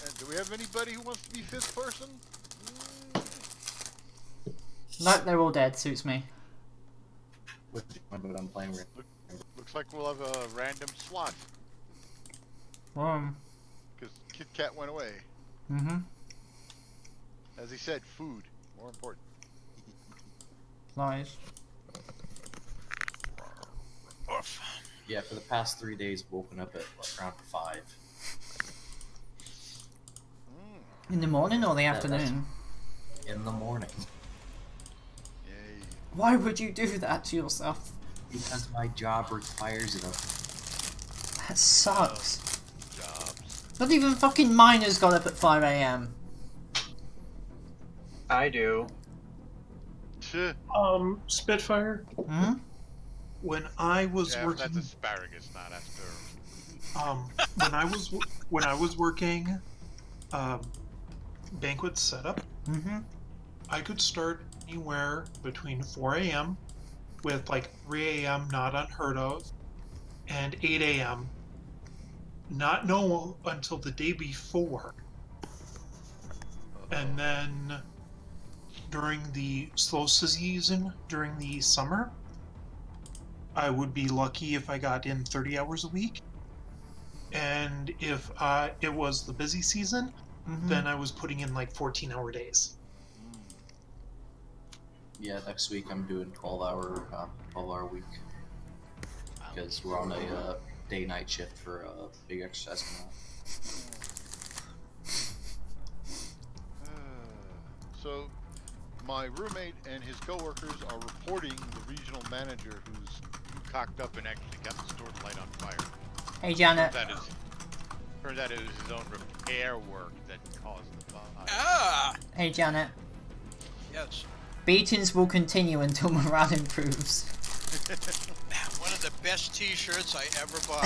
And do we have anybody who wants to be 5th person? Nope, they're all dead. Suits me. I'm playing with. Looks like we'll have a random slot. Because Kit Kat went away. Mm-hmm. As he said, food. More important. Lies. Yeah, for the past 3 days, woken up at around 5. In the morning or the afternoon? In the morning. Yay. Why would you do that to yourself? Because my job requires it. That sucks. Jobs. Not even fucking miners got up at 5 AM. I do. Spitfire. Hmm? When I was Yeah, working, that's asparagus, not asparagus. when I was working, banquet setup, I could start anywhere between 4 a.m. with like 3 a.m. not unheard of, and 8 a.m. not know until the day before, and then during the slow season, during the summer, I would be lucky if I got in 30 hours a week. And if it was the busy season, then I was putting in like 14-hour days. Yeah, next week I'm doing 12-hour week. Because we're on a day-night shift for a big exercise canal. So, my roommate and his coworkers are reporting the regional manager who's cocked up and actually got the store light on fire. Hey, Janet. Turns out it was his own repair work that caused the fire. Ah! Hey, Janet. Yes. Beatings will continue until morale improves. One of the best t-shirts I ever bought.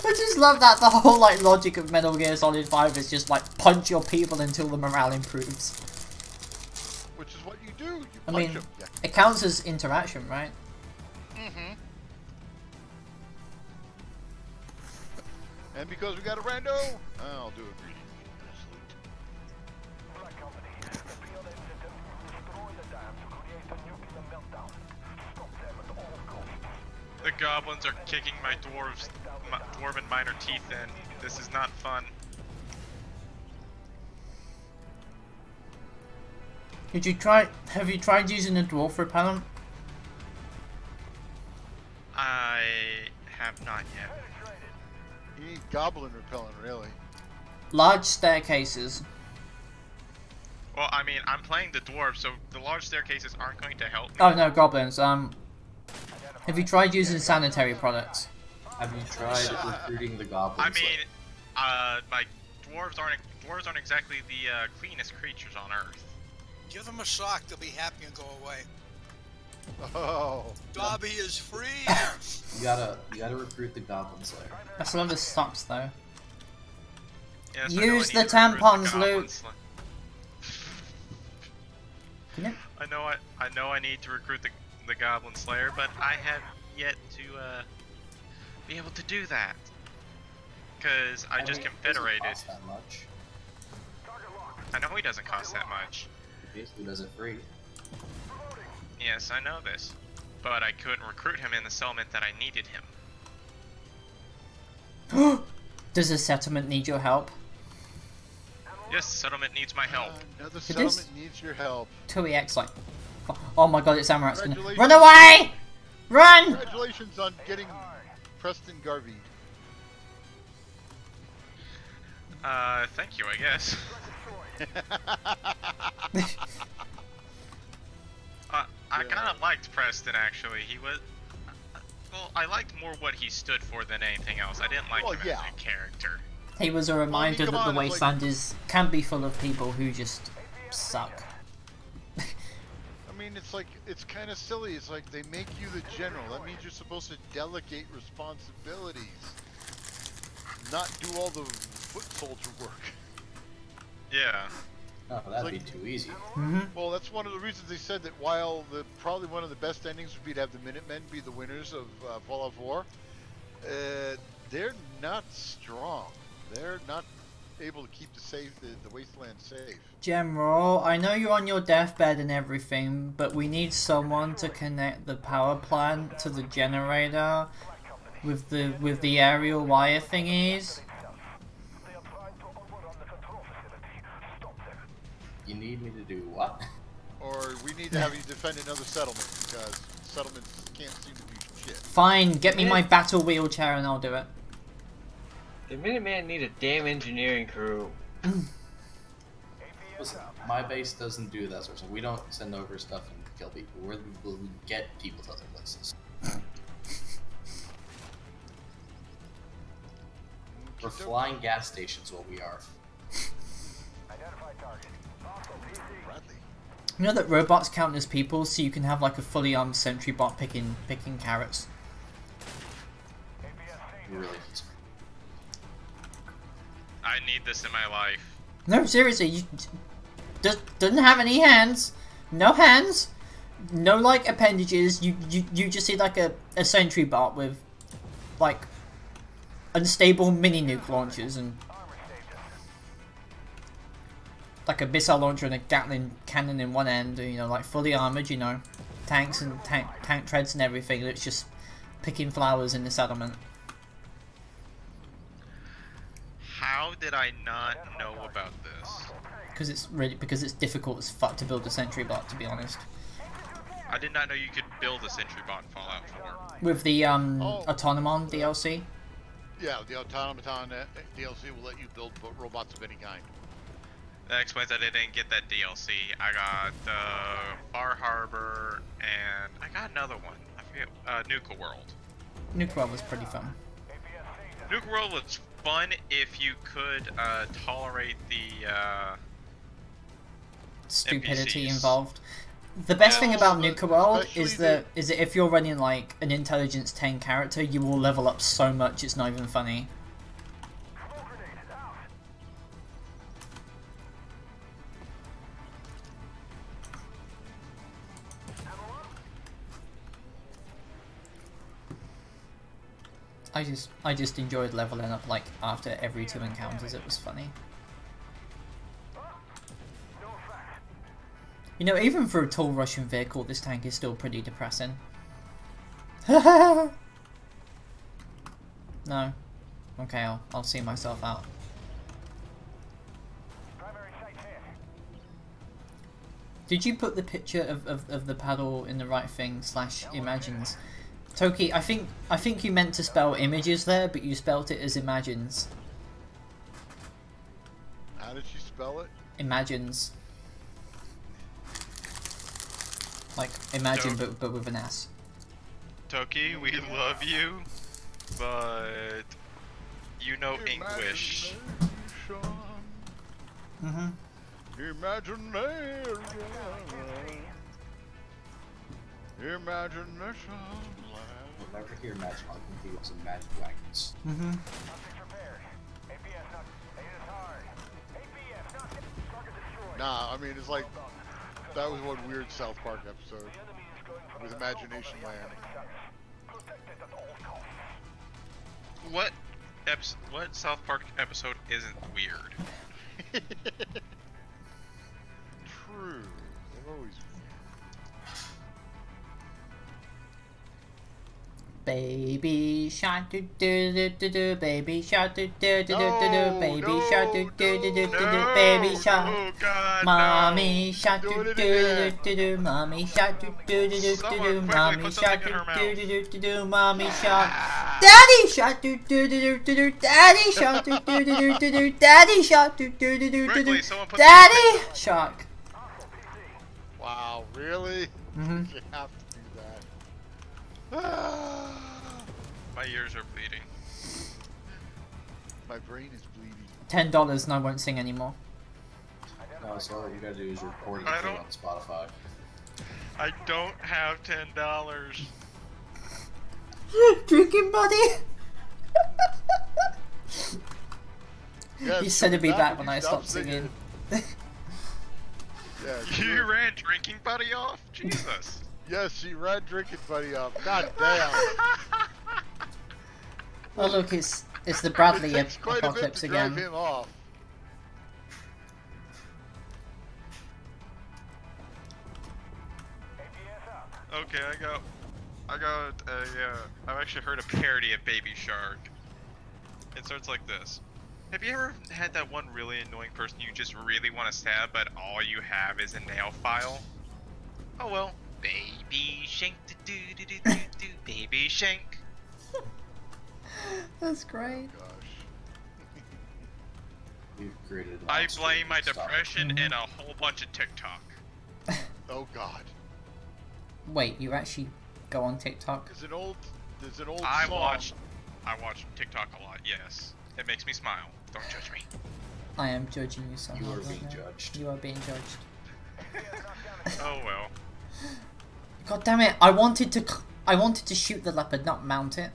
I just love that the whole like logic of Metal Gear Solid 5 is just like punch your people until the morale improves. Which is what you do. You I punch mean, them. Yeah. it counts as interaction, right? And because we got a rando, I'll do a greeting. Black Company, the PLMs attempt to destroy the dam to create a nuclear meltdown. Stop them at all costs. The goblins are kicking my dwarven miner teeth in. This is not fun. Have you tried using a dwarf repellent? I have not yet. You need goblin repellent, really. Large staircases. Well, I mean, I'm playing the dwarf, so the large staircases aren't going to help me. Oh no, goblins. Have you tried using sanitary products? Have you tried recruiting the goblins? I mean, like dwarves aren't exactly the cleanest creatures on Earth. Give them a sock, they'll be happy and go away. Oh. Dobby is free! You gotta recruit the goblin slayer. That's a lot of stops though. Yes, Use the tampons, Luke. I know I need to recruit the Goblin Slayer, but I have yet to be able to do that. Because I just confederated. Cost that much. I know he doesn't cost that much. He basically does it free. Yes, I know this. But I couldn't recruit him in the settlement that I needed him. Does the settlement need your help? Yes, the settlement needs my help. Another settlement needs your help. 2EX like... Oh my god, it's Amarat's gonna... Run away! Run! Congratulations on getting Preston Garvey. Thank you, I guess. I kind of liked Preston, actually. He was... Well, I liked more what he stood for than anything else. I didn't like him as a character. He was a reminder that the wasteland can be full of people who just suck. I mean, it's like, it's kind of silly. It's like they make you the general. That means you're supposed to delegate responsibilities, not do all the foot soldier work. Yeah. Oh, that'd be too easy. Well, that's one of the reasons they said that while probably one of the best endings would be to have the Minutemen be the winners of Fallout 4, they're not strong. They're not able to keep the wasteland safe. General, I know you're on your deathbed and everything, but we need someone to connect the power plant to the generator with the aerial wire thingies. You need me to do what? Or we need to have you defend another settlement, because settlements can't seem to do shit. Fine, get me my battle wheelchair and I'll do it. The Minutemen need a damn engineering crew. Listen, my base doesn't do that sort of stuff. We don't send over stuff and kill people. We'll get people to other places. We're flying gas stations, what we are. You know that robots count as people, so you can have like a fully armed sentry bot picking carrots. Really? I need this in my life. No, seriously, you doesn't have any hands, no hands, no like appendages. You just see like a sentry bot with like unstable mini nuke launchers and like a missile launcher and a Gatling cannon in one end. You know, like fully armored. You know, tanks and tank treads and everything. It's just picking flowers in the settlement. How did I not know about this? Because it's difficult as fuck to build a sentry bot, to be honest. I did not know you could build a sentry bot in Fallout 4. With the Autonomon DLC. Yeah, the Automaton DLC will let you build robots of any kind. That explains I didn't get that DLC. I got Bar Harbor and I got another one. I forget. Nuka World. Nuka World was pretty fun. Nuka World was fun if you could tolerate the stupidity NPCs. Involved. The best thing about Nuka World is that if you're running like an intelligence 10 character, you will level up so much it's not even funny. I just enjoyed leveling up like after every 2 encounters. It was funny. You know, even for a tall Russian vehicle, this tank is still pretty depressing. No. Okay, I'll see myself out. Did you put the picture of the paddle in the right thing / imagines? Toki, I think you meant to spell images there, but you spelt it as imagines. How did she spell it? Imagines. Like imagine, but with an S. Toki, we love you, but you know English. Mm-hmm. Imagination. Imagination. If I ever hear Imagine, I think it was Imagine Wagons. Mm-hmm. Nah, I mean, it's like, that was one weird South Park episode with Imagination Land. What South Park episode isn't weird? True. They've always. Baby shark do do do do do, baby shark do do do do do do, baby shark do do do do do do, baby shark. Mommy shark do do do do do, mommy shark do do do do do, mommy shark do do do do do, mommy shark. Daddy shark do do do do do, daddy shark do do do do do, daddy shark do do do do do, daddy shark. Wow, really? Mm-hmm. You have to do that. My ears are bleeding. My brain is bleeding. $10 and I won't sing anymore. No, so all you gotta do is record it on Spotify. I don't have $10. Drinking buddy. Yes, He said to be back when I stopped singing. Yeah, You ran Drinking Buddy off? Jesus. Yes, she ran Drinking Buddy off. God damn. Oh look, it's the Bradley It takes quite a bit apocalypse to again. drive him off. Okay, I've actually heard a parody of Baby Shark. It starts like this. Have you ever had that one really annoying person you just really want to stab, but all you have is a nail file? Oh well. Baby Shank, do do do do do, Baby Shank. That's great. Gosh. We've created an I on-screen blame my stop. depression and a whole bunch of TikTok. Oh God. Wait, you actually go on TikTok? There's an old I song. watch TikTok a lot. Yes, it makes me smile. Don't judge me. I am judging you somehow. You are right being now. judged. You are being judged. Oh well. God damn it! I wanted to shoot the leopard, not mount it.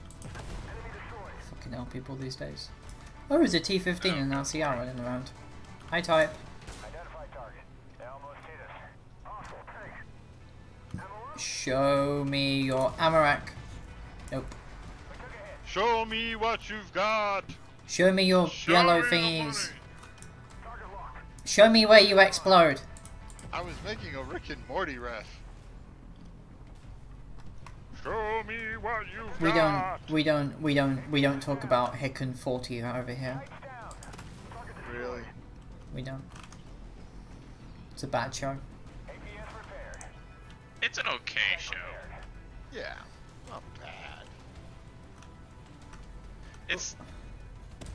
Fucking hell, people these days. Oh, there's a T-15 and an LCR running around. Hi, type. Show me your ammo rack. Nope. Show me what you've got. Show me your Show yellow me the thingies. money. Show me where you explode. I was making a Rick and Morty ref. Show me what you've got. We don't talk about Hicken 40 over here. Really? We don't. It's a bad show. It's an okay show. Yeah, not bad. It's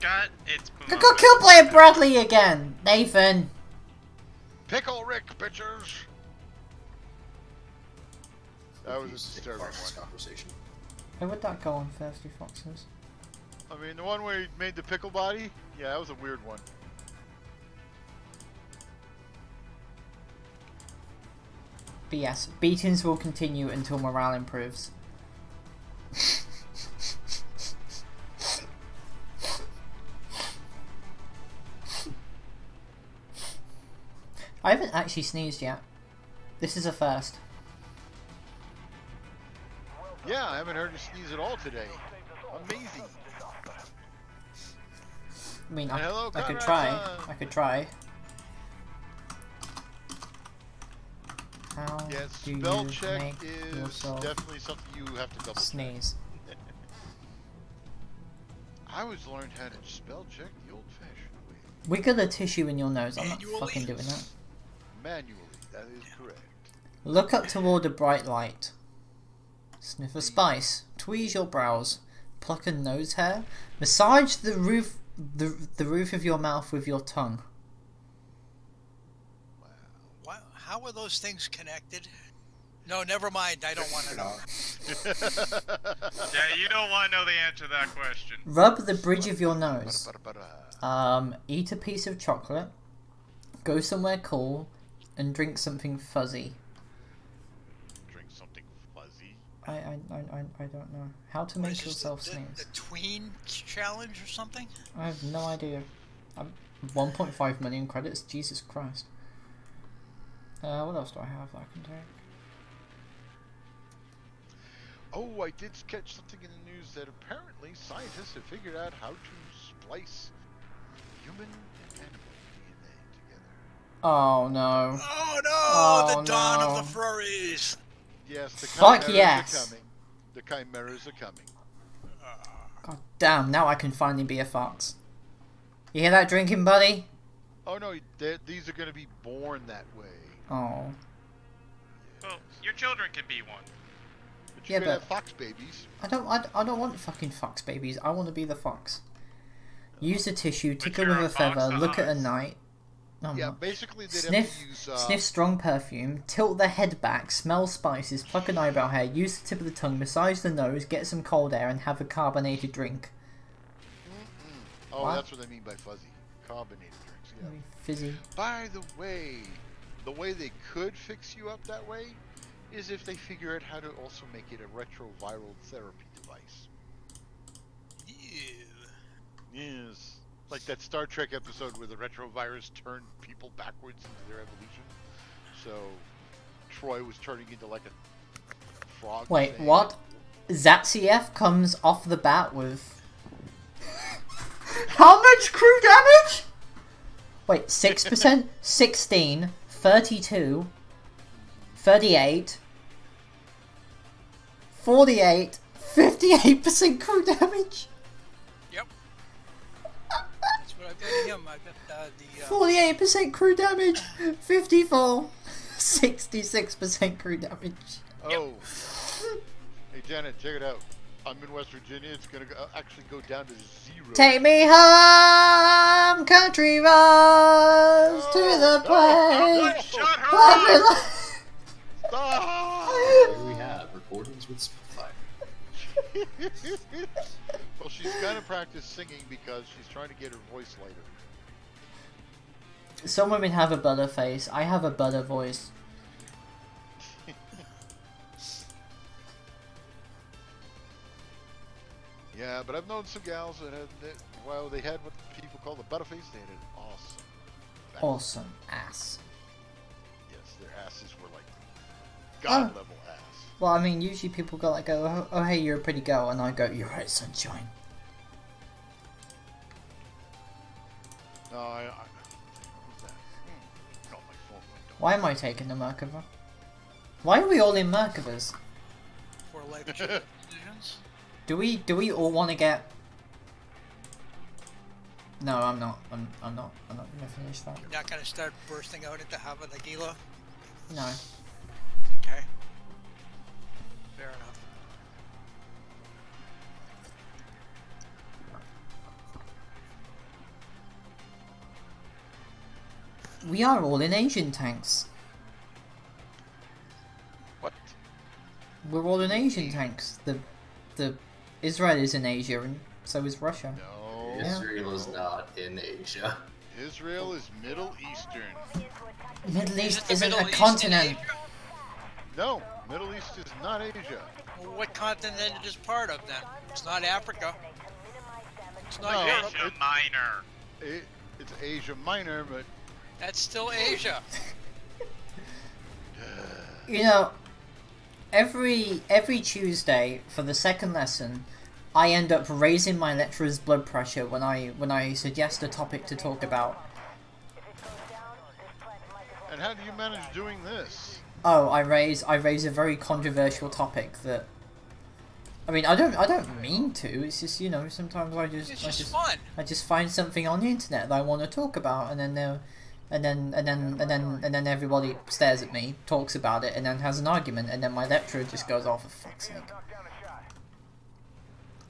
got its. I got killed by a Bradley again, Nathan. Pickle Rick, bitches. That was a disturbing one. Conversation. Where would that go on Thirsty Foxes? I mean, the one where he made the pickle body? Yeah, that was a weird one. But yes, beatings will continue until morale improves. I haven't actually sneezed yet. This is a first. Yeah, I haven't heard you sneeze at all today. Amazing. I mean, And hello, I could Conrad try. son. I could try. How Yes, do spell you check make is yourself definitely something you have to double sneeze? I always learned how to spell check the old-fashioned way. Wiggle a tissue in your nose. I'm not Manually? fucking doing that. Manually, that is correct. Look up toward a bright light. Sniff a spice. Tweeze your brows. Pluck a nose hair. Massage the roof of your mouth with your tongue. Wow. How are those things connected? No, never mind. I don't want to know. Yeah, you don't want to know the answer to that question. Rub the bridge of your nose. Eat a piece of chocolate. Go somewhere cool. And drink something fuzzy. Drink something fuzzy? I don't know. How to What make is this, yourself the sneeze. tween challenge or something? I have no idea. 1.5 million credits? Jesus Christ. What else do I have that I can take? Oh, I did catch something in the news that apparently scientists have figured out how to splice human and animal DNA together. Oh no. Oh no! Oh, the dawn no. of the furries! Yes, the Fuck chimeras yes. are coming. The chimeras are coming. God damn, now I can finally be a fox. You hear that drinking, buddy? Oh no, these are going to be born that way. Oh. Well, your children can be one. But Yeah, you're going to but- have fox babies. I don't want fucking fox babies. I want to be the fox. Use a tissue, tickle you're with a a feather, fox look at a eyes. night. No, I'm Yeah, not. basically they'd Sniff, have to use... sniff strong perfume, tilt the head back, smell spices, pluck an eyebrow hair, use the tip of the tongue, massage the nose, get some cold air, and have a carbonated drink. Oh, What? that's what they mean by fuzzy. Carbonated drinks, yeah. Maybe fizzy. By the way they could fix you up that way is if they figure out how to also make it a retroviral therapy device. Yes. Like that Star Trek episode where the retrovirus turned people backwards into their evolution. So Troy was turning into like a frog. Wait, thing. what? Zatsiev comes off the bat with... How much crew damage? Wait, 6%, 16, 32, 38, 48, 58% crew damage? Yep. That's what I've got him. I've got the... 48% crew damage, 54, 66% crew damage. Oh. Hey Janet, check it out. I'm in West Virginia. It's gonna actually go down to 0. Take me home, country roads, to the place. Shut her up! Stop! Here we have recordings with Spitfire. Well, she's gonna practice singing because she's trying to get her voice lighter. Some women have a butter face. I have a butter voice. Yeah, but I've known some gals that had, well, they had what people call the butterface. They had an awesome back. Awesome ass. Yes, their asses were like god level ass. Well, I mean, usually people go like, oh hey, you're a pretty girl, and I go, you're right, sunshine. No, who's that? Oh, my phone went off. Why am I taking the Merkava? Why are we all in Merkavas? For life decisions. Do we all want to get? No, I'm not. I'm not gonna finish that. You're not gonna start bursting out into Hava Nagila? No. Okay. Fair enough. We are all in Asian tanks. What? We're all in Asian tanks. The Israel is in Asia, and so is Russia. No. Israel is not in Asia. Israel is Middle Eastern. Middle East the isn't Middle a East in continent. Asia? No, Middle East is not Asia. Well, what continent it is part of then? It's not Africa. It's not No, Europe. Asia Minor. It's Asia Minor, but That's still Asia. You know, every Tuesday for the second lesson, I end up raising my lecturer's blood pressure when I suggest a topic to talk about. and how do you manage doing this? Oh, I raise a very controversial topic that. I mean, I don't mean to. It's just, you know, sometimes I just fun. I just find something on the internet that I want to talk about, and then everybody stares at me, talks about it, and then has an argument, and then my lecturer just goes, "Oh, for fuck's sake."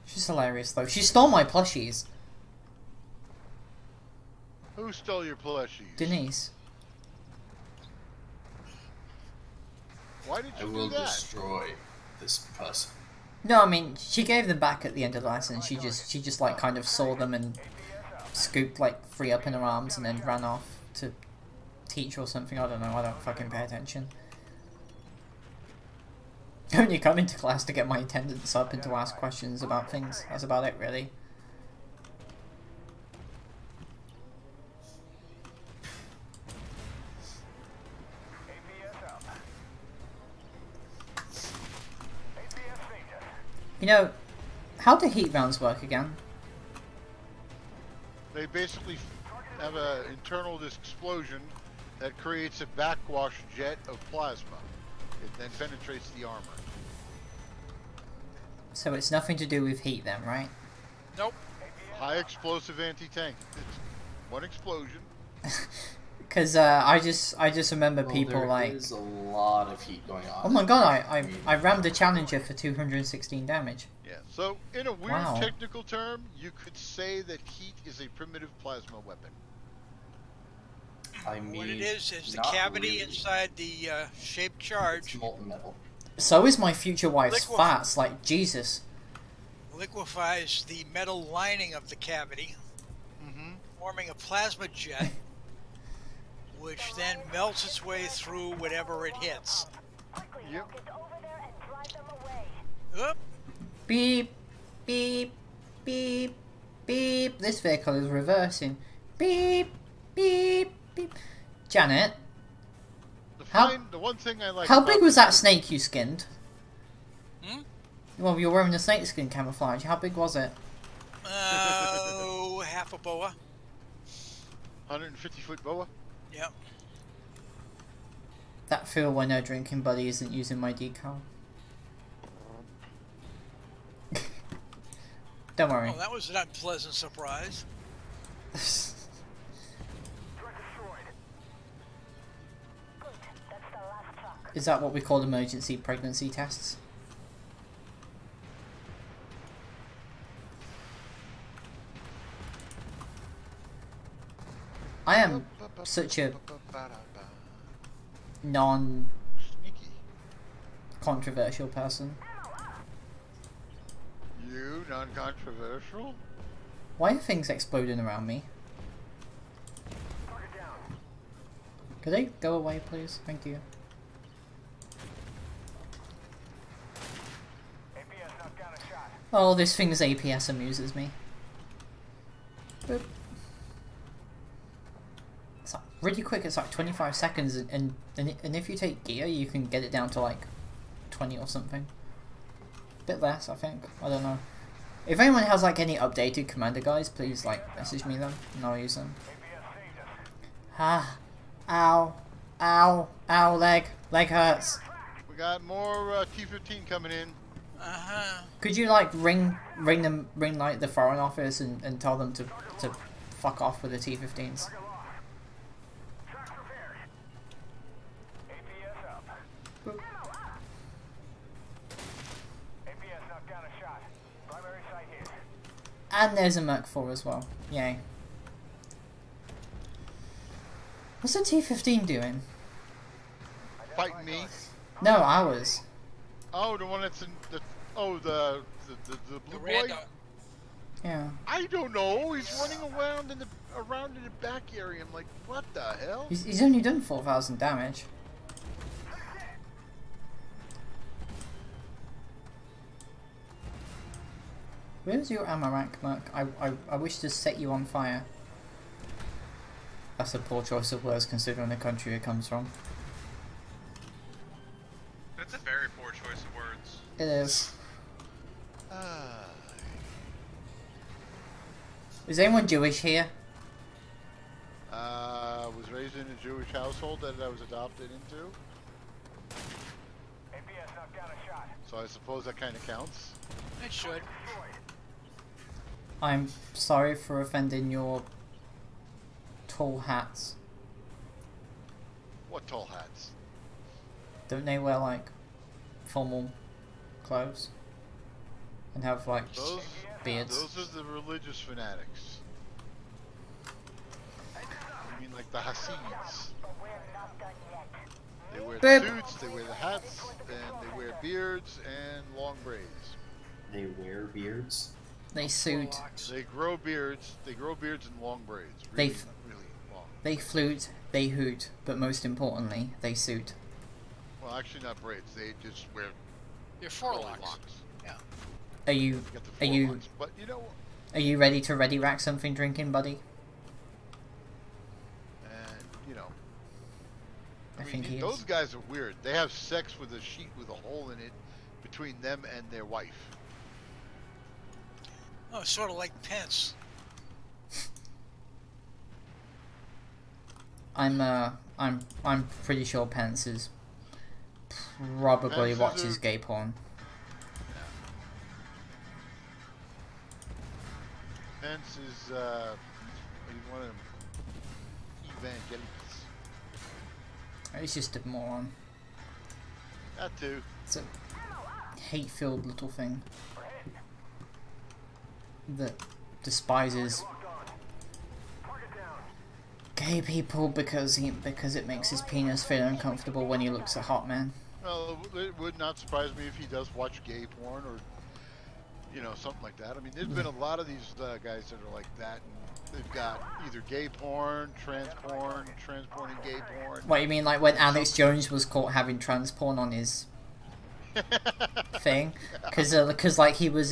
She's hilarious though. She stole my plushies. Who stole your plushies? Denise. Why did I you will do that? destroy this person. No, I mean, she gave them back at the end of the lesson. She just like kind of saw them and scooped like 3 up in her arms and then ran off to teach or something. I don't know. I don't fucking pay attention. I only come into class to get my attendance up and to ask questions about things. That's about it, really. You know, how do heat rounds work again? They basically have an internal explosion that creates a backwash jet of plasma. It then penetrates the armor. So it's nothing to do with heat then, right? Nope. High explosive anti-tank. It's one explosion. Because I just remember Well, people there like. is a lot of heat going on. Oh my god! I rammed a Challenger for 216 damage. Yeah. So in a weird Wow. technical term, you could say that heat is a primitive plasma weapon. I mean, What it is the not cavity really. inside the shaped It's charge molten metal. So is my future wife's Liquid- fats. Like Jesus. liquefies the metal lining of the cavity, forming a plasma jet, which then melts its way through whatever it hits. Yep. Oop. Beep, beep, beep, beep. This vehicle is reversing. Beep, beep, beep. Janet, The one thing I like. how about big was this that snake you skinned? Hmm? Well, you're wearing the snake skin camouflage. How big was it? Half a boa. 150-foot boa. Yep. That feel when her drinking buddy isn't using my decal. Don't worry. Well, that was an unpleasant surprise. Is that what we call emergency pregnancy tests? I am such a non-controversial person. You non-controversial? Why are things exploding around me? Could they go away, please? Thank you. Oh, this thing's APS amuses me. Boop. It's like really quick. It's like 25 seconds, and if you take gear, you can get it down to like 20 or something. Bit less, I think. I don't know. If anyone has like any updated commander guys, please like message me them, and I'll use them. Ah, ow, ow, ow, leg hurts. We got more T-15 coming in. Could you like ring like the foreign office and tell them to fuck off with the T-15s? Boop. And there's a Merc 4 as well. Yay. What's the T-15 doing? Fighting me. No, ours. Oh, the one that's in the the blue boy. Yeah. I don't know. He's running around in the back area. I'm like, what the hell? He's only done 4,000 damage. Where's your ammo rack, Merc? I wish to set you on fire. That's a poor choice of words considering the country it comes from. That's a very poor choice of words. It is. Is anyone Jewish here? Was raised in a Jewish household that I was adopted into. So I suppose that kind of counts. It should. I'm sorry for offending your tall hats. What tall hats? Don't they wear like formal clothes and have like beards? Those are the religious fanatics. I mean, like the Hasids. They wear the suits, they wear the hats, and they wear beards and long braids. They wear beards? They suit. They grow beards. They grow beards and long braids. Really, really long. They flute. They hoot. But most importantly, they suit. Well, actually, not braids. They just wear. Your forelocks. Yeah. Are you? Are you? But you know. Are you ready to ready rack something drinking, buddy? And you know. I think he those is. guys are weird. They have sex with a sheet with a hole in it between them and their wife. Oh, sort of like Pence. I'm pretty sure Pence is probably watches gay porn. Pence is he's one of them evangelicals. He's just a moron. That too. It's a hate-filled little thing that despises gay people because it makes his penis feel uncomfortable when he looks at hot men. Well, it would not surprise me if he does watch gay porn or, you know, something like that. I mean, there's been a lot of these guys that are like that, and they've got either gay porn, transporting gay porn. What, you mean like when Alex Jones was caught having trans porn on his thing? Because like he was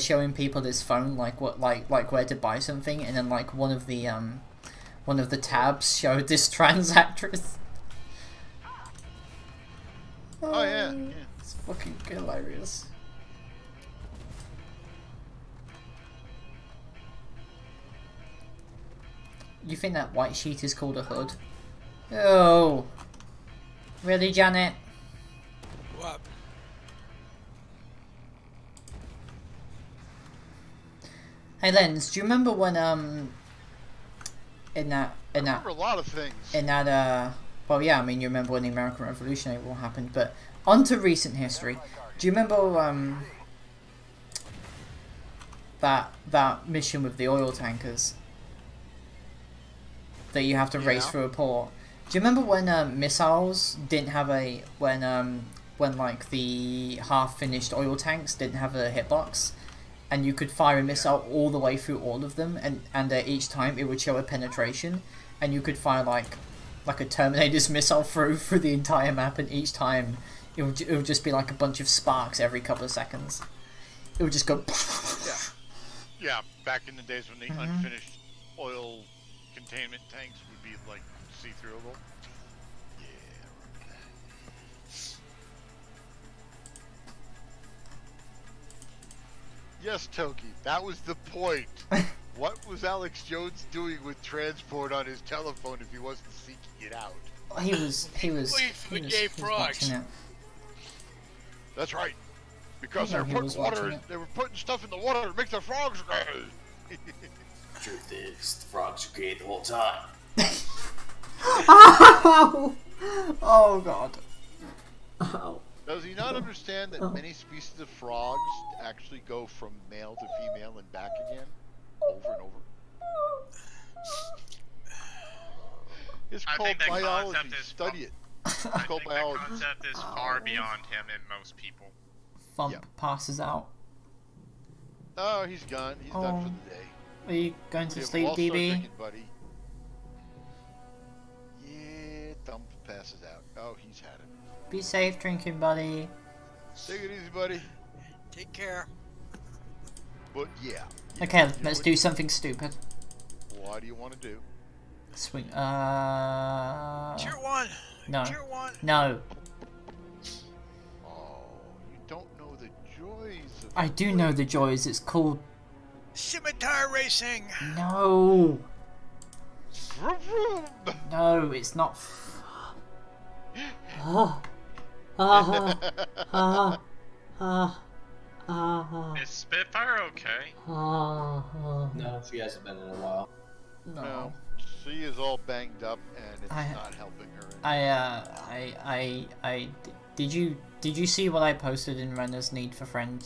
showing people his phone, like where to buy something, and then like one of the tabs showed this trans actress. Oh yeah, yeah. It's fucking hilarious. You think that white sheet is called a hood? Oh, really, Janet? What? Hey, Lens, do you remember when in that I remember a lot of things. Well, yeah, I mean, you remember when the American Revolutionary War happened, but on to recent history. Do you remember that mission with the oil tankers? that you have to race through a port. Do you remember when missiles didn't have a when like the half-finished oil tanks didn't have a hitbox, and you could fire a missile all the way through all of them, and each time it would show a penetration, and you could fire like a Terminator's missile through the entire map, and each time it would just be like a bunch of sparks every couple of seconds. It would just go. Yeah, back in the days when the unfinished oil containment tanks would be like see-throughable. Yeah. Yes, Toki, that was the point. What was Alex Jones doing with transport on his telephone if he wasn't seeking it out? He was watching it. That's right. Because they were putting water, they were putting stuff in the water to make the frogs gay. Truth is, the frogs are gay the whole time. Oh god. Oh. Does he not understand that many species of frogs actually go from male to female and back again? Over and over. It's called biology. Study it. It's called biology. That concept is far beyond him and most people. Thump passes out. Oh, he's gone. He's done for the day. Are you going to sleep, well, DB? thinking, buddy. Yeah, Thump passes out. Oh, he's had it. Be safe drinking, buddy. Take it easy, buddy. Take care. But yeah. Okay, let's do something stupid. What do you want to do? Swing. Tier 1. No. Tier 1. No. Oh, you don't know the joys of. I do know the joys. It's called Scimitar racing. No. No, it's not. Is Spitfire okay? No, she hasn't been in a while. No. She is all banged up, and it's not helping her. Did you see what I posted in Renner's need a friend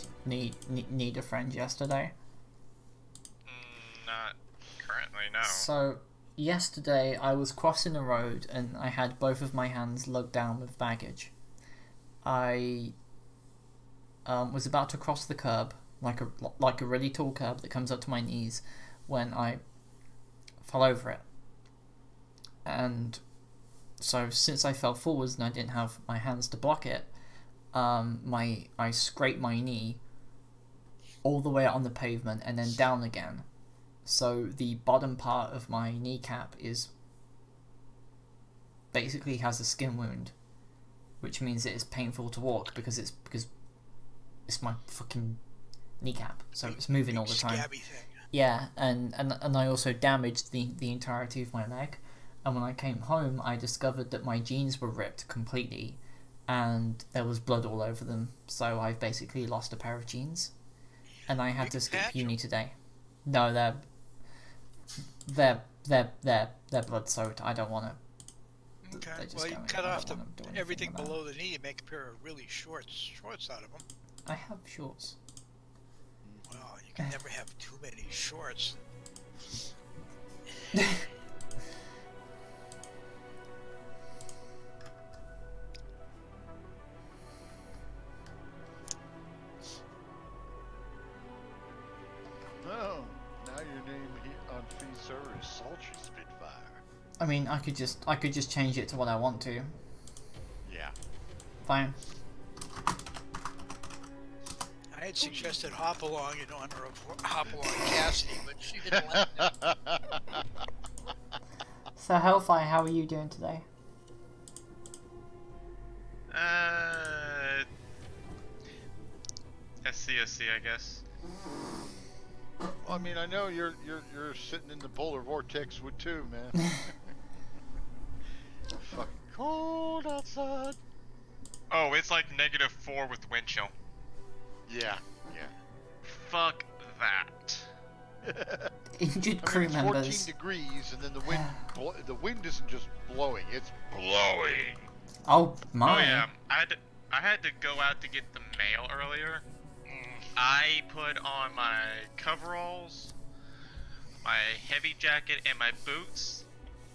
yesterday? Not currently, no. So yesterday I was crossing the road and I had both of my hands lugged down with baggage. I was about to cross the curb, like a really tall curb that comes up to my knees, when I fell over it. And so since I fell forwards and I didn't have my hands to block it, I scraped my knee all the way out on the pavement and then down again. So the bottom part of my kneecap is basically has a skin wound, which means it is painful to walk because it's my fucking kneecap, so it's moving all the time. Yeah, and I also damaged the entirety of my leg. And when I came home, I discovered that my jeans were ripped completely, and there was blood all over them. So I've basically lost a pair of jeans, and I had to skip uni today. No, they're blood soaked. I don't want to. Okay. Well, you cut off everything below the knee and make a pair of really shorts out of them. I have shorts. Well, you can never have too many shorts. Oh, now your name on free server is Sultry Spitfire. I mean, I could just change it to what I want to. Yeah. Fine. I had suggested Hopalong in honor of Hopalong Cassidy, but she didn't like that. So Hellfire, how are you doing today? SCSC, I guess. Well, I mean, I know you're sitting in the polar vortex with too, man. Fucking cold outside. Oh, it's like -4 with wind chill. Yeah. Fuck that. Injured crew it's members. 14 degrees, and then the wind isn't just blowing; it's blowing. Oh my! Oh yeah, I had to go out to get the mail earlier. I put on my coveralls, my heavy jacket, and my boots,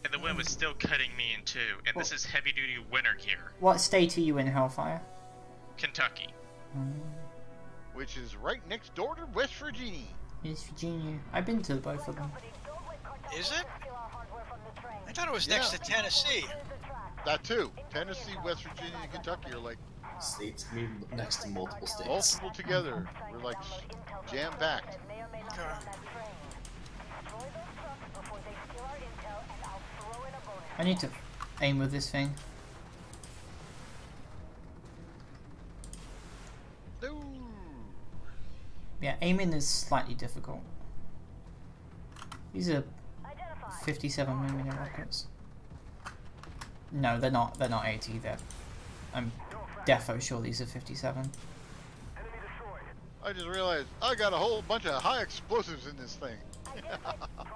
and the wind was still cutting me in two. And this is heavy duty winter gear. What state are you in, Hellfire? Kentucky. Which is right next door to West Virginia. West Virginia. I've been to both of them. Is it? I thought it was next to Tennessee. That too. Tennessee, West Virginia, and Kentucky are like states. I mean, next to multiple states. multiple together. We're like jam-packed. I need to aim with this thing. Yeah, aiming is slightly difficult. These are 57mm rockets. No, they're not 80. I'm defo sure these are 57. I just realized I got a whole bunch of high explosives in this thing.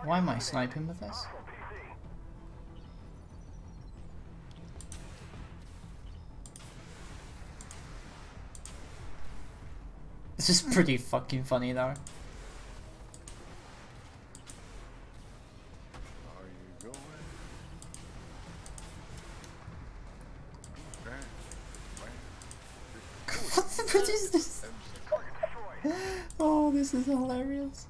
Why am I sniping with this? This is pretty fucking funny though. What is this? Oh, this is hilarious.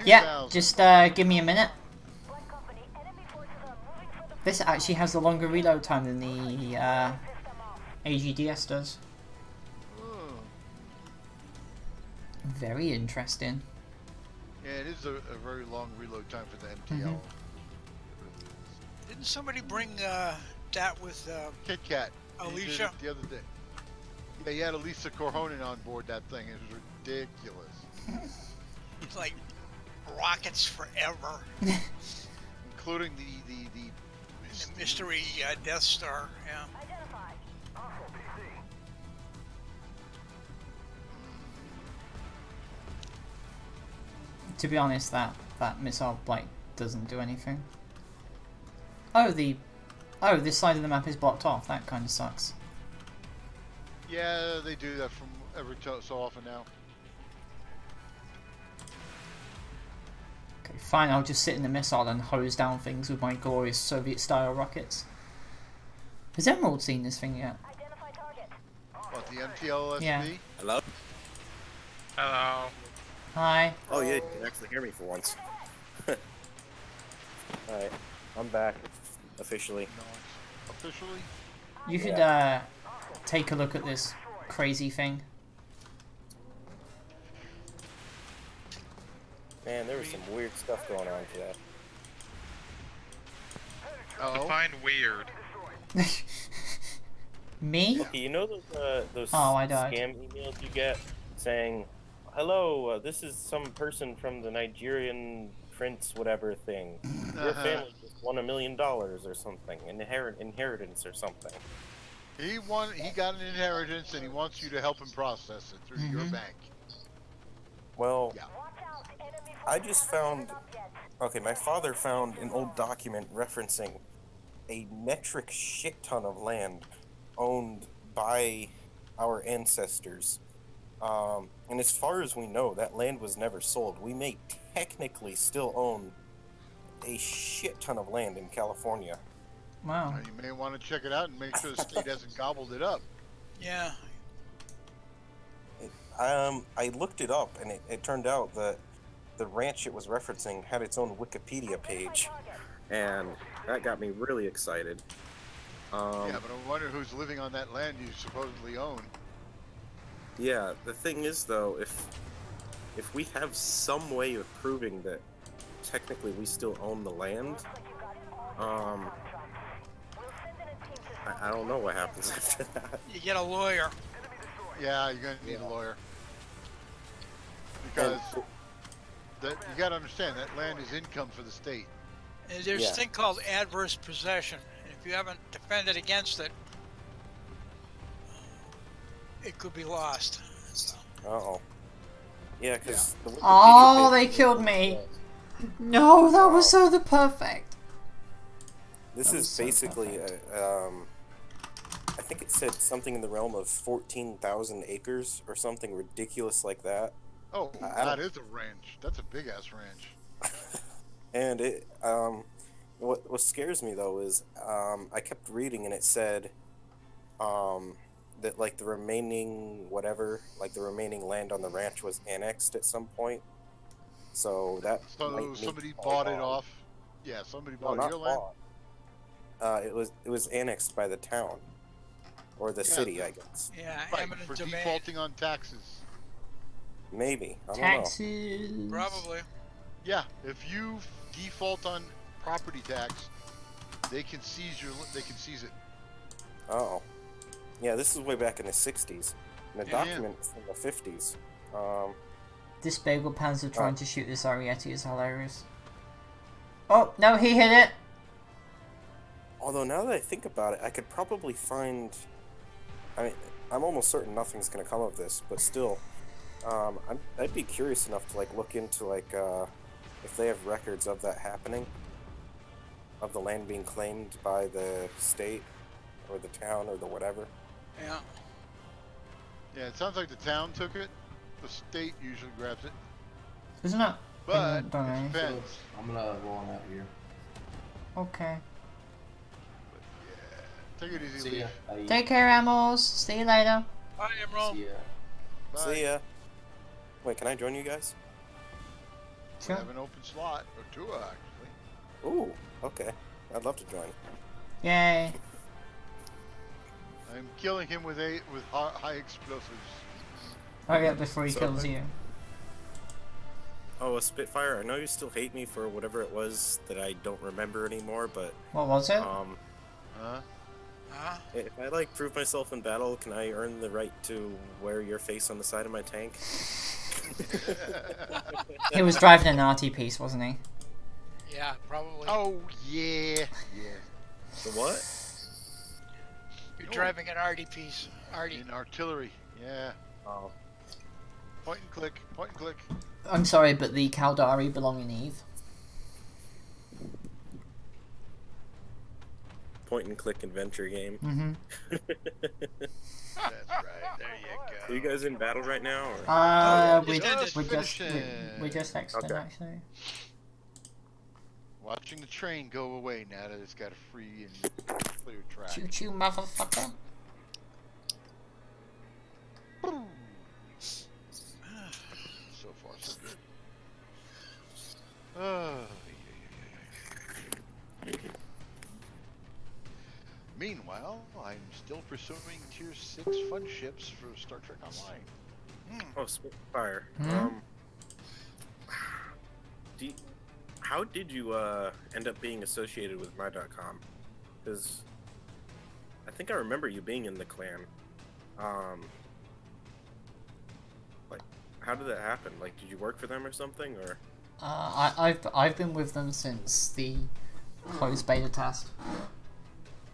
Yeah, just give me a minute. This actually has a longer reload time than the AGDS does. Very interesting. Yeah, it is a very long reload time for the MTL. Didn't somebody bring that with Kit Kat? Alicia? The other day. Yeah, you had Elisa Corhonen on board that thing. It was ridiculous. It's like rockets forever. Including the mystery Death Star, yeah. To be honest, that missile like doesn't do anything. Oh, this side of the map is blocked off. That kind of sucks. Yeah, they do that from every so often now. Okay, fine. I'll just sit in the missile and hose down things with my glorious Soviet-style rockets. Has Emerald seen this thing yet? What, the MTLSB? Yeah. Hello? Hello. Hi. Oh yeah, you can actually hear me for once. Alright, I'm back. Officially. Officially? You should take a look at this crazy thing. Man, there was some weird stuff going on today. Define weird. Me? Okay, you know those I died. scam emails you get saying, "Hello, this is some person from the Nigerian prince whatever thing. Your family just won $1 million or something, inheritance or something." He got an inheritance, and he wants you to help him process it through your bank. Well, I just found. Okay, my father found an old document referencing a metric shit ton of land owned by our ancestors. And as far as we know, that land was never sold. We may technically still own a shit ton of land in California. Wow. You may want to check it out and make sure the state hasn't gobbled it up. Yeah. I looked it up, and it turned out that the ranch it was referencing had its own Wikipedia page, and that got me really excited. Yeah, but I wonder who's living on that land you supposedly own. Yeah, the thing is though, if we have some way of proving that technically we still own the land, I don't know what happens after that. You get a lawyer. Yeah, you're gonna need a lawyer. Because you gotta understand, that land is income for the state. And there's a thing called adverse possession. And if you haven't defended against it, it could be lost. Uh-oh. Yeah, because the Oh, they killed me. No, that was so the perfect. This is basically I think it said something in the realm of 14,000 acres or something ridiculous like that. Oh, that is a ranch. That's a big ass ranch. And it, what scares me though is, I kept reading and it said, that like the remaining whatever, like the remaining land on the ranch was annexed at some point. So that. So somebody bought it off. Yeah, somebody bought your land. It was annexed by the town, or the city, I guess. Yeah, right, eminent for domain. defaulting on taxes. Maybe. I don't Taxes. know. Probably. Yeah, if you default on property tax, they can seize it. Oh. Yeah, this is way back in the 60s. And the document is from the 50s. This bagel panzer trying to shoot this Ariete is hilarious. Oh, no, he hit it! Although now that I think about it, I could probably find... I mean, I'm almost certain nothing's going to come of this, but still, I'd be curious enough to like look into like if they have records of that happening, of the land being claimed by the state or the town or the whatever. Yeah. Yeah, it sounds like the town took it. The state usually grabs it. Isn't it? But it Donation. depends. I'm gonna roll on out here. Okay. Take it easy, See Leaf. ya. Bye. Take care, Amos. See you later. Bye, Emerald. See ya. Bye. See ya. Wait, can I join you guys? We Sure. have an open slot, or two actually. Ooh, okay. I'd love to join. Yay. I'm killing him with high explosives. Hurry up before he So- kills you. Oh, a Spitfire. I know you still hate me for whatever it was that I don't remember anymore, but What was it? if I like prove myself in battle, can I earn the right to wear your face on the side of my tank? He was driving an arty piece, wasn't he? Yeah, probably. Oh yeah. Yeah. The what? You're driving an arty piece. Arty. In artillery. Yeah. Oh. Point and click. Point and click. I'm sorry, but the Caldari belong in Eve. Point and click adventure game. Mm-hmm. That's right. There you go. Are you guys in battle right now? Or? We just exited Okay. actually. Watching the train go away now that it's got a free and clear track. Choo choo, motherfucker. So far, so good. Meanwhile, I'm still pursuing Tier 6 fun ships for Star Trek Online. Oh, Spitfire. Hmm? How did you end up being associated with my.com? Because I think I remember you being in the clan. Like, how did that happen? Like, did you work for them or something, or? I've been with them since the closed beta test.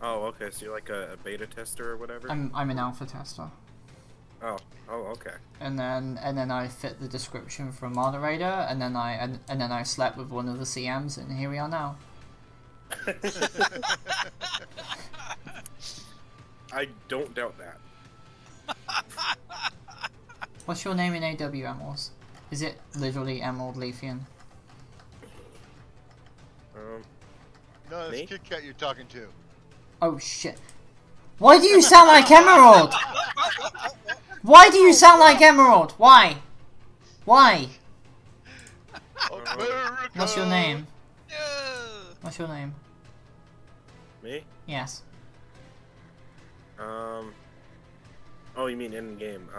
Oh, okay. So you're like a beta tester or whatever. I'm an alpha tester. Oh, okay. And then I fit the description for a moderator, and then I slept with one of the CMs, and here we are now. I don't doubt that. What's your name in AW, Emeralds? Is it literally Emerald Leafian? No, that's Me? Kit Kat you're talking to. Oh shit! Why do you sound like Emerald? Why do you sound like Emerald? Why? Why? America! What's your name? What's your name? Me? Yes. Oh, you mean in game?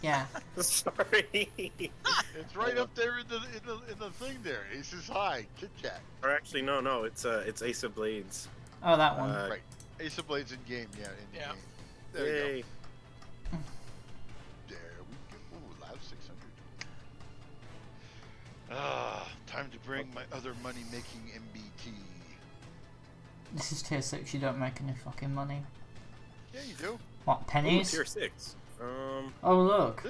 Yeah. Sorry. It's right up there in the thing there. He says hi, Kit Kat. Or actually, no. It's Ace of Blades. Oh, that one. Right. Ace of Blades in game, yeah. In game. There Yay. you go. There we go. Ooh, loud 600. Ah, time to bring my other money-making MBT. This is tier 6. You don't make any fucking money. Yeah, you do. What, pennies? Ooh, tier 6. Oh look.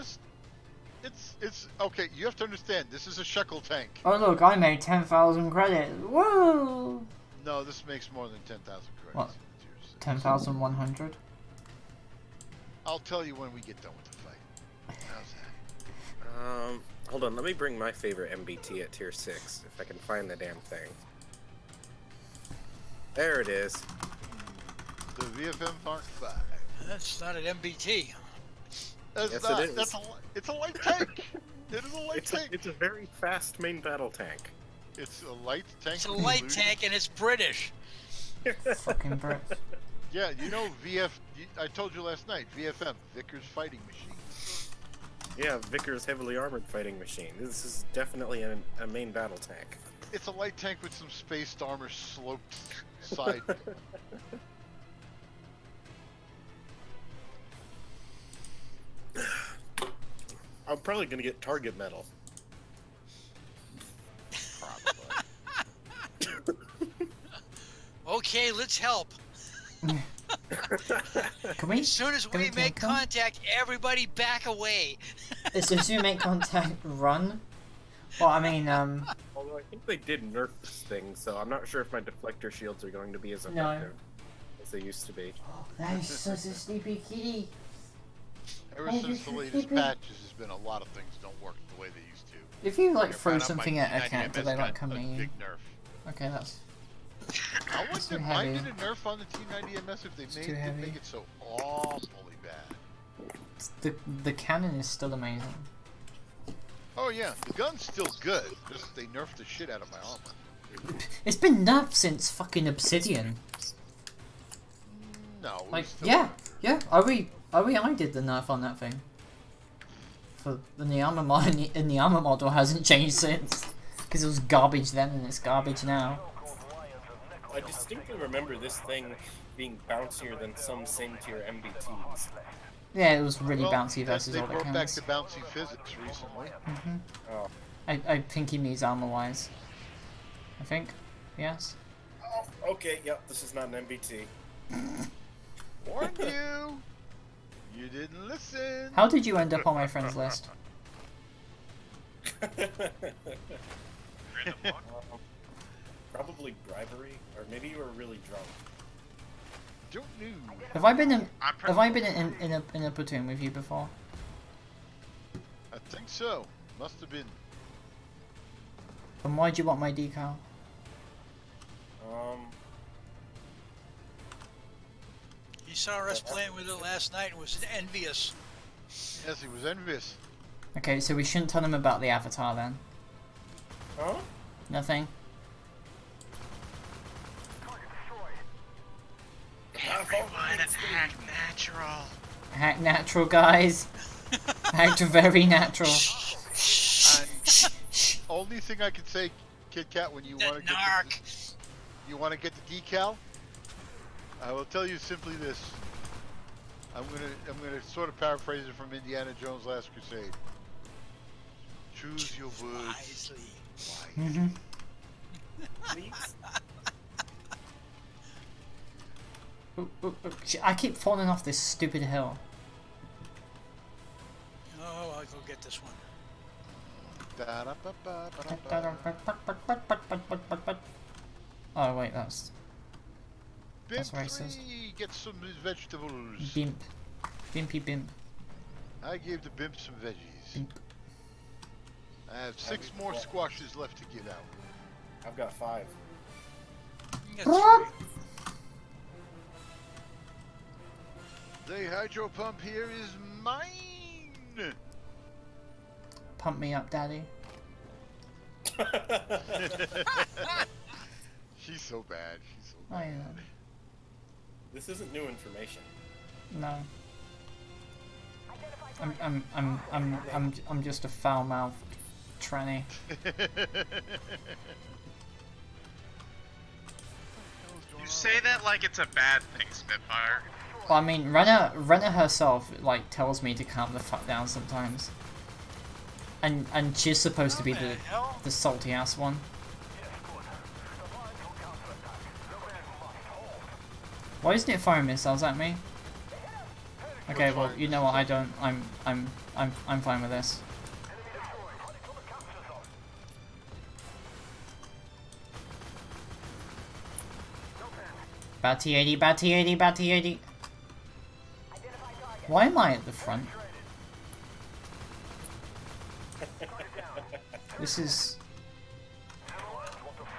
It's okay. You have to understand. This is a shekel tank. Oh look, I made 10,000 credits. Whoa! No, this makes more than 10,000 credits. What? 10,100. I'll tell you when we get done with the fight. How's that? Hold on, let me bring my favorite MBT at tier 6, if I can find the damn thing. There it is. The VFM Mark 5. That's not an MBT. That's Yes, not. it is. It's a light tank. It is a light tank. It's a very fast main battle tank. It's a light tank. It's a light tank and it's British. Fucking Brits. Yeah, you know I told you last night. VFM, Vickers Fighting Machine. Yeah, Vickers heavily armored fighting machine. This is definitely a main battle tank. It's a light tank with some spaced armor sloped side. I'm probably gonna get target medal. Probably. Okay, let's help. Can we? As soon as we make contact, everybody back away. As soon as we make contact, run. Well, I mean, Although I think they did nerf this thing, so I'm not sure if my deflector shields are going to be as No. effective as they used to be. that is such a sleepy kitty. Ever since the latest patches, there's been a lot of things don't work the way they used to. If you like I throw found out something my at a T90 cat, do MS they like got come a near you? big nerf. Okay, that's. I wouldn't too have heavy. minded a nerf on the T90 MS if they It's made too heavy. make it so awfully bad. The cannon is still amazing. Oh yeah, the gun's still good. Just they nerfed the shit out of my armor. It's been nerfed since fucking Obsidian. No, it Like, was still yeah. I did the nerf on that thing. For the armor mod, and the armor model hasn't changed since, because it was garbage then and it's garbage now. I distinctly remember this thing being bouncier than some same tier MBTs. Yeah, it was really bouncy They versus all the brought back cannons. the bouncy physics recently. Oh. I think he means armor wise. I think, yes. Oh, okay, yep, this is not an MBT. Warned you! You didn't listen! How did you end up on my friends list? Probably bribery, or maybe you were really drunk. Don't know. Have I been in a platoon with you before? I think so. Must have been. And why'd you want my decal? He saw us playing with it last night and was envious. Yes, he was envious. Okay, so we shouldn't tell him about the avatar then. Huh? Nothing. Everyone hack natural. Hack natural, guys. Hacked very natural. Only thing I can say, Kit Kat, when you want to get the decal, I will tell you simply this. I'm gonna sort of paraphrase it from Indiana Jones' Last Crusade. Choose your words wisely. Please? Ooh, I keep falling off this stupid hill. Oh, I'll go get this one. Oh wait, that's Bimp racist. 3, get some vegetables. Bimp. Bimpy bimp. I gave the bimp some veggies. Bimp. I have 6 more squashes left to give out. I've got 5. The hydro pump here is mine. Pump me up, daddy. She's so bad. She's so bad. I know. This isn't new information. No. I'm just a foul-mouthed tranny. You say that like it's a bad thing, Spitfire. Well, I mean, Renna herself like tells me to calm the fuck down sometimes. And she's supposed to be the salty ass one. Why isn't it firing missiles at me? Okay, well, you know what? I don't. I'm fine with this. Bad T80, bad T80, bad T80. Why am I at the front? This is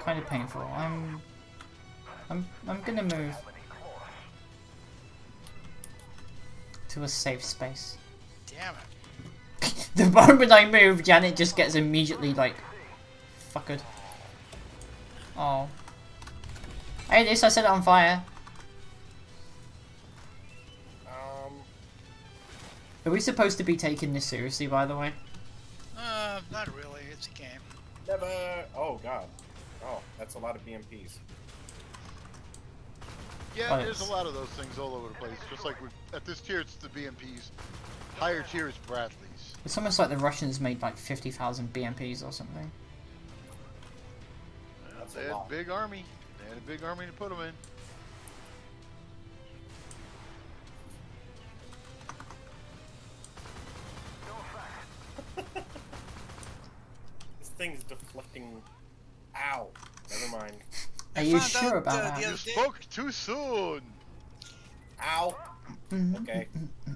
kind of painful. I'm gonna move to a safe space. Damn it. The moment I move, Janet just gets immediately like fuckered. Oh. Hey, at least I set it on fire. Are we supposed to be taking this seriously, by the way? Not really. It's a game. Never. Oh god. Oh, that's a lot of BMPs. Yeah, there's a lot of those things all over the place. Just like at this tier, it's the BMPs. Higher tier is Bradley's. It's almost like the Russians made like 50,000 BMPs or something. They had a big army. They had a big army to put them in. This thing's deflecting. Ow. Never mind. Are you sure about that? You spoke too soon. Ow. Okay.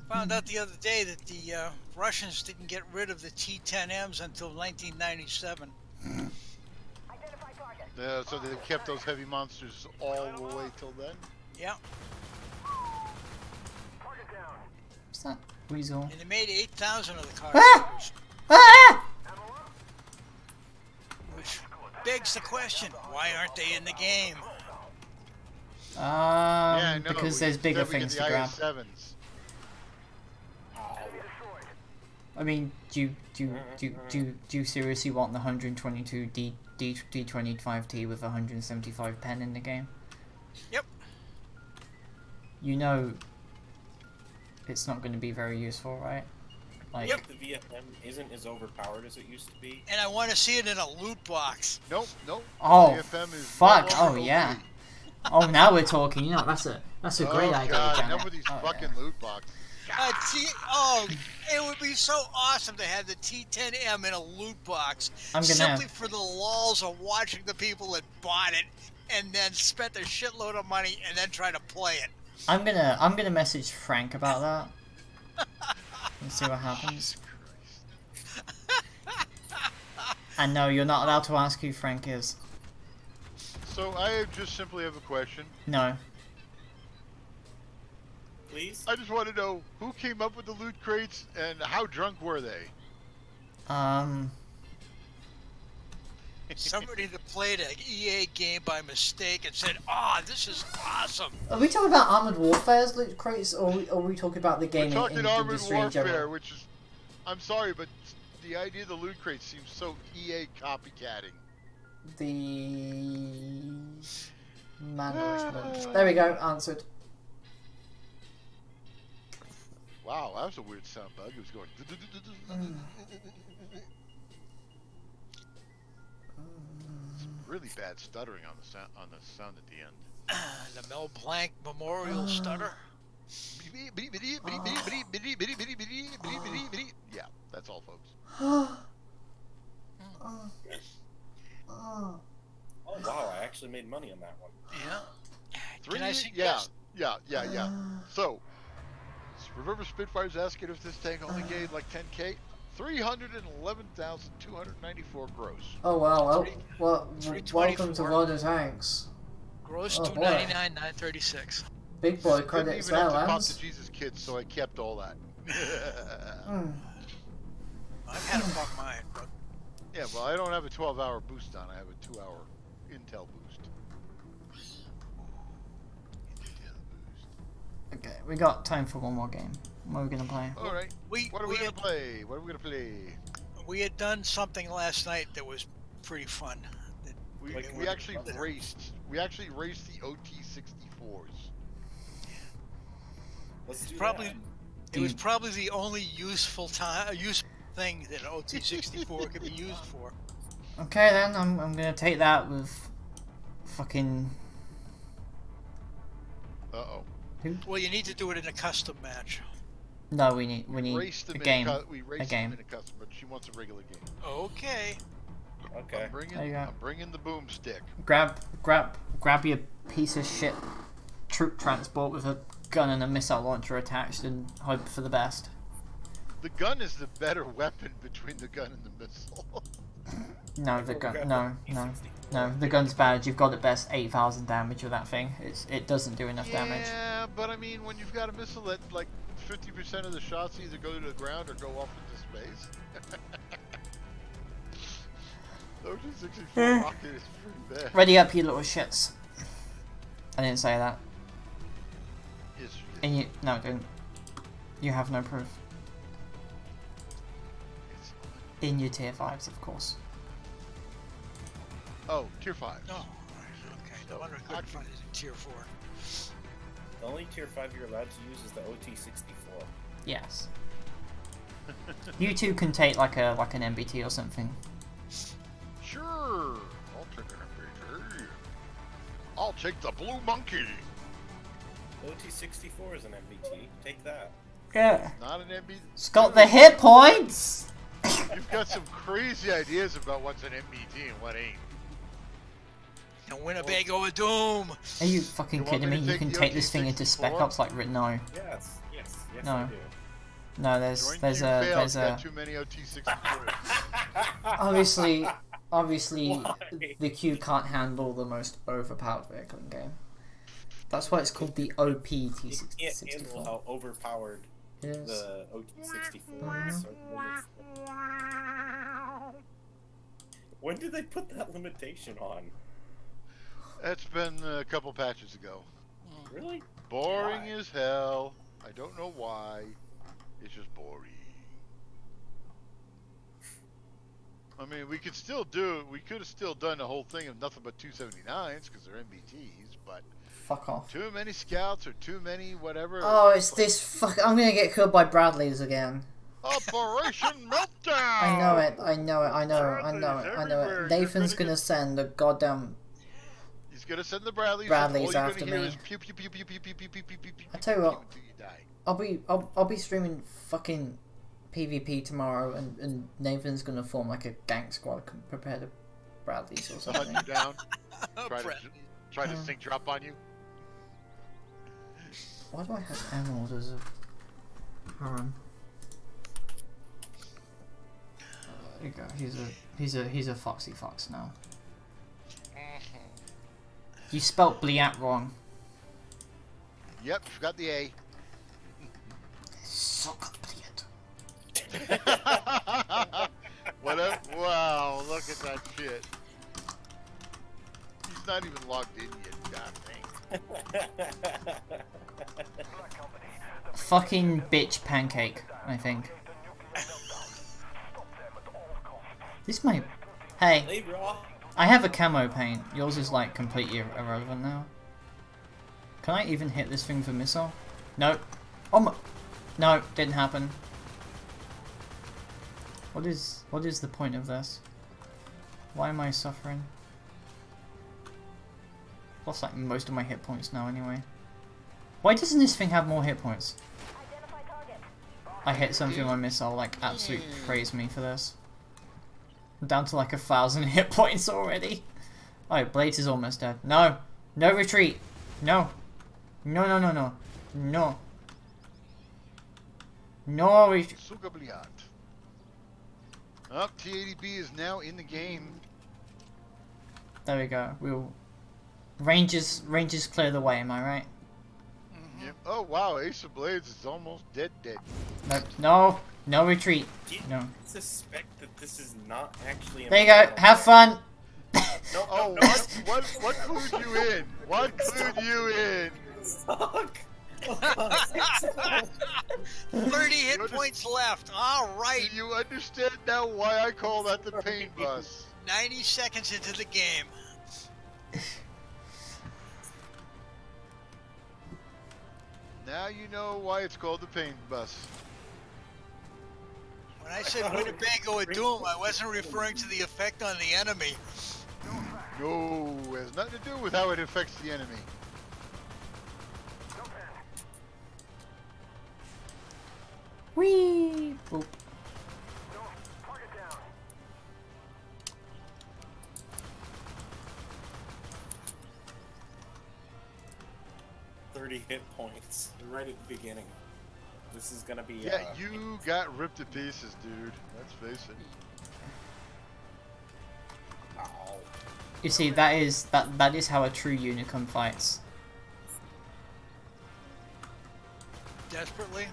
Found out the other day that the Russians didn't get rid of the T-10Ms until 1997. Yeah, so they kept those heavy monsters all the way till then? Yeah. What's that? Weasel. And they made 8,000 of the cars. Which begs the question, why aren't they in the game? Yeah, no, because there's bigger things to grab. I mean, do you seriously want the 122 D25T with 175 pen in the game? Yep. You know, it's not going to be very useful, right? Like, The VFM isn't as overpowered as it used to be. And I want to see it in a loot box. Nope, nope. Oh, VFM is fuck! no Oh yeah. Oh, now we're talking. You know, that's a great idea. God, Janet. enough with these fucking loot boxes. It would be so awesome to have the T10M in a loot box, I'm gonna simply for the lulz of watching the people that bought it and then spent a shitload of money and then try to play it. I'm gonna message Frank about that and see what happens. And no, you're not allowed to ask who Frank is. So I just simply have a question. No. Please? I just want to know who came up with the loot crates and how drunk were they? Somebody that played an EA game by mistake and said, "Ah, this is awesome." Are we talking about Armored Warfare's loot crates, or are we talking about the game We're talking in Armored industry in Warfare, general? which is, I'm sorry, but the idea of the loot crate seems so EA copycatting. The management. There we go. Answered. Wow, that was a weird sound bug. It was going. Some really bad stuttering on the sound at the end. The Mel Blanc Memorial Stutter. Yeah, that's all, folks. Oh wow, I actually made money on that one. Yeah. Can I see? Yeah. So, remember Spitfires asking if this tank only gained like 10k? 311,294 gross. Oh wow, well welcome to World of Tanks. Gross 299,936. Big boy credits Didn't even have to pop Lance. the Jesus kit, so I kept all that. I've had to fuck mine, but... Yeah, well, I don't have a 12-hour boost on. I have a 2-hour intel boost. Okay, we got time for one more game. What are we gonna play? All right. What are we gonna play? We had done something last night that was pretty fun. We actually raced. We actually raced the OT64s. Let's do probably. that. It was probably the only useful thing that an OT64 could be used for. Okay then, I'm gonna take that with fucking. Well, you need to do it in a custom match. No, we need raced a them game. We a raced game. them in a custom, but she wants a regular game. Okay. Okay. I'm There you go. bringing the boomstick. Grab your piece of shit troop transport with a gun and a missile launcher attached and hope for the best. The gun is the better weapon between the gun and the missile. No, the gun. No. The gun's bad. You've got at best 8,000 damage with that thing. It doesn't do enough damage. Yeah, but I mean, when you've got a missile that like 50% of the shots either go to the ground or go off into space. The OT-64 rocket is pretty bad. Ready up, you little shits. I didn't say that. Yes, you did. And you no, I didn't. You have no proof. In your tier 5s, of course. Oh, tier 5. Oh, okay. No wonder I couldn't find it in tier 4. The only tier 5 you're allowed to use is the OT-64. Yes. You two can take like an MBT or something. Sure, I'll take an MBT. I'll take the blue monkey. OT-64 is an MBT. Take that. Yeah. Not an MBT. It's got the hit points. You've got some crazy ideas about what's an MBT and what ain't. And Winnebago of Doom. Are you fucking kidding me? You can take this thing into Spec Ops like no. Yes, No. I do. No, there's a too many OT-64s. obviously the queue can't handle the most overpowered vehicle in game. That's why it's called the OP T-64. You can't handle how overpowered the OT-64 is. When did they put that limitation on? That's been a couple patches ago. Really? Boring as hell. I don't know why. It's just boring. I mean, we could still do it. We could have still done the whole thing of nothing but 279s because they're MBTs, but fuck off. Too many scouts or too many whatever. Oh, it's this fuck. I'm gonna get killed by Bradleys again. Operation Meltdown! I know it. Nathan's gonna send the goddamn. He's gonna send the Bradleys. Bradleys all after you're gonna me. hear is pew pew pew pew pew pew pew pew pew pew. I tell you what. I'll be streaming fucking PvP tomorrow, and Nathan's gonna form like a gang squad prepared to Bradleys or something. Hunt you down. Try to sync drop on you. Why do I have emerald as a harem? There you go. He's a foxy fox now. You spelt Bliat wrong. Yep, forgot the A. So complete. What a wow! Look at that shit. He's not even logged in yet. God dang. Fucking bitch pancake, I think. This might. Hey, I have a camo paint. Yours is like completely irrelevant now. Can I even hit this thing for missile? Nope. Oh my. No, didn't happen. What is the point of this? Why am I suffering? Lost like most of my hit points now anyway. Why doesn't this thing have more hit points? I hit something with my missile, like absolutely praise me for this. I'm down to like 1,000 hit points already. Oh, Blades is almost dead. No! No retreat! No! No, no, no, no. No. No retreat. Up, T80B is now in the game. There we go. We'll Rangers clear the way, am I right? Yep. Oh wow, Ace of Blades is almost dead. No, no retreat. No. I suspect that this is not actually a there you go, have fun! No, oh, no. what clued you in? What clued you in? Fuck! 30 hit points left. All right. Do you understand now why I call that the pain bus? 90 seconds into the game. Now you know why it's called the pain bus. When I said Winnebago of Doom, I wasn't referring to the effect on the enemy. No, it has nothing to do with how it affects the enemy. Whee! Boop. 30 hit points right at the beginning. This is gonna be. Yeah, you got ripped to pieces, dude. Let's face it. Ow. You see, that is how a true unicorn fights. Desperately?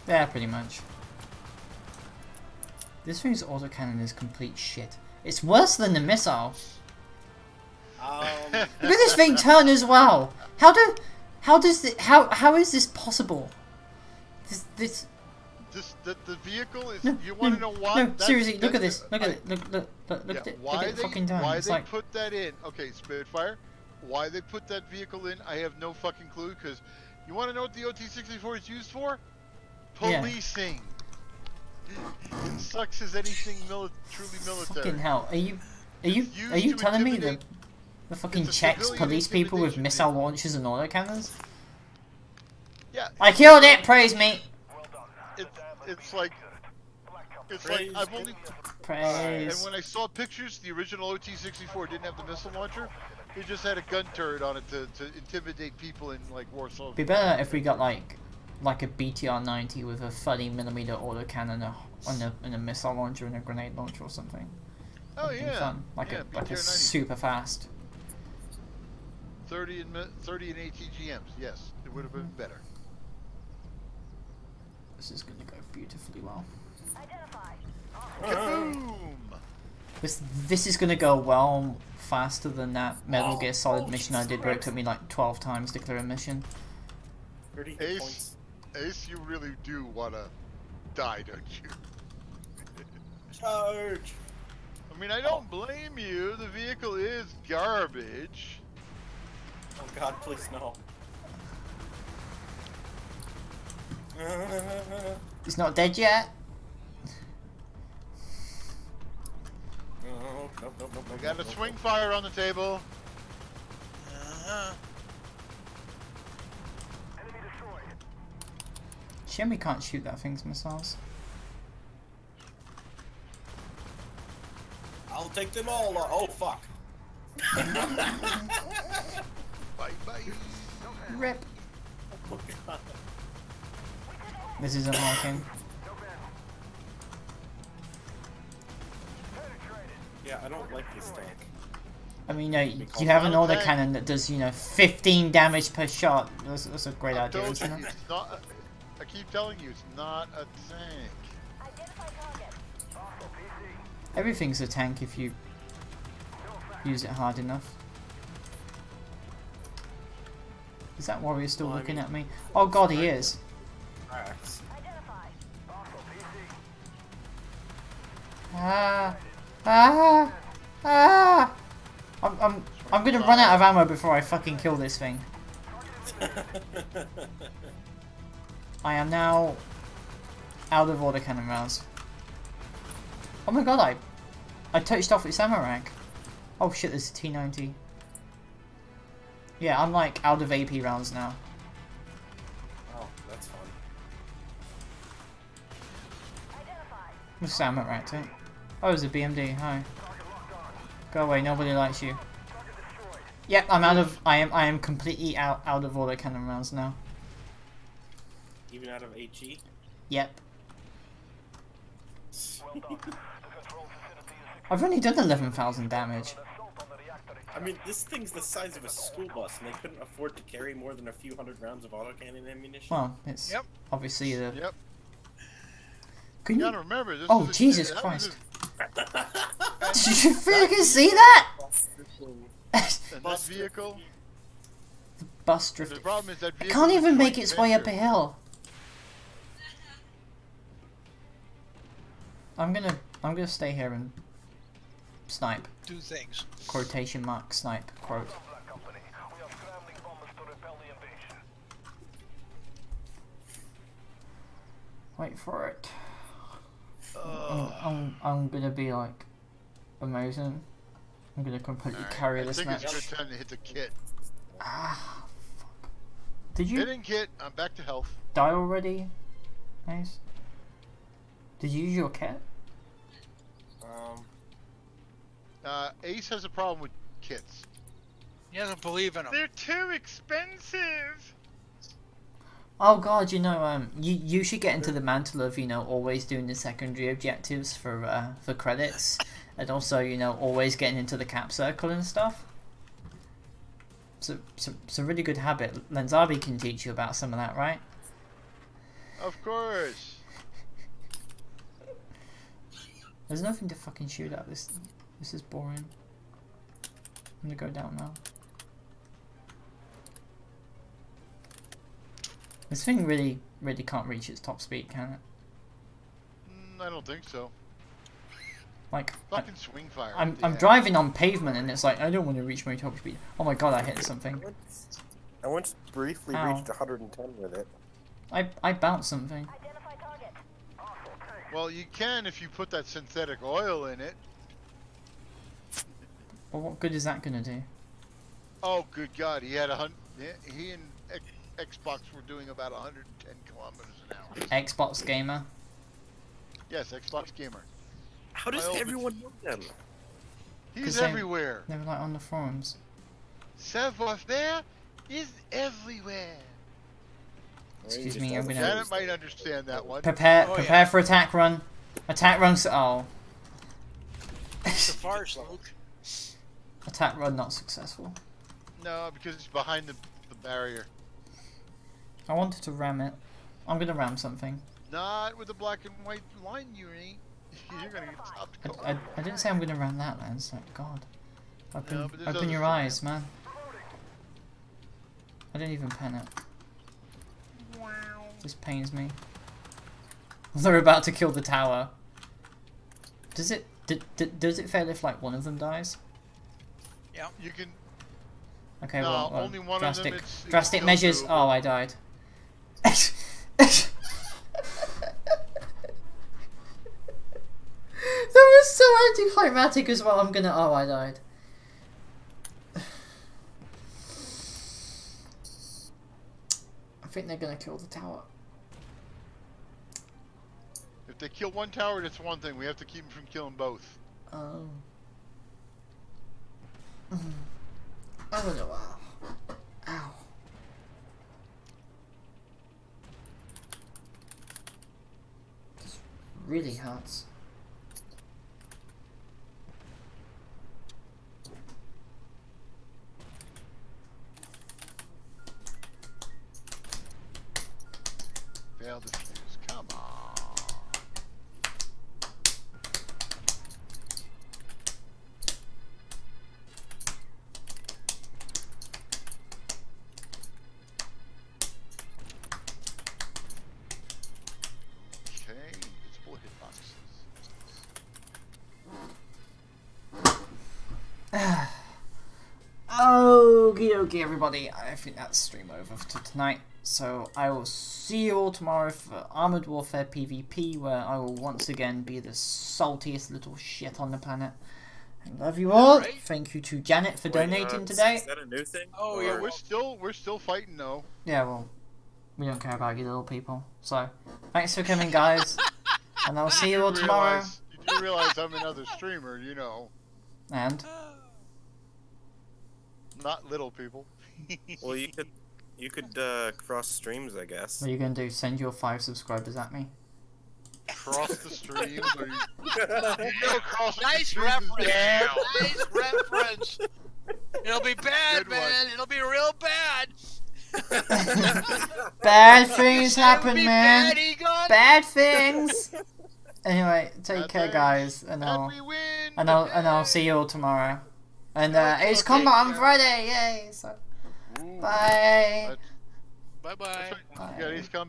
Yeah, pretty much. This thing's autocannon is complete shit. It's worse than the missile. Look at this thing turn as well. How is this possible? The vehicle is. You want to know why? No, seriously, look at this. Look at it. Look at it. Look at it fucking turn. Why It's they like, put that in? Okay, Spitfire. Why they put that vehicle in? I have no fucking clue. Because you want to know what the OT-64 is used for? Policing. It sucks as anything truly military. fucking hell. Are you telling me that the fucking Czechs police people with missile launchers and autocannons? Yeah. I killed it. Praise me. It's like I've only praise. And when I saw pictures, the original OT-64 didn't have the missile launcher. It just had a gun turret on it to intimidate people in like Warsaw. Be better if we got like a BTR-90 with a 30mm autocannon and a missile launcher and a grenade launcher or something. Oh That'd be yeah, fun. Like a super fast. 30 and ATGMs. Yes, it would have been better. This is gonna go beautifully well. Kaboom! This is gonna go well faster than that Metal Gear Solid mission I did where it took me like 12 times to clear a mission. 30 points. Ace, you really do wanna die, don't you? Charge! I mean, I don't blame you. The vehicle is garbage. Oh God, please no. He's not dead yet. Nope. I got a swing fire on the table. Shame we can't shoot that thing's missiles. I'll take them all. Oh fuck. Bye bye. Rip. Oh God. This isn't working. Yeah, I don't like this tank. I mean, you have an autocannon that does, 15 damage per shot. That's a great idea, isn't it? It's not. I keep telling you, it's not a tank. Everything's a tank if you use it hard enough. Is that warrior still looking at me? Oh God, he is. I'm gonna run out of ammo before I fucking kill this thing. I am now out of autocannon rounds. Oh my God, I touched off its ammo rack. Oh shit, there's a T90. Yeah, I'm like out of AP rounds now. Oh, that's fun. What's the ammo rack, too? Oh, it's a BMD. Hi. Go away. Nobody likes you. Yep, I'm out of. I am completely out of autocannon rounds now. Even out of HE? Yep. I've only done 11,000 damage. I mean, this thing's the size of a school bus, and they couldn't afford to carry more than a few hundred rounds of autocannon ammunition. Well, it's obviously the. Yep. Can you gotta remember this? Oh, Jesus Christ! Did you freaking see that? That vehicle. The bus drifted. The problem is that it vehicle can't is even make joint its way up a venture. hill. I'm gonna stay here and snipe. Do things. Quotation mark snipe quote. Wait for it. I'm gonna be like amazing. I'm gonna completely carry this match. I think it's a good time to hit the kit. Ah, fuck. Did you Hitting kit. I'm back to health. die already? Ace? Did you use your kit? Ace has a problem with kits. He doesn't believe in them. They're too expensive. Oh god, you know, you should get into the mantle of, you know, always doing the secondary objectives for credits, and also, you know, always getting into the cap circle and stuff. It's a really good habit. Lenzabi can teach you about some of that, right? Of course. There's nothing to fucking shoot at. This is boring. I'm gonna go down now. This thing really can't reach its top speed, can it? I don't think so. Like, fucking swing fire. I'm driving on pavement and it's like, I don't want to reach my top speed. Oh my god, I hit something. I once briefly Ow. reached 110 with it. I bounced something. Well, you can if you put that synthetic oil in it. Well, what good is that gonna do? Oh, good God! He and Xbox were doing about 110 kilometers an hour. Xbox gamer. Yes, Xbox gamer. How does everyone know them? He's everywhere. They were like on the forums. Savoir-faire is everywhere. Excuse me, I'm gonna. Janet might understand that one. Prepare for attack run. Attack run. Oh. It's a farce, Luke. Attack run not successful. No, because it's behind the barrier. I wanted to ram it. I'm gonna ram something. Not with the black and white line, you ain't. You're gonna get stopped. I didn't say I'm gonna ram that, Lance. Like, God. Open other your stuff. eyes, man. I didn't even pen it. This pains me. They're about to kill the tower. Does it fail if like one of them dies? Yeah. You can. Okay, No, well, only one drastic, of them it's drastic measures. doable. Oh, I died. That was so anticlimactic as well. I'm gonna. Oh, I died. I think they're gonna kill the tower. If they kill one tower, that's one thing. We have to keep them from killing both. Oh. I don't know. Ow. This really hurts. Fail the fuse. Come on. Okay, invisible hitboxes. Okie dokie, everybody. I think that's stream over for tonight. So I will see you all tomorrow for Armored Warfare PvP, where I will once again be the saltiest little shit on the planet. I love you all. Right. Thank you to Janet for donating today. Is that a new thing? Oh Yeah, yeah, we're still fighting though. Yeah, well, we don't care about you little people. So, thanks for coming, guys. And I'll see you all tomorrow. You do realize I'm another streamer, you know. And? Not little people. Well, you could cross streams, I guess. What are you going to do? Send your 5 subscribers at me? Cross the streams? Or you go cross the nice streams reference. down. Nice reference. It'll be bad, Good man. one. It'll be real bad. Bad things happen, be man. bad, Egon. Bad things. Anyway, take Bad care, things. guys, and And we win. I'll see you all tomorrow. And Okay, it's combat on yeah. Friday, yay! So, Ooh. bye. Bye bye. That's right. Yeah, he's come